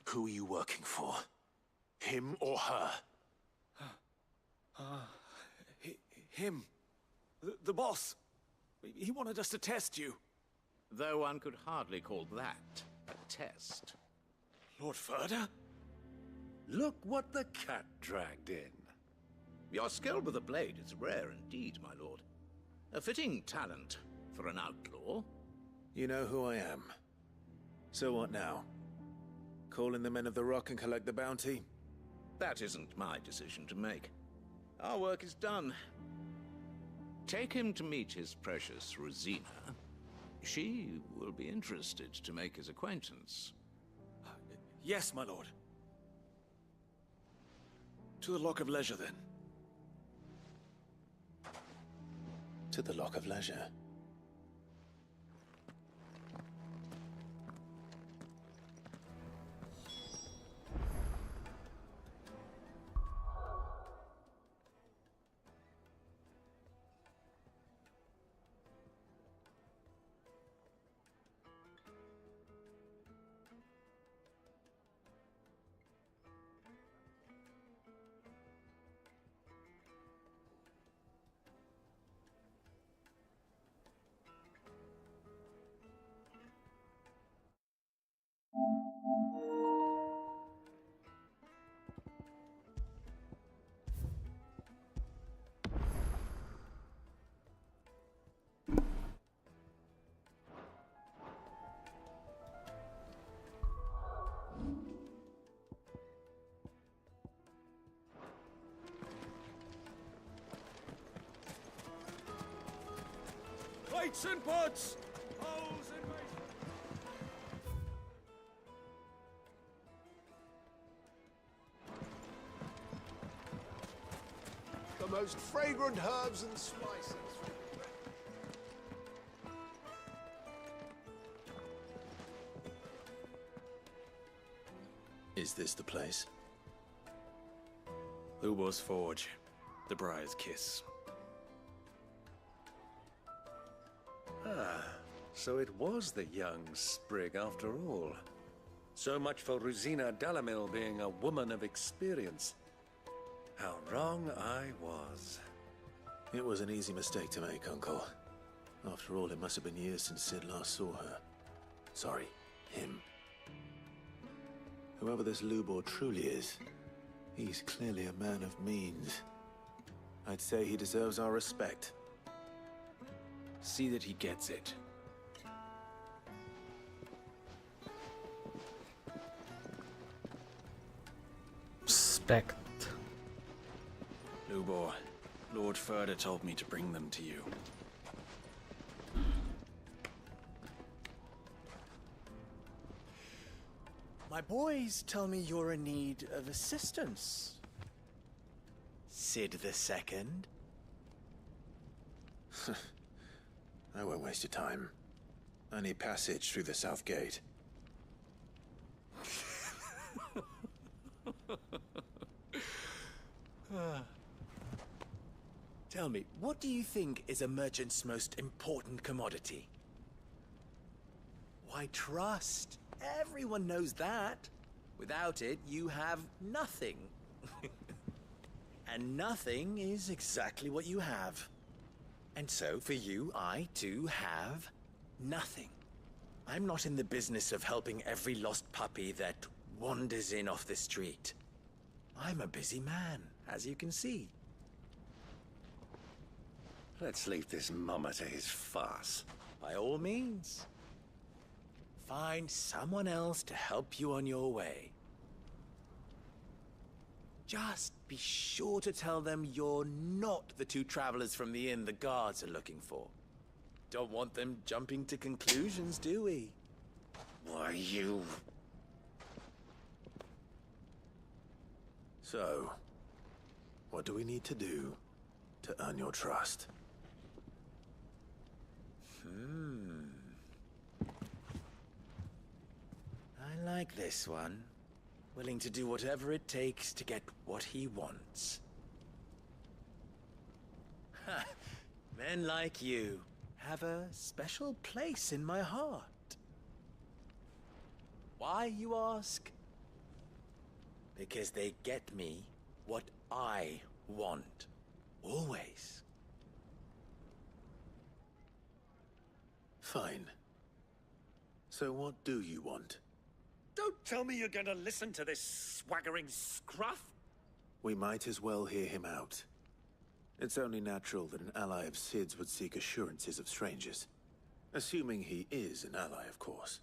Who are you working for? Him or her? Him. The boss. He wanted us to test you. Though one could hardly call that a test. Lord Furder? Look what the cat dragged in. Your skill with the blade is rare indeed, my lord. A fitting talent for an outlaw. You know who I am. So what now? Call in the Men of the Rock and collect the bounty? That isn't my decision to make. Our work is done. Take him to meet his precious Rosina. She will be interested to make his acquaintance. Yes, my lord. To the Lock of Leisure, then. To the Lock of Leisure. Plates and pots! Holes and mason. The most fragrant herbs and spices. Is this the place? Lubor's Forge. The Briar's Kiss. Ah, so it was the young sprig after all. So much for Rosina Dalamil being a woman of experience. How wrong I was. It was an easy mistake to make, Uncle. After all, it must have been years since Sid last saw her. Sorry, him. Whoever this Lubor truly is, he's clearly a man of means. I'd say he deserves our respect. See that he gets it. Respect. Lubor, Lord Furder told me to bring them to you. My boys tell me you're in need of assistance. Sid the Second? I won't waste your time. I need passage through the south gate. Tell me, what do you think is a merchant's most important commodity? Why, trust. Everyone knows that. Without it, you have nothing. And nothing is exactly what you have. And so, for you, I, too, have nothing. I'm not in the business of helping every lost puppy that wanders in off the street. I'm a busy man, as you can see. Let's leave this mummer to his farce. By all means. Find someone else to help you on your way. Just be sure to tell them you're not the two travelers from the inn the guards are looking for. Don't want them jumping to conclusions, do we? Why, you... So, what do we need to do to earn your trust? I like this one. Willing to do whatever it takes to get what he wants. Ha! Men like you have a special place in my heart. Why, you ask? Because they get me what I want. Always. Fine. So what do you want? Don't tell me you're going to listen to this swaggering scruff! We might as well hear him out. It's only natural that an ally of Sid's would seek assurances of strangers. Assuming he is an ally, of course.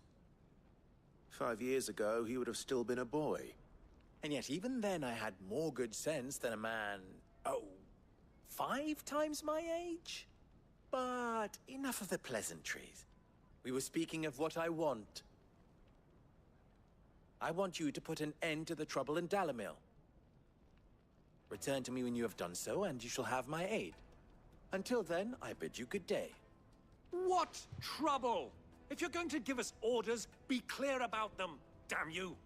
5 years ago, he would have still been a boy. And yet even then I had more good sense than a man, 5 times my age? But enough of the pleasantries. We were speaking of what I want. I want you to put an end to the trouble in Dalamil. Return to me when you have done so, and you shall have my aid. Until then, I bid you good day. What trouble? If you're going to give us orders, be clear about them, damn you!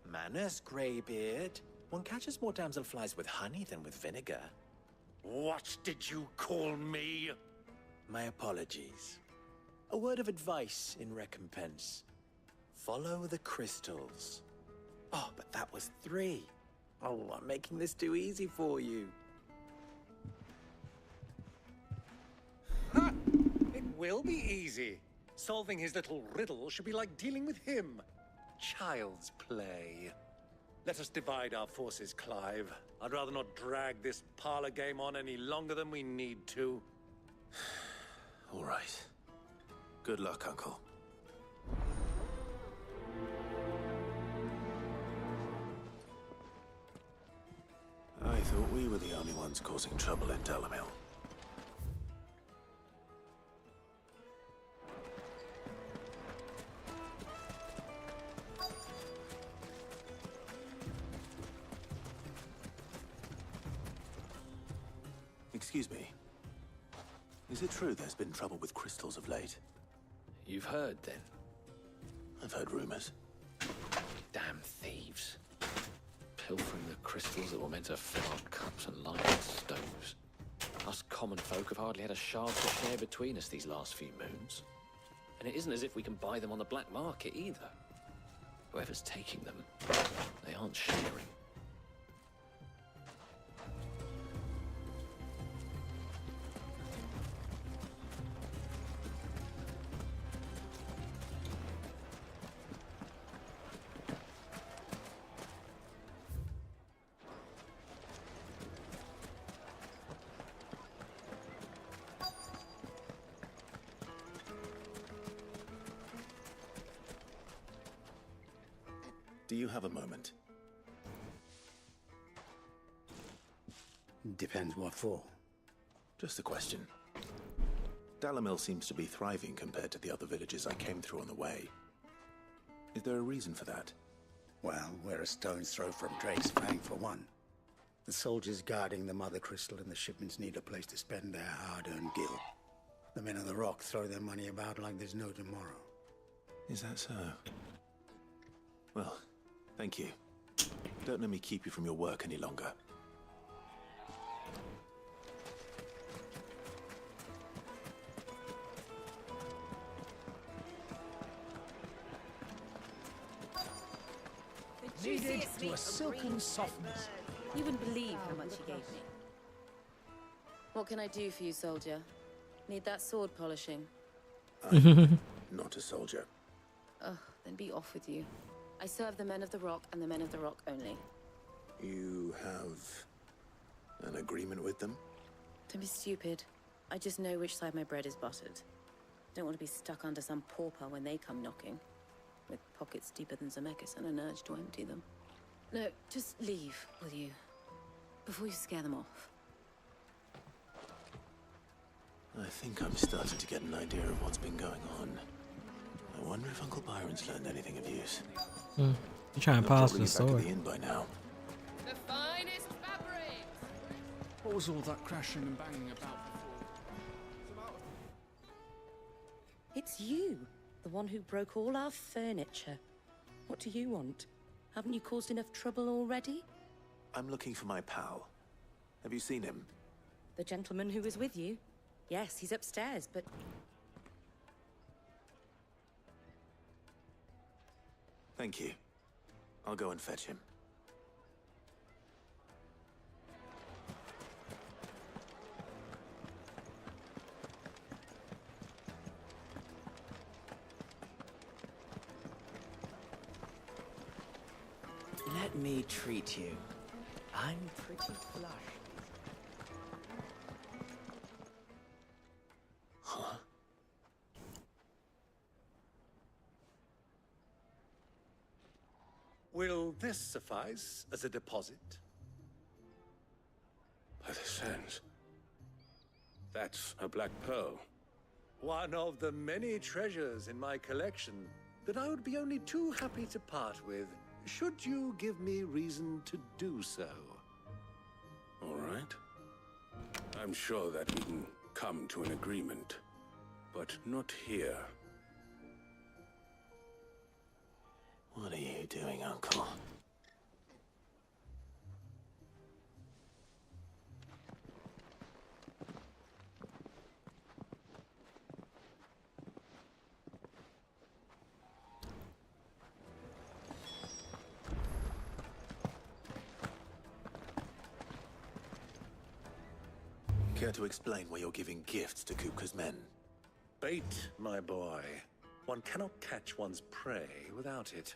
Manners, Greybeard. One catches more damselflies with honey than with vinegar. What did you call me? My apologies. A word of advice in recompense. Follow the crystals. Oh, but that was 3. Oh, I'm making this too easy for you. Ha! It will be easy. Solving his little riddle should be like dealing with him. Child's play. Let us divide our forces, Clive. I'd rather not drag this parlor game on any longer than we need to. All right. Good luck, Uncle. I thought we were the only ones causing trouble in Delamil. Excuse me. Is it true there's been trouble with crystals of late? You've heard, then? I've heard rumors. Damn thieves. Pilfering the crystals that were meant to fill our cups and light our stoves. Us common folk have hardly had a shard to share between us these last few moons. And it isn't as if we can buy them on the black market either. Whoever's taking them, they aren't sharing. Do you have a moment? Depends what for. Just a question. Dalamil seems to be thriving compared to the other villages I came through on the way. Is there a reason for that? Well, we're a stone's throw from Drake's Fang for one. The soldiers guarding the Mother Crystal and the shipments need a place to spend their hard-earned gil. The men of the Rock throw their money about like there's no tomorrow. Is that so? Well, thank you. Don't let me keep you from your work any longer. Kneaded to a silken softness. You wouldn't believe how much he gave me. What can I do for you, soldier? Need that sword polishing? I'm not a soldier. Ugh, then be off with you. I serve the men of the Rock and the men of the Rock only. You have an agreement with them? Don't be stupid. I just know which side my bread is buttered. Don't want to be stuck under some pauper when they come knocking. With pockets deeper than Zemeckis and an urge to empty them. No, just leave, will you? Before you scare them off. I think I'm starting to get an idea of what's been going on. I wonder if Uncle Byron's learned anything of use. You trying to pass the sword. Back at the inn by now. The finest fabrics! What was all that crashing and banging about before? It's you, the one who broke all our furniture. What do you want? Haven't you caused enough trouble already? I'm looking for my pal. Have you seen him? The gentleman who was with you? Yes, he's upstairs, but... Thank you. I'll go and fetch him. Let me treat you. I'm pretty flushed. Huh? Will this suffice as a deposit? By the sands. That's a black pearl. One of the many treasures in my collection that I would be only too happy to part with, should you give me reason to do so. All right. I'm sure that we can come to an agreement, but not here. What are you doing, Uncle? Care to explain why you're giving gifts to Kupka's men? Bait, my boy. One cannot catch one's prey without it.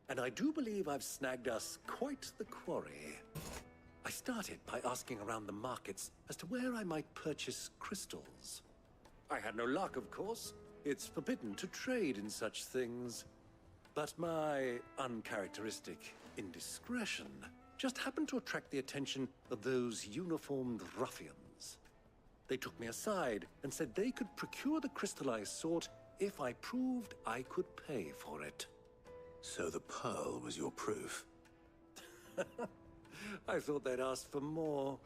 And I do believe I've snagged us quite the quarry. I started by asking around the markets as to where I might purchase crystals. I had no luck, of course. It's forbidden to trade in such things. But my uncharacteristic indiscretion just happened to attract the attention of those uniformed ruffians. They took me aside and said they could procure the crystal I sought if I proved I could pay for it. So the pearl was your proof? I thought they'd asked for more.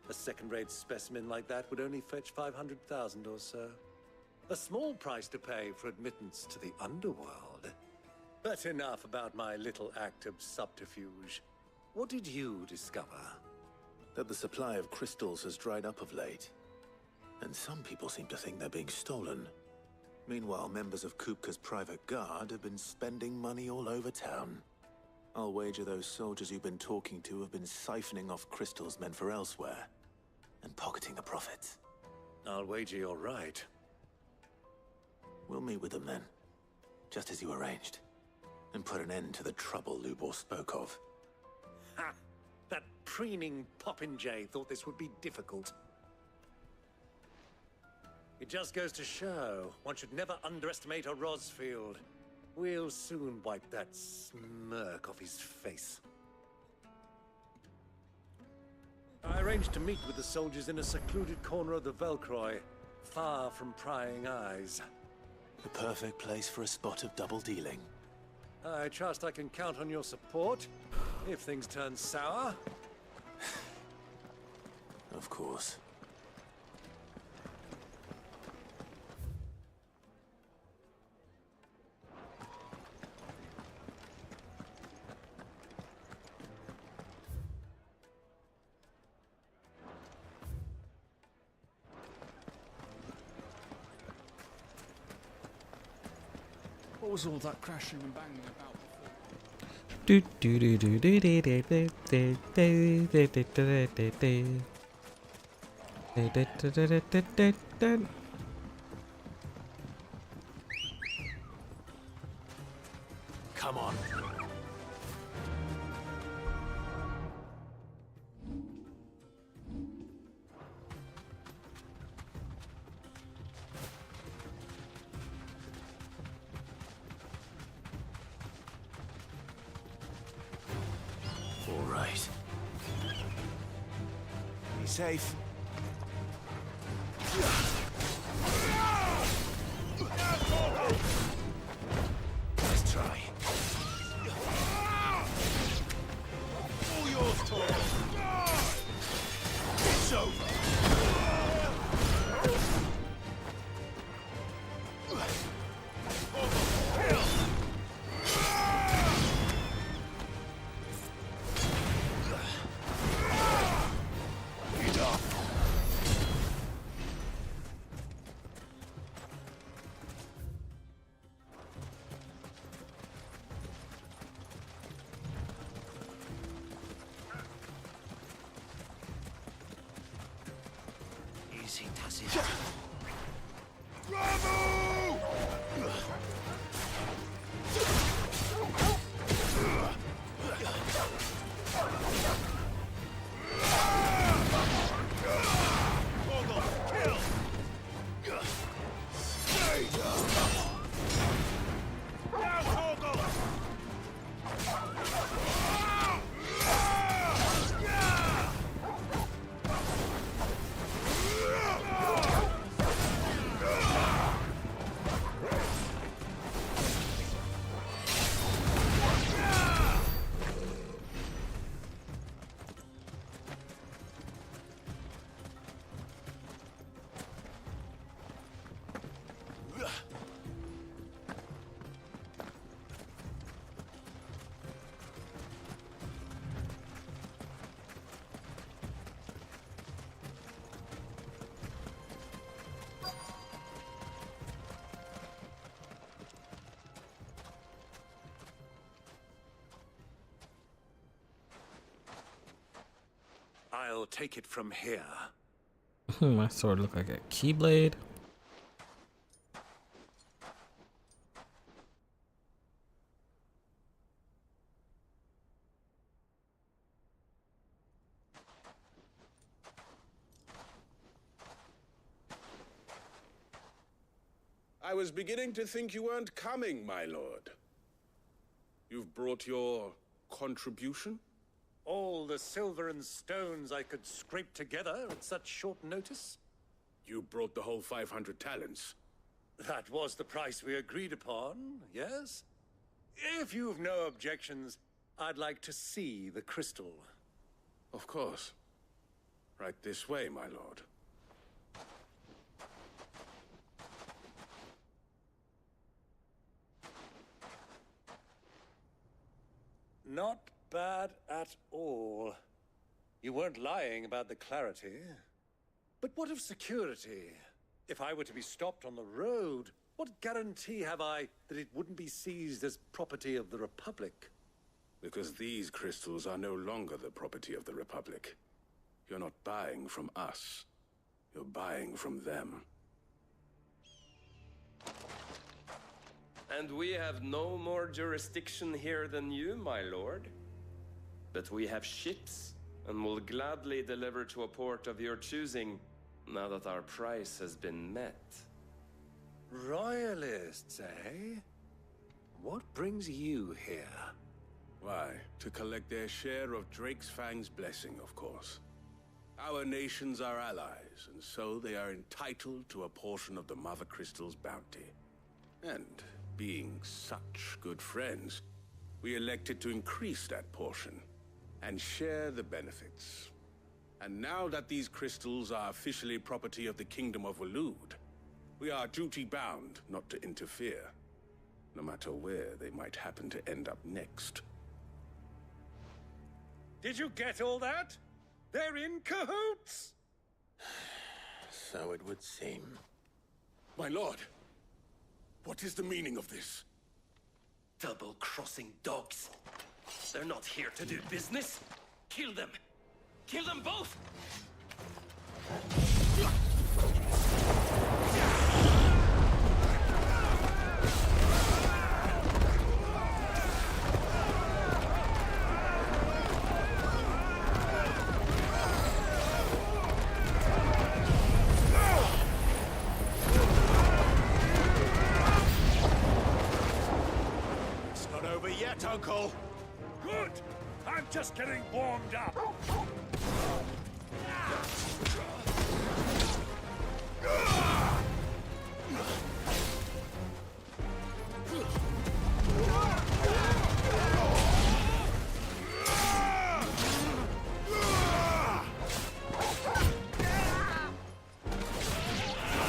A second-rate specimen like that would only fetch 500,000 or so. A small price to pay for admittance to the underworld. But enough about my little act of subterfuge. What did you discover? That the supply of crystals has dried up of late. And some people seem to think they're being stolen. Meanwhile, members of Kupka's private guard have been spending money all over town. I'll wager those soldiers you've been talking to have been siphoning off crystals meant for elsewhere, and pocketing the profits. I'll wager you're right. We'll meet with them then, just as you arranged, and put an end to the trouble Lubor spoke of. Ha! That preening popinjay thought this would be difficult. It just goes to show, one should never underestimate a Rosfield. We'll soon wipe that smirk off his face. I arranged to meet with the soldiers in a secluded corner of the Velcroy, far from prying eyes. The perfect place for a spot of double dealing. I trust I can count on your support, if things turn sour. Of course. What was all that crashing and banging about before? Do do do do do do do do do do do do do do do. Come on. All right. Be safe. Let's try. All yours, Tor. It's over. Easy does it. Bravo! I'll take it from here. My sword look like a keyblade. I was beginning to think you weren't coming, my lord. You've brought your contribution? All the silver and stones I could scrape together at such short notice? You brought the whole 500 talents. That was the price we agreed upon, yes? If you've no objections, I'd like to see the crystal. Of course. Right this way, my lord. Not bad at all. You weren't lying about the clarity. But what of security? If I were to be stopped on the road, what guarantee have I that it wouldn't be seized as property of the Republic? Because these crystals are no longer the property of the Republic. You're not buying from us. You're buying from them. And we have no more jurisdiction here than you, my lord. But we have ships, and will gladly deliver to a port of your choosing, now that our price has been met. Royalists, eh? What brings you here? Why, to collect their share of Drake's Fang's blessing, of course. Our nations are allies, and so they are entitled to a portion of the Mother Crystal's bounty. And being such good friends, we elected to increase that portion and share the benefits. And now that these crystals are officially property of the Kingdom of Waloed, we are duty-bound not to interfere, no matter where they might happen to end up next. Did you get all that? They're in cahoots! So it would seem. My lord, what is the meaning of this? Double-crossing dogs. They're not here to do business. Kill them. Kill them both! It's not over yet, Uncle. Good! I'm just getting warmed up.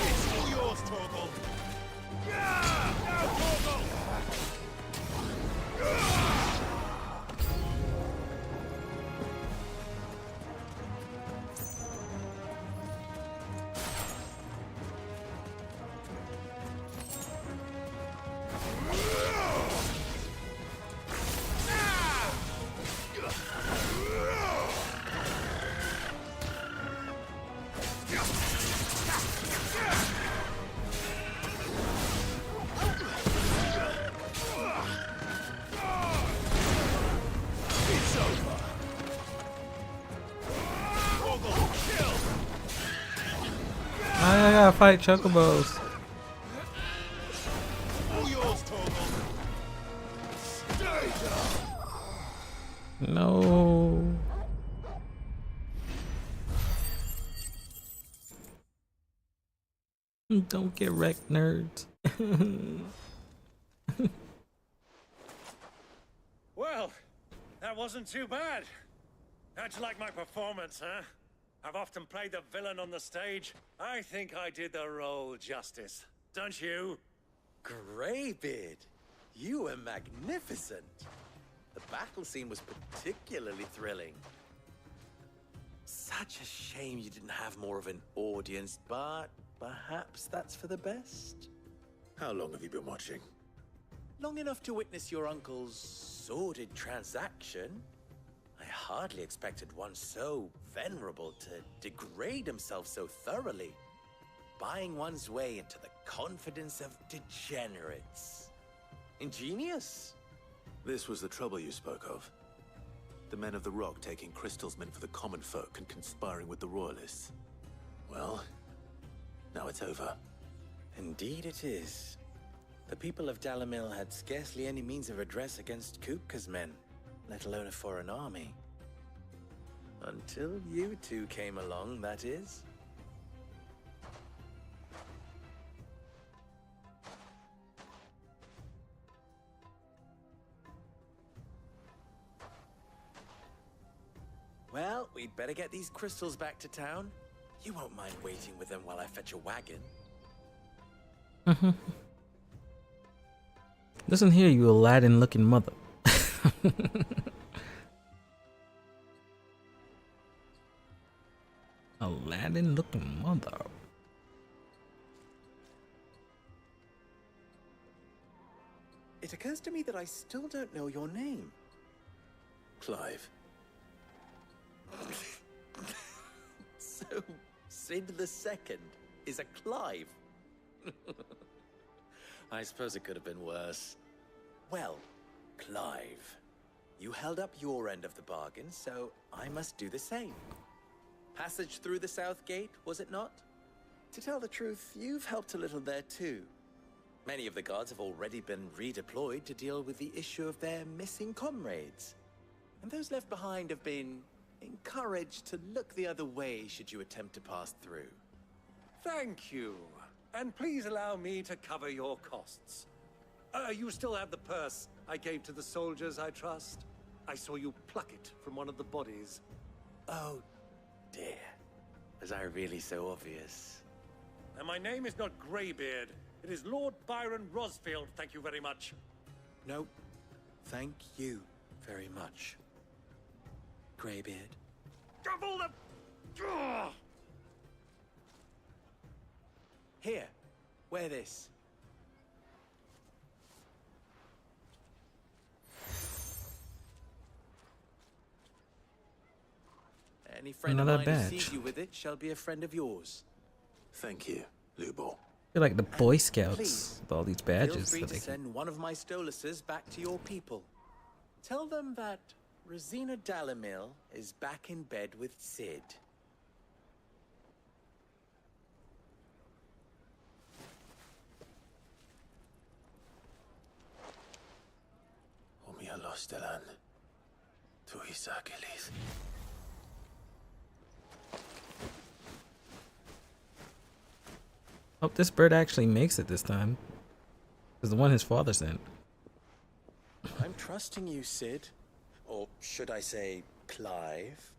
It's all yours, Torgal. Now, Torgal! It's over. Torgal, kill! I gotta fight chocobos. All yours, Torgal. Stay down. No. Don't get wrecked, nerds. Well, that wasn't too bad. How'd you like my performance, huh? I've often played the villain on the stage. I think I did the role justice. Don't you? Greybeard, you were magnificent. The battle scene was particularly thrilling. Such a shame you didn't have more of an audience, but perhaps that's for the best. How long have you been watching? Long enough to witness your uncle's sordid transaction. I hardly expected one so venerable to degrade himself so thoroughly, buying one's way into the confidence of degenerates. Ingenious. This was the trouble you spoke of. The men of the Rock taking crystals meant for the common folk and conspiring with the royalists. Well, now it's over. Indeed it is. The people of Dalamil had scarcely any means of redress against Kupka's men, let alone a foreign army. Until you two came along, that is. Well, we'd better get these crystals back to town. You won't mind waiting with them while I fetch a wagon. Listen here, you Aladdin-looking mother. Aladdin-looking mother. It occurs to me that I still don't know your name. Clive. So, Sid the Second is a Clive. I suppose it could have been worse. Well, Clive, you held up your end of the bargain, so I must do the same. Passage through the South Gate, was it not? To tell the truth, you've helped a little there too. Many of the guards have already been redeployed to deal with the issue of their missing comrades. And those left behind have been encouraged to look the other way should you attempt to pass through. Thank you. And please allow me to cover your costs. You still have the purse I gave to the soldiers, I trust? I saw you pluck it from one of the bodies. Oh, dear. Was I really so obvious? And my name is not Greybeard. It is Lord Byron Rosfield, thank you very much. No, thank you very much, Greybeard. Double the... Here, wear this. Any friend Another of mine who badge. sees you with it shall be a friend of yours. Thank you, Lubor. They're like the Boy Scouts Please, with all these feel badges free that to they can. send one of my Stoluses back to your people. Tell them that Rosina Dalamil is back in bed with Sid. Omia Lostelan. Tuisa Achilles. Hope this bird actually makes it this time. Because the one his father sent. I'm trusting you, Sid. Or should I say, Clive.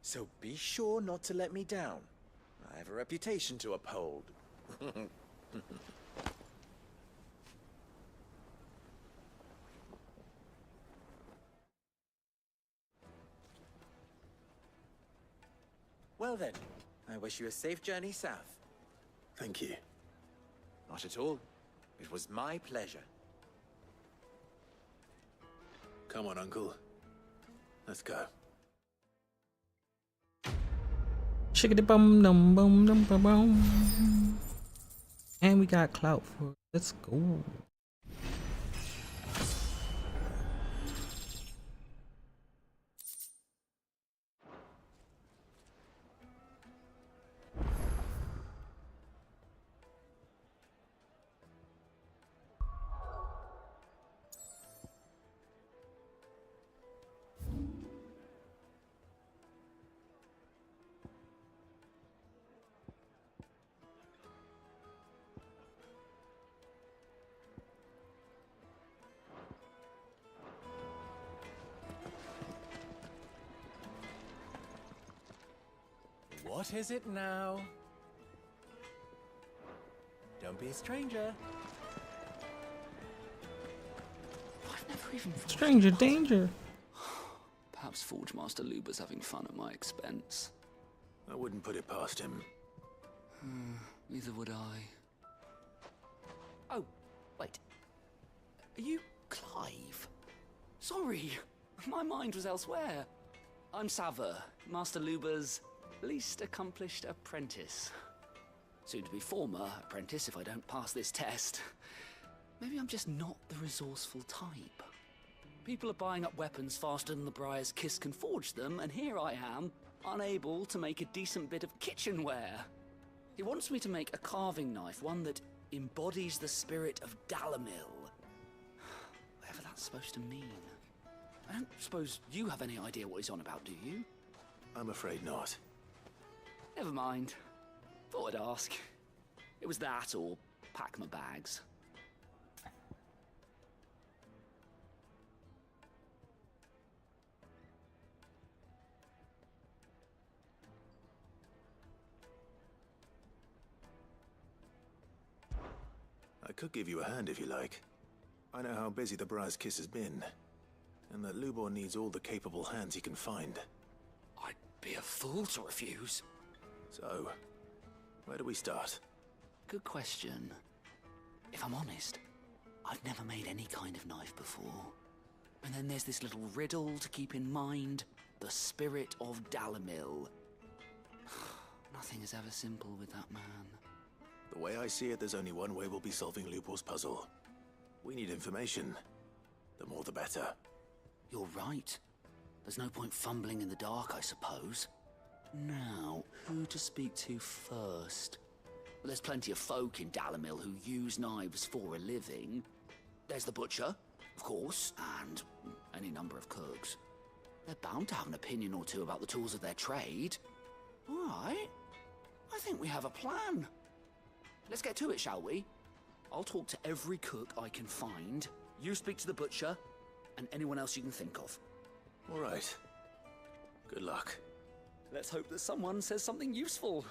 So be sure not to let me down. I have a reputation to uphold. Well then, I wish you a safe journey south. Thank you. Not at all. It was my pleasure. Come on, Uncle. Let's go. Shiggity bum dum bum dum bum bum. And we got clout for it. Let's go. What is it now? Don't be a stranger. I've never even thought Stranger about it. danger. Perhaps Forge Master Luber's having fun at my expense. I wouldn't put it past him. Neither would I. Oh, wait. Are you Clive? Sorry. My mind was elsewhere. I'm Sava, Master Luba's least accomplished apprentice. Soon to be former apprentice if I don't pass this test. Maybe I'm just not the resourceful type. People are buying up weapons faster than the Briar's Kiss can forge them, and here I am, unable to make a decent bit of kitchenware. He wants me to make a carving knife, one that embodies the spirit of Dalamil. Whatever that's supposed to mean. I don't suppose you have any idea what he's on about, do you? I'm afraid not. Never mind. Thought I'd ask. It was that or pack my bags. I could give you a hand if you like. I know how busy the Briar's Kiss has been, and that Lubor needs all the capable hands he can find. I'd be a fool to refuse. So, where do we start? Good question. If I'm honest, I've never made any kind of knife before. And then there's this little riddle to keep in mind. The spirit of Dalamil. Nothing is ever simple with that man. The way I see it, there's only one way we'll be solving Lubor's puzzle. We need information. The more the better. You're right. There's no point fumbling in the dark, I suppose. Now, who to speak to first? Well, there's plenty of folk in Dalamil who use knives for a living. There's the butcher, of course, and any number of cooks. They're bound to have an opinion or two about the tools of their trade. All right. I think we have a plan. Let's get to it, shall we? I'll talk to every cook I can find. You speak to the butcher, and anyone else you can think of. All right. Good luck. Let's hope that someone says something useful.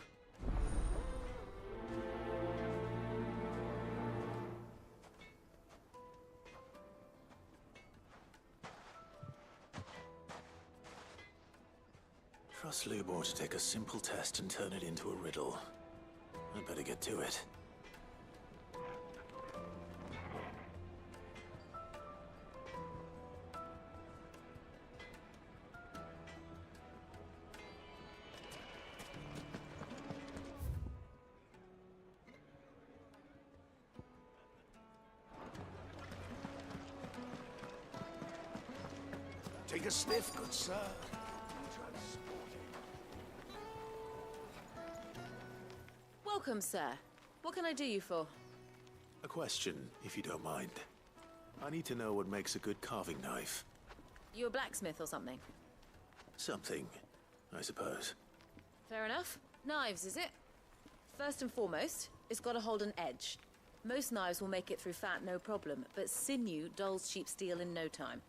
Trust Lubor to take a simple test and turn it into a riddle. I'd better get to it. Take a sniff, good sir. Welcome, sir. What can I do you for? A question, if you don't mind. I need to know what makes a good carving knife. You a blacksmith or something? Something, I suppose. Fair enough. Knives, is it? First and foremost, it's got to hold an edge. Most knives will make it through fat, no problem, but sinew dulls cheap steel in no time.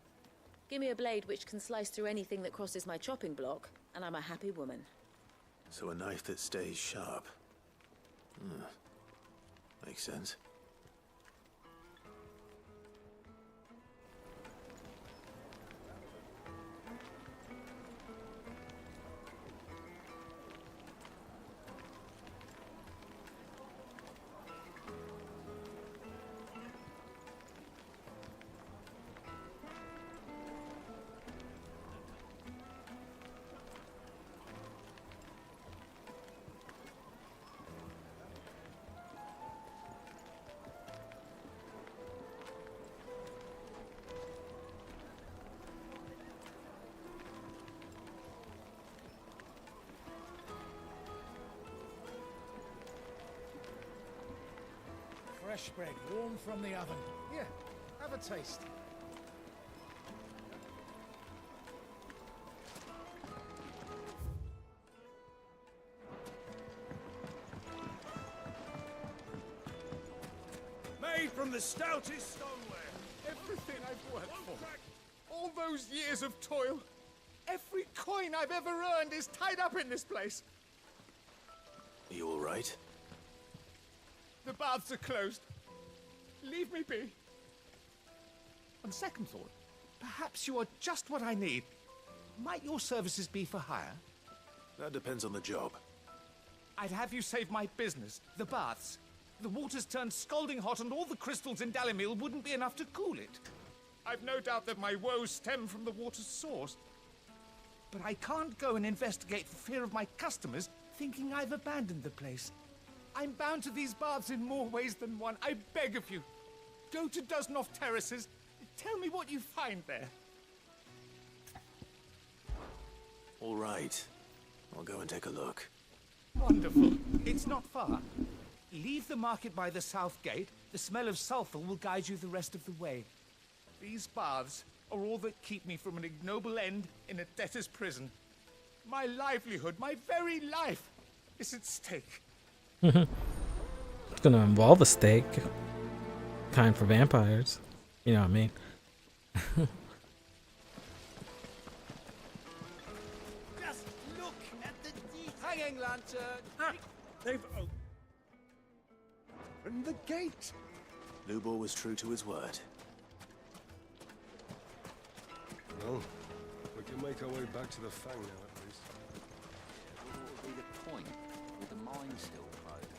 Give me a blade which can slice through anything that crosses my chopping block, and I'm a happy woman. So a knife that stays sharp. Makes sense. Fresh bread, warm from the oven. Here, have a taste. Made from the stoutest stoneware. Everything I've worked for. All those years of toil. Every coin I've ever earned is tied up in this place. Are you all right? The baths are closed. Leave me be. On second thought, perhaps you are just what I need. Might your services be for hire? That depends on the job. I'd have you save my business, the baths. The water's turned scalding hot and all the crystals in Dalamil wouldn't be enough to cool it. I've no doubt that my woes stem from the water's source. But I can't go and investigate for fear of my customers thinking I've abandoned the place. I'm bound to these baths in more ways than one. I beg of you, go to Doznoff Terraces. Tell me what you find there. All right. I'll go and take a look. Wonderful. It's not far. Leave the market by the south gate. The smell of sulfur will guide you the rest of the way. These baths are all that keep me from an ignoble end in a debtor's prison. My livelihood, my very life, is at stake. It's gonna involve a stake. Kind for vampires. You know what I mean? Just look at the hanging lantern. They've opened the gate. Lubor was true to his word. Well, we can make our way back to the Fang now, at least. What would be the point with the mine still closed?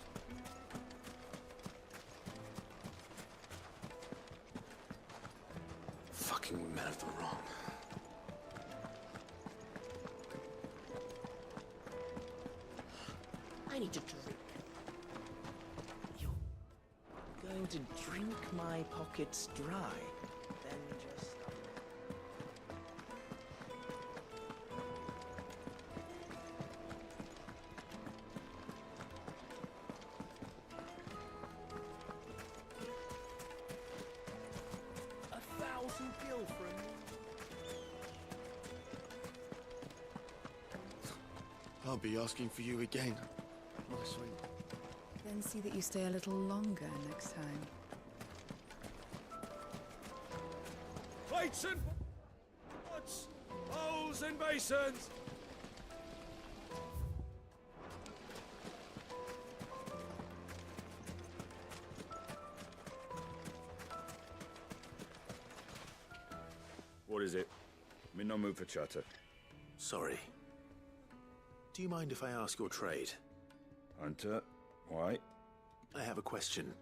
Fucking men of the wrong. I need a drink. You're going to drink my pockets dry, then just... Gil for a I'll be asking for you again, my sweet. Then see that you stay a little longer next time. Plates and pots, bowls and basins. What is it? I'm in no mood for chatter. Sorry. Do you mind if I ask your trade? Hunter, why? I have a question.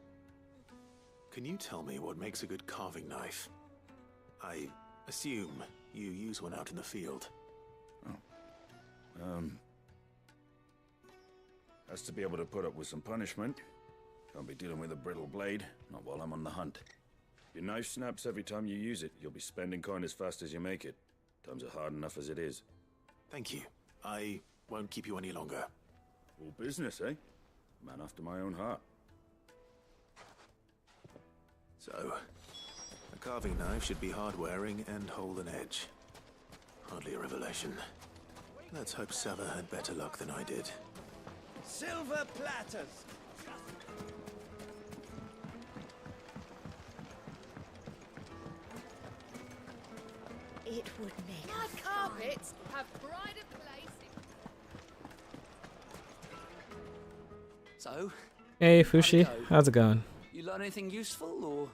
Can you tell me what makes a good carving knife? I assume you use one out in the field. Has to be able to put up with some punishment. Can't be dealing with a brittle blade, not while I'm on the hunt. Your knife snaps every time you use it. You'll be spending coin as fast as you make it. Times are hard enough as it is. Thank you. I won't keep you any longer. All business, eh? Man after my own heart. So, a carving knife should be hard-wearing and hold an edge. Hardly a revelation. Let's hope Sava had better luck than I did. Silver platters! It would make My carpets have pride of place. So, Hey Fushi, how's it going? you learn anything useful, or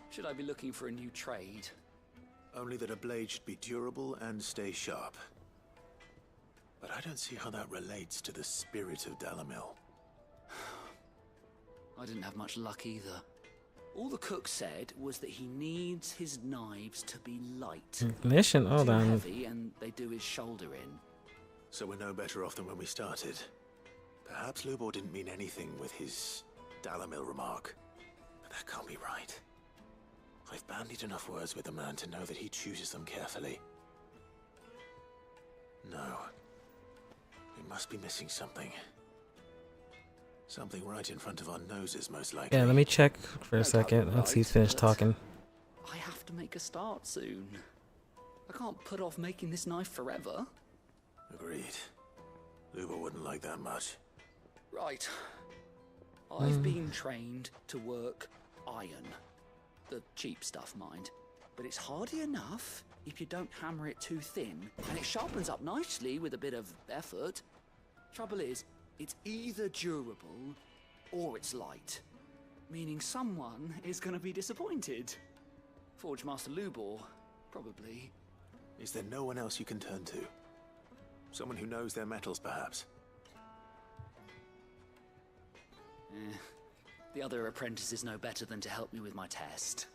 should I be looking for a new trade? Only that a blade should be durable and stay sharp. But I don't see how that relates to the spirit of Dalamil. I didn't have much luck either. All the cook said was that he needs his knives to be light. Ignition, hold Too on. heavy, and they do his shoulder in. So we're no better off than when we started. Perhaps Lubor didn't mean anything with his Dalamil remark. But that can't be right. I've bandied enough words with the man to know that he chooses them carefully. No. We must be missing something. Something right in front of our noses, most likely. Yeah, let me check for a second once he's finished talking. I have to make a start soon. I can't put off making this knife forever. Agreed. Lubor wouldn't like that much. Right. I've been trained to work iron. The cheap stuff, mind. But it's hardy enough if you don't hammer it too thin, and it sharpens up nicely with a bit of effort. Trouble is, it's either durable or it's light, meaning someone is going to be disappointed. Forge Master Lubor, probably. Is there no one else you can turn to? Someone who knows their metals, perhaps? The other apprentices know better than to help me with my test.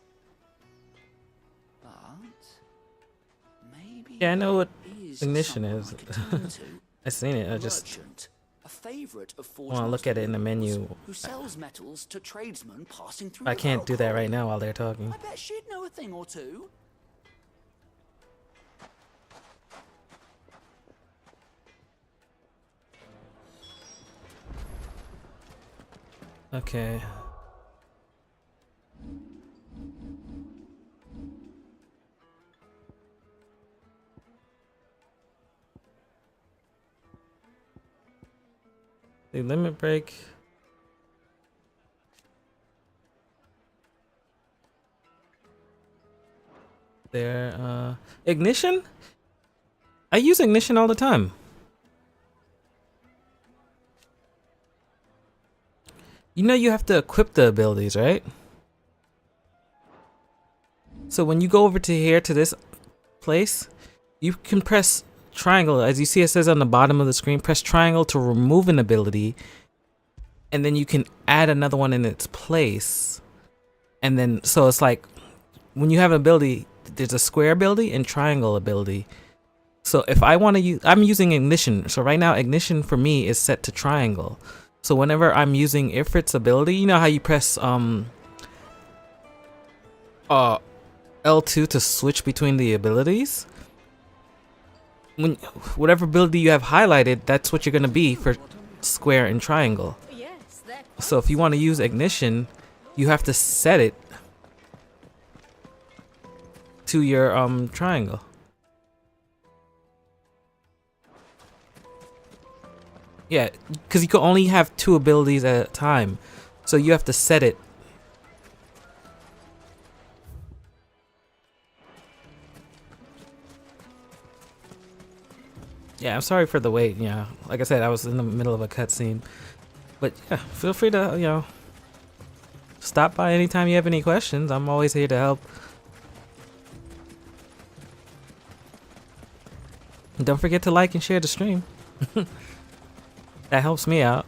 Maybe Yeah, I know what is ignition someone is. I could turn to. I seen it. I just Merchant, a favorite of Forge want to look Master at it in the Lubers, menu. who sells metals to tradesmen passing through I the can't do that Velcro. right now while they're talking. I bet she'd know a thing or two. Okay. The limit break. There, ignition? I use ignition all the time. You know you have to equip the abilities, right? So when you go over to here to this place, you can press triangle. As you see, it says on the bottom of the screen, press triangle to remove an ability. And then you can add another one in its place. And then, so it's like, when you have an ability, there's a square ability and triangle ability. So if I want to use, I'm using ignition. So right now, ignition for me is set to triangle. So whenever I'm using Ifrit's ability, you know how you press L2 to switch between the abilities? When whatever ability you have highlighted, that's what you're gonna be for square and triangle. So if you want to use ignition, you have to set it to your triangle. Yeah, because you can only have 2 abilities at a time, so you have to set it. Yeah, I'm sorry for the wait. Yeah, like I said, I was in the middle of a cutscene, but yeah, feel free to stop by anytime you have any questions. I'm always here to help. And don't forget to like and share the stream. That helps me out.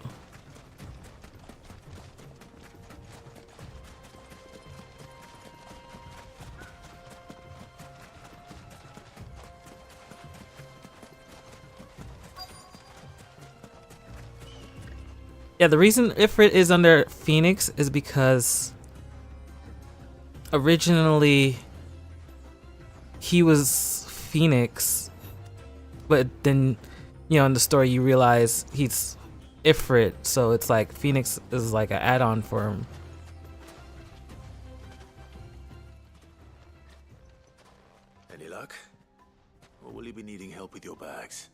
Yeah, the reason Ifrit is under Phoenix is because originally he was Phoenix, but then, in the story you realize he's Ifrit, so it's like Phoenix is like an add-on for him. Any luck? Or will you be needing help with your bags?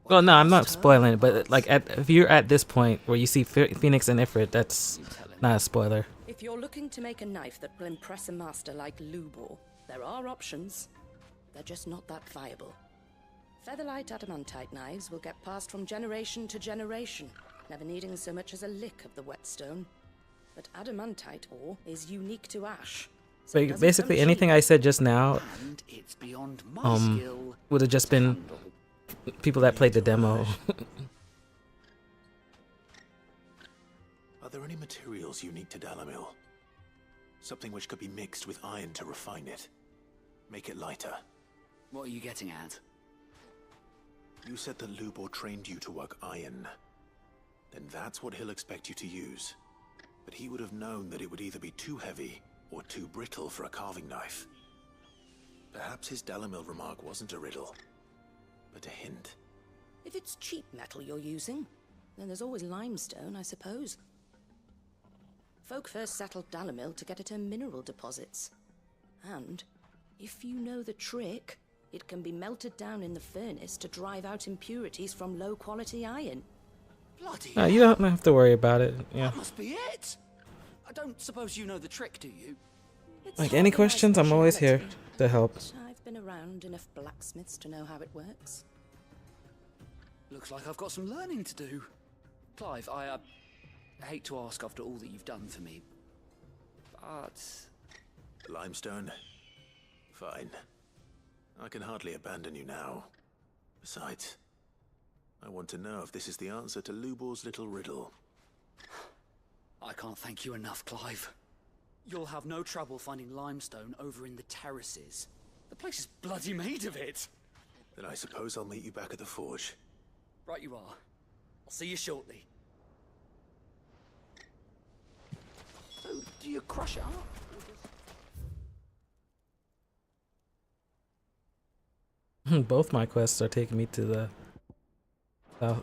Well, no, I'm not spoiling it, but like if you're at this point where you see Phoenix and Ifrit, that's not a spoiler. If you're looking to make a knife that will impress a master like Lubor, there are options. They're just not that viable. Featherlight adamantite knives will get passed from generation to generation, never needing so much as a lick of the whetstone. But adamantite ore is unique to ash. So basically, anything I said just now It's beyond my skill. would have just been people that played the demo. Are there any materials unique to Dalamil? Something which could be mixed with iron to refine it. Make it lighter. What are you getting at? You said that Lubor trained you to work iron. Then that's what he'll expect you to use. But he would have known that it would either be too heavy or too brittle for a carving knife. Perhaps his Dalamil remark wasn't a riddle, but a hint. If it's cheap metal you're using, then there's always limestone, I suppose. Folk first settled Dalamil to get at her mineral deposits. And, if you know the trick, it can be melted down in the furnace to drive out impurities from low-quality iron. Bloody No, you don't have to worry about it. Yeah. That must be it! I don't suppose you know the trick, do you? Like any questions, I'm always here to help. I've been around enough blacksmiths to know how it works. Looks like I've got some learning to do. Clive, I hate to ask after all that you've done for me, but... Limestone? Fine. I can hardly abandon you now. Besides, I want to know if this is the answer to Lubor's little riddle. I can't thank you enough, Clive. You'll have no trouble finding limestone over in the terraces. The place is bloody made of it. Then I suppose I'll meet you back at the forge. Right you are. I'll see you shortly. So, do you crush it up? Both my quests are taking me to the south.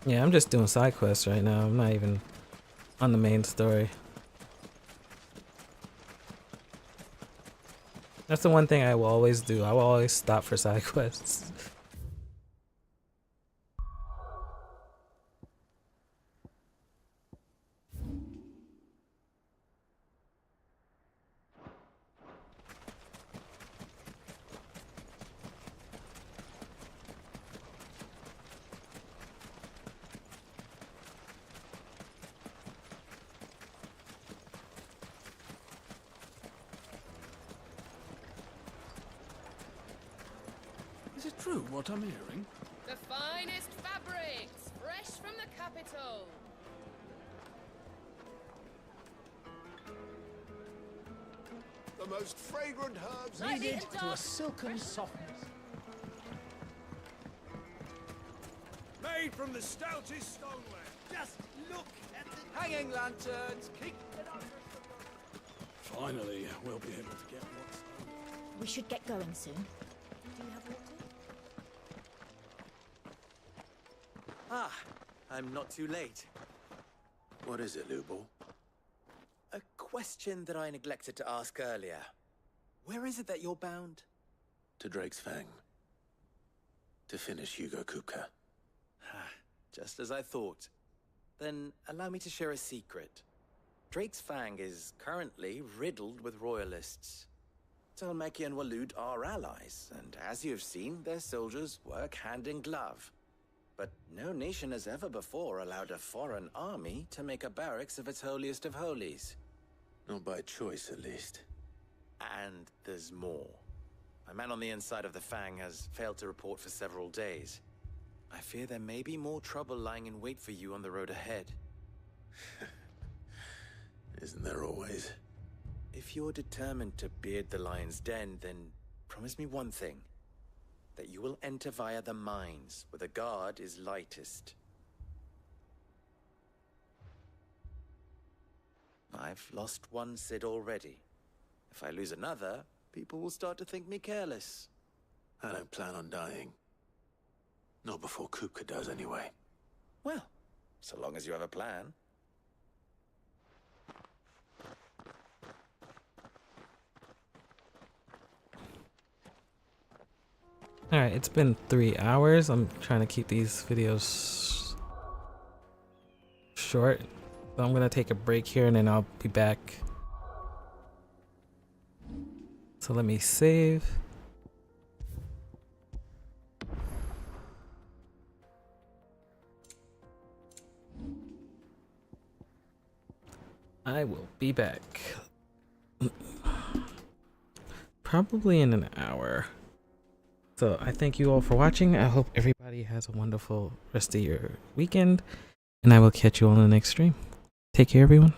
Yeah, I'm just doing side quests right now. I'm not even on the main story. That's the one thing I will always do. I will always stop for side quests. Is it true what I'm hearing? The finest fabrics, fresh from the capital. The most fragrant herbs Needed to a silken softness. Made from the stoutest stoneware. Just look at the hanging lanterns. Keep it up. Finally, we'll be able to get what's... We should get going soon. Do you have water? Ah, I'm not too late. What is it, Lubor? A question that I neglected to ask earlier. Where is it that you're bound? To Drake's Fang. To finish Hugo Kupka. Just as I thought. Then allow me to share a secret. Drake's Fang is currently riddled with royalists. Talmeki and Waloed are allies, and as you have seen, their soldiers work hand in glove. But no nation has ever before allowed a foreign army to make a barracks of its holiest of holies. Not by choice, at least. And there's more. My man on the inside of the Fang has failed to report for several days. I fear there may be more trouble lying in wait for you on the road ahead. Isn't there always? If you're determined to beard the lion's den, then promise me one thing. That you will enter via the mines, where the guard is lightest. I've lost one Cid already. If I lose another, people will start to think me careless. I don't plan on dying. Not before Kupka does, anyway. Well, so long as you have a plan. Alright, it's been 3 hours. I'm trying to keep these videos short. So I'm gonna take a break here and then I'll be back. So let me save. I will be back. Probably in an hour. So I thank you all for watching. I hope everybody has a wonderful rest of your weekend. And I will catch you all in the next stream. Take care, everyone.